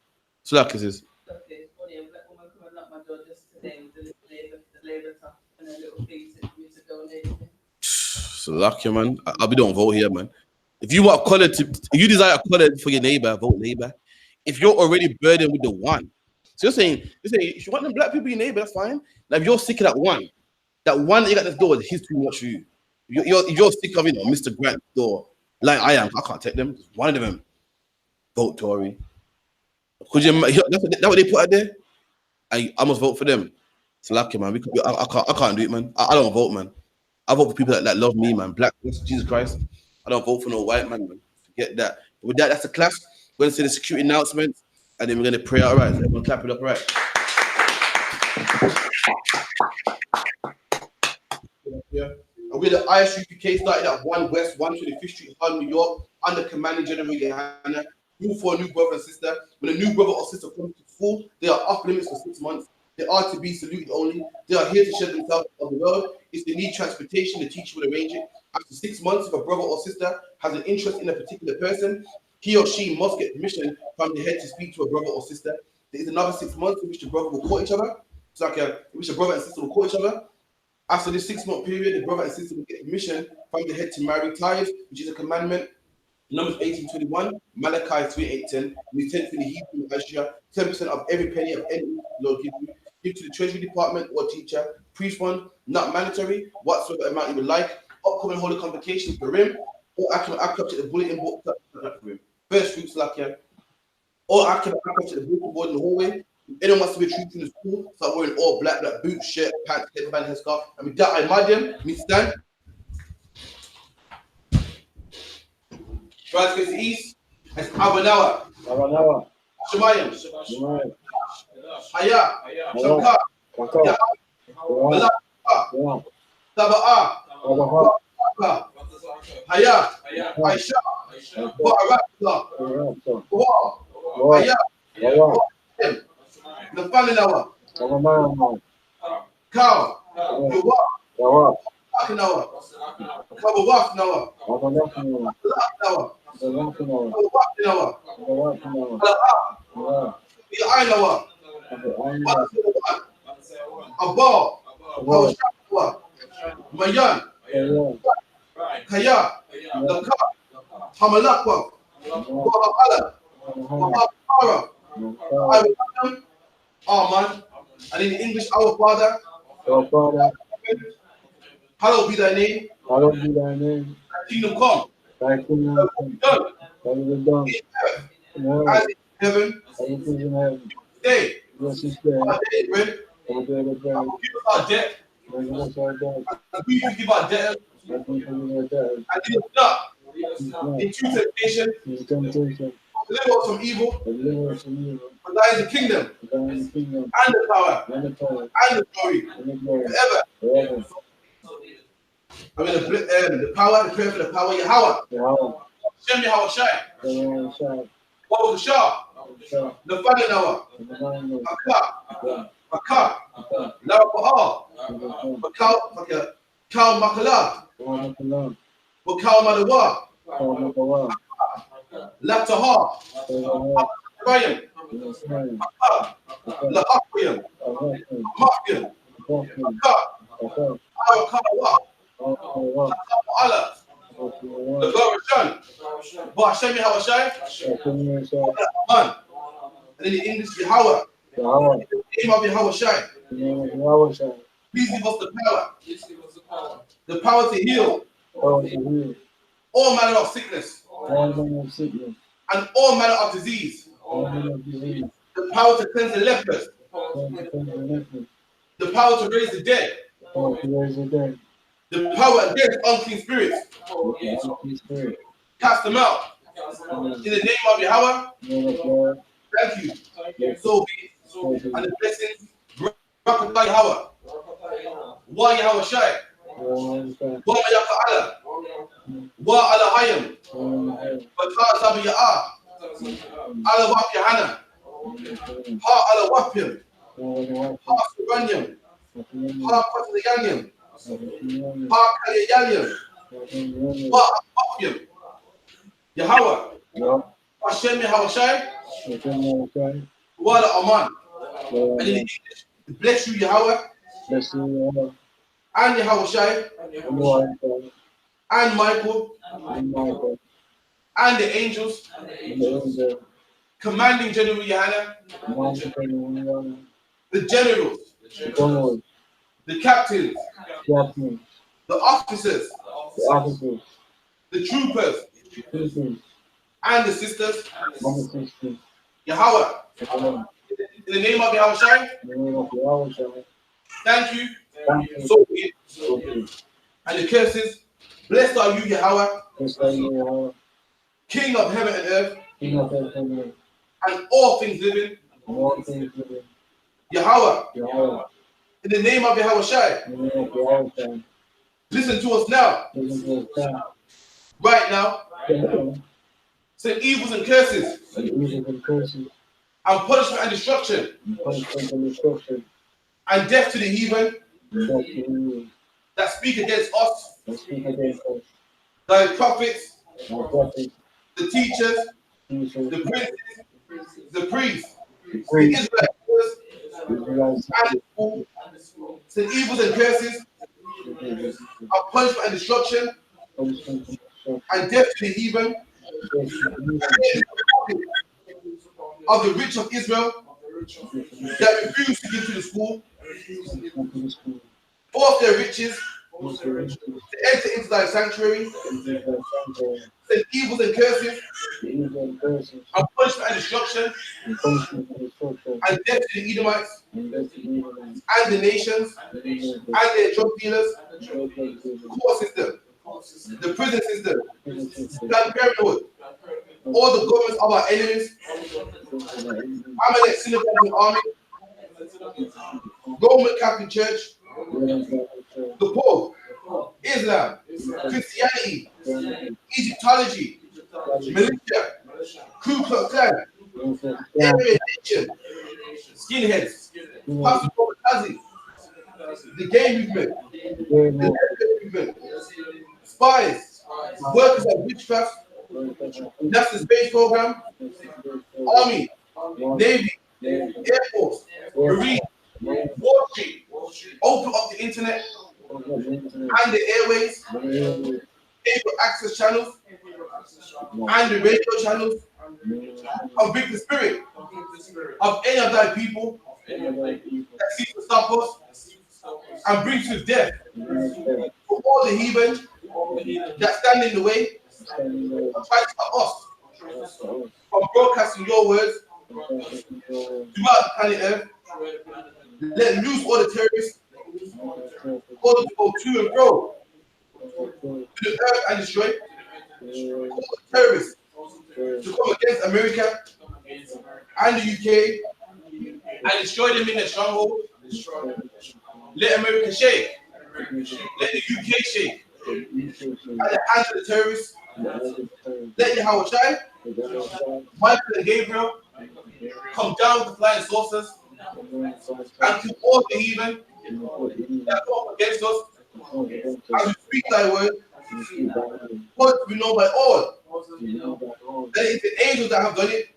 S1: So like this is.
S3: Okay, funny, a black woman come and knock my door just today with the Labour top and a little piece of me to donate.
S1: So lucky, man. I'll be don't vote here, man. If you want a colour if you desire a colour for your neighbor, vote Labour. If you're already burdened with the one, so you're saying if you want them black people your neighbor, that's fine. Now if you're sick of that one that you got this door is too much for you. If you're sick of Mr. Grant's door, like I am, I can't take them. Just one of them, vote Tory. Could you? That's what they put out there. I must vote for them. It's lucky, man. I can't do it, man. I don't vote, man. I vote for people that love me, man. Black, Jesus Christ. I don't vote for no white man, man. Forget that. But with that, that's the class. We're going to say the security announcements, and then we're going to pray. All right, so everyone clap it up, all right? Yeah. And we're the I.S.U.P.K. started at 1 West 125th Street, New York, under Commanding General GEN.YAHANNA. Rule for a new brother and sister. When a new brother or sister comes to full, they are off limits for 6 months. They are to be saluted only. They are here to share themselves on the world. If they need transportation, the teacher will arrange it. After 6 months, if a brother or sister has an interest in a particular person, he or she must get permission from the head to speak to a brother or sister. There is another 6 months in which the brother will court each other. It's like in which the brother and sister will court each other. After this 6 month period, the brother and sister will get permission from the head to marry tithes, which is a commandment. Numbers 18:21, Malachi 3:8-10. We tend to the Hebrew Ashia, 10% of every penny of any Lord give to the Treasury Department or teacher. Priest fund, not mandatory, whatsoever amount you would like. Upcoming holy convocations for him, or actual capture the bulletin board for him. First fruits like here. Or actual capture the bulletin board in the hallway. If anyone wants to be a troop in the school, start wearing all black boots, shirt, pants, headband, headscarf. And with that, I imagine me stand. Rise face the east. It's Abanawa.
S2: Abanawa.
S1: Shemayim. Haya, Shaka, Ya, Malaka, Taba'a, Waka, Haya, Aisha, Ba'arakla, Wa, Haya, the family now, Cow, Yuwa, Akinawa, Kabawaf Nawa, Nawa, Kabawaf Nawa, Ainawa, Abba, Hawashawa, Mayan, Kaya, Laka, Hamalakwa, Wahala, Wahara, I will come, Aman, and in English, our Father, hallowed be thy name, thy kingdom come, thy will be done, in earth as in heaven, today, our daily bread, and forgive us our debt, as we forgive our debtors, and lead us not into temptation, deliver us from evil, for thine is the kingdom, and the power, and the glory, forever. I mean, the power, the prayer for the power, Yahweh. Shem Yahweh Shai. What was the Shah? The Father Noah. Akar. Lara Baal. Kal Makala. Bakal Madawa. Latahar. Ryan. Lahakriyam. Mafyan. Akar. Awakawa. Allah. The Gorashan. Ba Shem Yahweh Shai. Man. And in the English, Yahweh. The name of Yahweh Shai. Please give us the power. The power to heal all manner of sickness and all manner of disease. The power to cleanse the lepers. The power to raise the dead. The power against unclean spirits. Cast them out. In the name of Yahweh. Thank you. So be it. And the blessings. Barakatah Yahweh. Wa Yahweh Shai. Wa Mayaka'ala. Wa Ala Hayam. Fatah Zabi Ya'ah. Ala Waf Yahanna. Ha Ala Wafim. Ha Suranyam. Ha Fatayanyam. Ha Kayayanyam. Wa Wafim. Yahweh. Hashem Yahweh Shai. Wa Ala Aman. And in English, bless you, Yahweh. And Yahweh Shai. And Michael. And the angels. Commanding General Yahanna. The generals. The captains. The officers. The troopers. And the sisters. Yahweh. In the name of Yahweh Shai. Thank you. So be it. And the curses. Blessed are you, Yahweh. King of heaven and earth. And all things living. Yahweh. In the name of Yahweh Shai. Listen to us now. Right now. Send evils and curses. And punishment and destruction. And death to the heathen that speak against us. Thy prophets, the teachers, the princes, the priests, the Israelites, and the school. Send evils and curses, and punishment and destruction, and death to the heathen, of the rich of Israel that refuse to give to the school, force their riches to enter into thy sanctuary, send evils and curses, and punishment and destruction, and death to the Edomites, and the nations, and their drug dealers, court system, the prison system, Planned Parenthood, all the governments of our enemies, Amalek synagogue and army, Roman Catholic Church, the Pope, Islam, Christianity, Egyptology, militia, Ku Klux Klan, Aryan Nation, skinheads, Pastor Kazi, the gay movement, the lesbian movement, spies, workers of witchcraft, NASA space program, Army, Navy, Air Force, Marine, Wall Street, open up the internet and the airways, cable access channels, and the radio channels, convict the spirit of any of thy people that seeks to stop us and bring to death for all the heathen that stand in the way and try to stop us from broadcasting your words throughout the planet Earth. Let loose all the terrorists, all to go to and fro to the earth and destroy. All the terrorists to come against America and the UK and destroy them in their stronghold. Let America shake. Let the UK shake. And the hands of the terrorists. Let Yahweh, Michael and Gabriel come down with the flying saucers and to all the heathen that come up against us as we speak thy word. What we know by all. That it's the angels that have done it.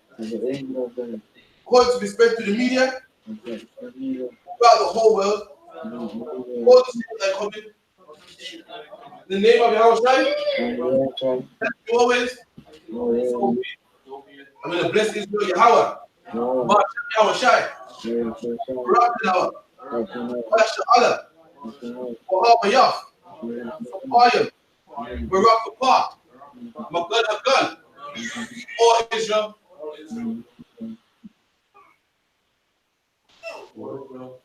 S1: According to be spread to the media throughout the whole world. All the people that come in the name of Yahweh, always. I'm going to bless Israel Yahweh. Yahweh Shai. Rakanawa. Mashallah. Wahaba Yaf. Ayam. Barak Park. Magan Hagan. All Israel.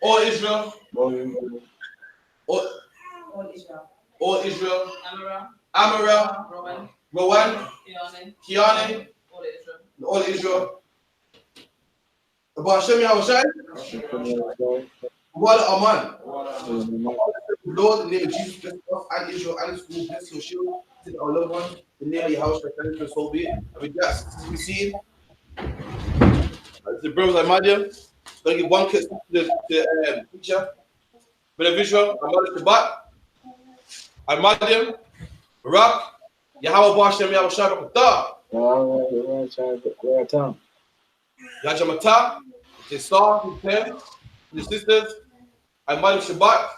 S1: All Israel. All Israel. Amara. Rowan. Kiane. All Israel. About Hashem Yahushai. What Aman. Lord, in the name of Jesus, bless us and Israel and the school, bless your shield, to our loved one, in the name of Yahushua, thank you so be it. And with that, we see the brothers I mad you. Don't give one kiss to the picture. For the visual, I'm mad Shabbat. I mad him. Rock. Yahweh Bashem Yahushua Bakata. Yajamata. The star, the pen, the sisters. I mad Shabbat.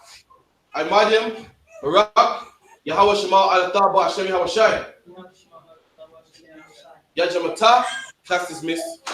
S1: I mad him. Rock. Yahweh Shema Al-Tar Bashem Yahushua. Yajamata. Class dismissed.